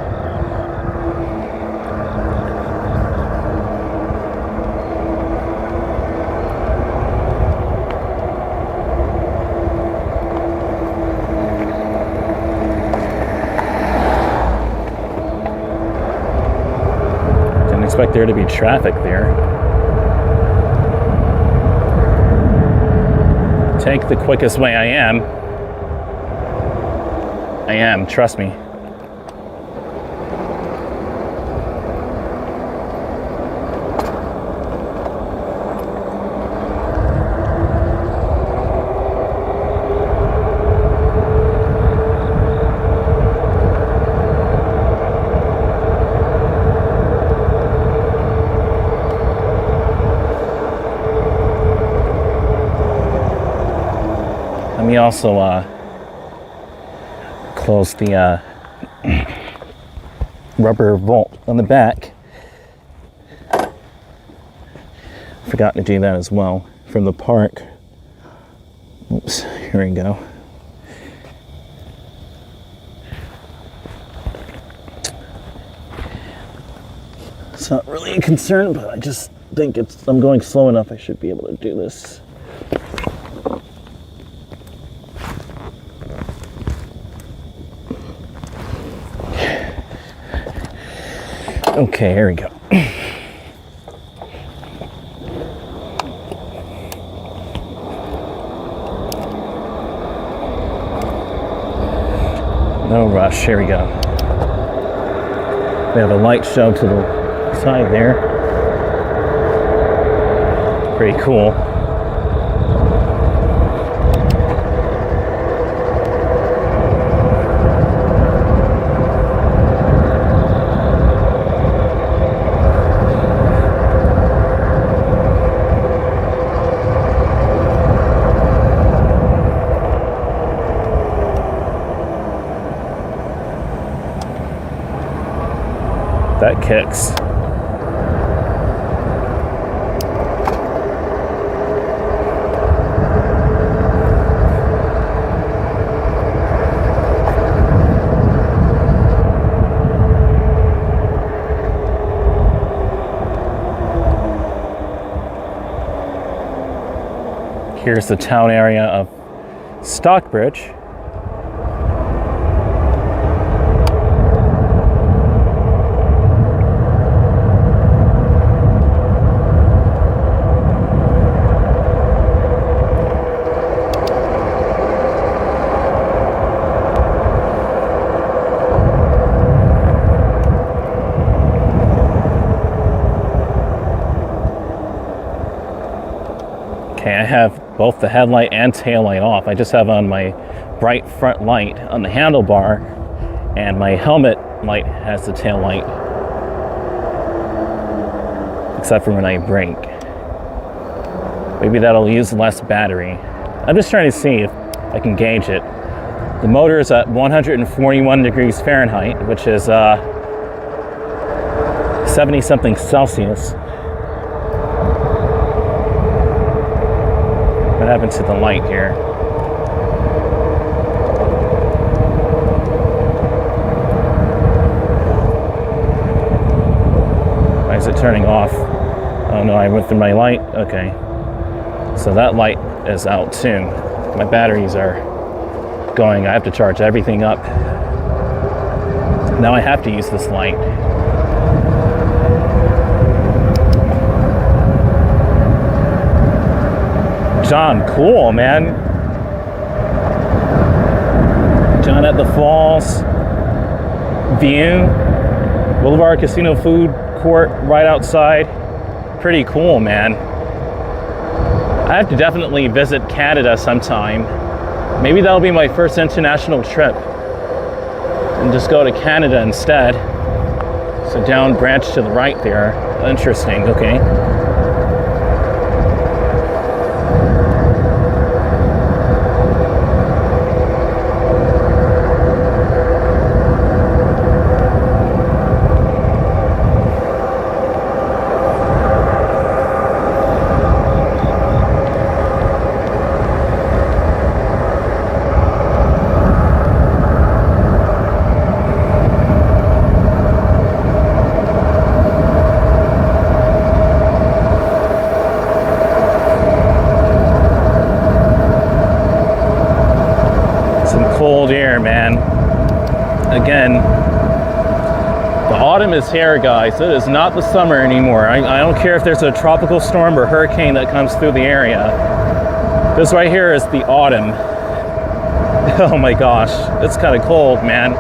Expect there to be traffic there. take the quickest way. I am, trust me. Let me also close the rubber bolt on the back. Forgot to do that as well from the park. Oops, here we go. It's not really a concern, but I just think I'm going slow enough. I should be able to do this. Okay, here we go. No rush, here we go. We have a light show to the side there. Pretty cool. That kicks. Here's the town area of Stockbridge. Okay, I have both the headlight and tail light off. I just have on my bright front light on the handlebar, and my helmet light has the tail light, except for when I brake. Maybe that'll use less battery. I'm just trying to see if I can gauge it. The motor is at 141 degrees Fahrenheit, which is 70 something Celsius. What happened to the light here? Why is it turning off? Oh no, I went through my light. Okay. So that light is out too. My batteries are going. I have to charge everything up. Now I have to use this light. John, cool, man. John at the Falls. View. Boulevard Casino Food Court right outside. Pretty cool, man. I have to definitely visit Canada sometime. Maybe that'll be my first international trip. And just go to Canada instead. So down branch to the right there. Interesting, okay. Cold air, man. Again, the autumn is here, guys. It is not the summer anymore. I don't care if there's a tropical storm or hurricane that comes through the area. This right here is the autumn. Oh my gosh, it's kind of cold, man.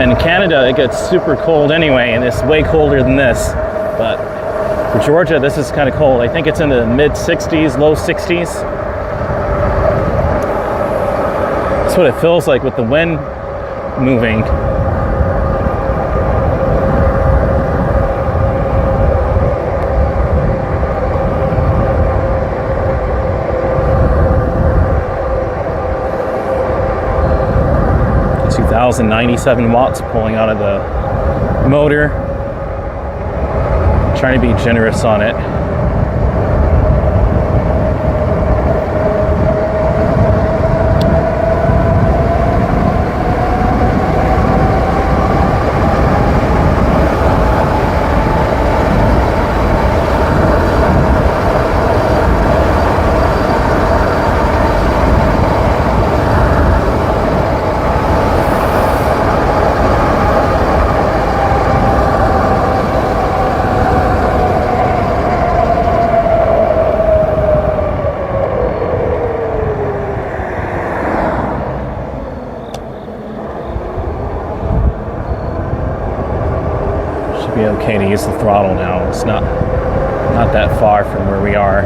In Canada, it gets super cold anyway, and it's way colder than this. But for Georgia, this is kind of cold. I think it's in the mid 60s, low 60s. That's what it feels like with the wind moving. $2,097 watts pulling out of the motor. Trying to be generous on it. Be okay to use the throttle now. It's not that far from where we are.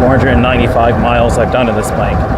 $495 miles I've done to this bike.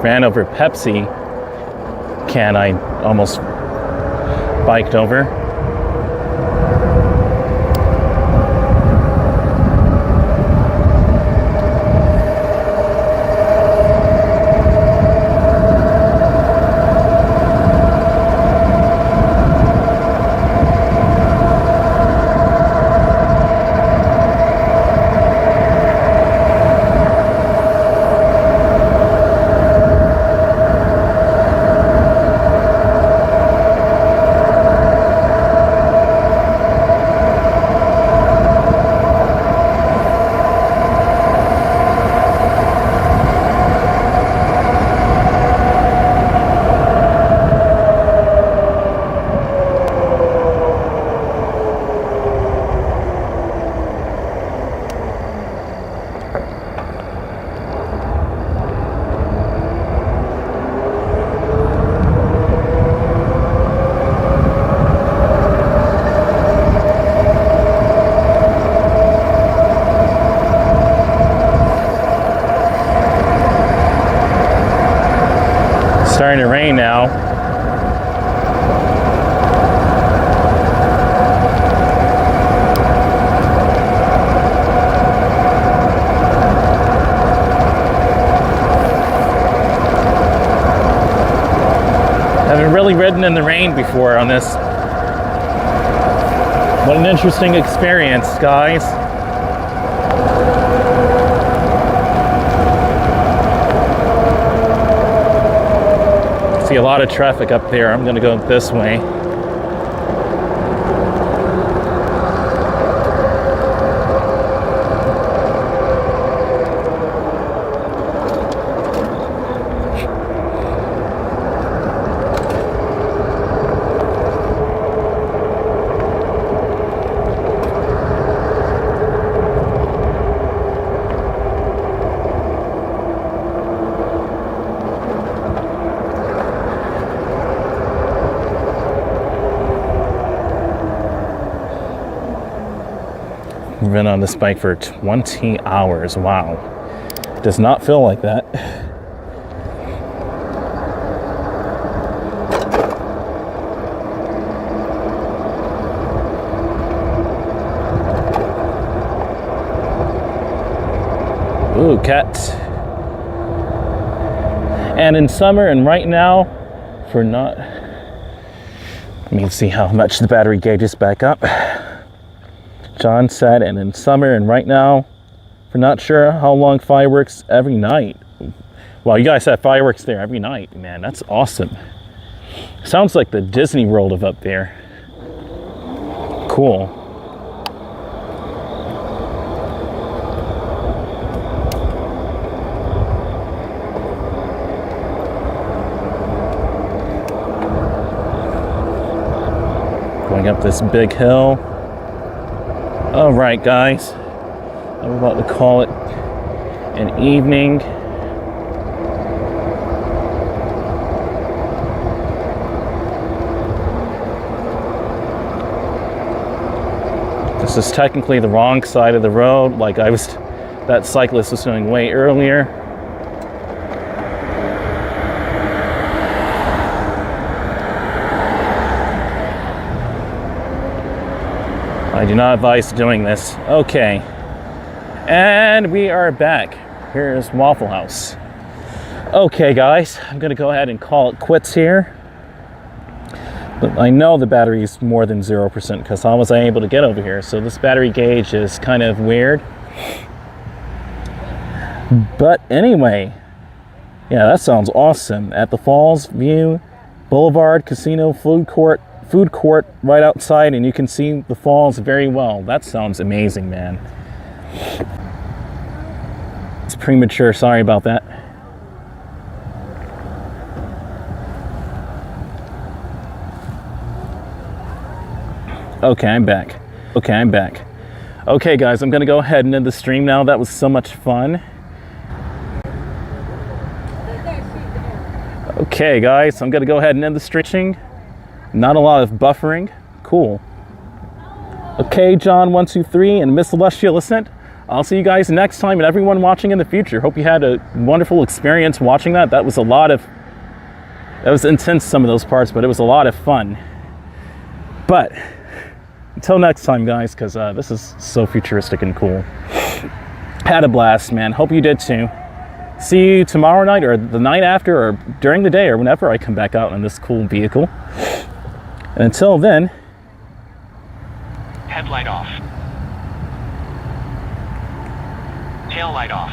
Ran over Pepsi can I almost biked over. Starting to rain now. Haven't really ridden in the rain before on this. What an interesting experience, guys. See a lot of traffic up there. I'm going to go this way. been on this bike for 20 hours. Wow. Does not feel like that. Ooh, cats. And in summer, and right now, for not... Let me see how much the battery gauge is back up. John said, and in summer, and right now, for not sure how long fireworks every night. Well, you guys have fireworks there every night. Man, that's awesome. Sounds like the Disney World of up there. Cool. Going up this big hill. All right, guys. I'm about to call it an evening. This is technically the wrong side of the road, like that cyclist was doing way earlier. I do not advise doing this. Okay. And we are back. Here's Waffle House. Okay, guys, I'm gonna go ahead and call it quits here. But I know the battery is more than 0% because I was able to get over here. So this battery gauge is kind of weird. But anyway, yeah, that sounds awesome. At the Falls View Boulevard Casino food court right outside, and you can see the falls very well. That sounds amazing, man. It's premature, sorry about that. Okay, I'm back. Okay, guys, I'm gonna go ahead and end the stream now. That was so much fun. Okay, guys, I'm gonna go ahead and end the stream. Not a lot of buffering. Cool. Okay, John123 and Miss Celestia Lissent. I'll see you guys next time, and everyone watching in the future. Hope you had a wonderful experience watching that. That was intense, some of those parts, but it was a lot of fun. But until next time, guys, because this is so futuristic and cool. Had a blast, man. Hope you did too. See you tomorrow night or the night after or during the day or whenever I come back out in this cool vehicle. And until then... Headlight off. Tail light off.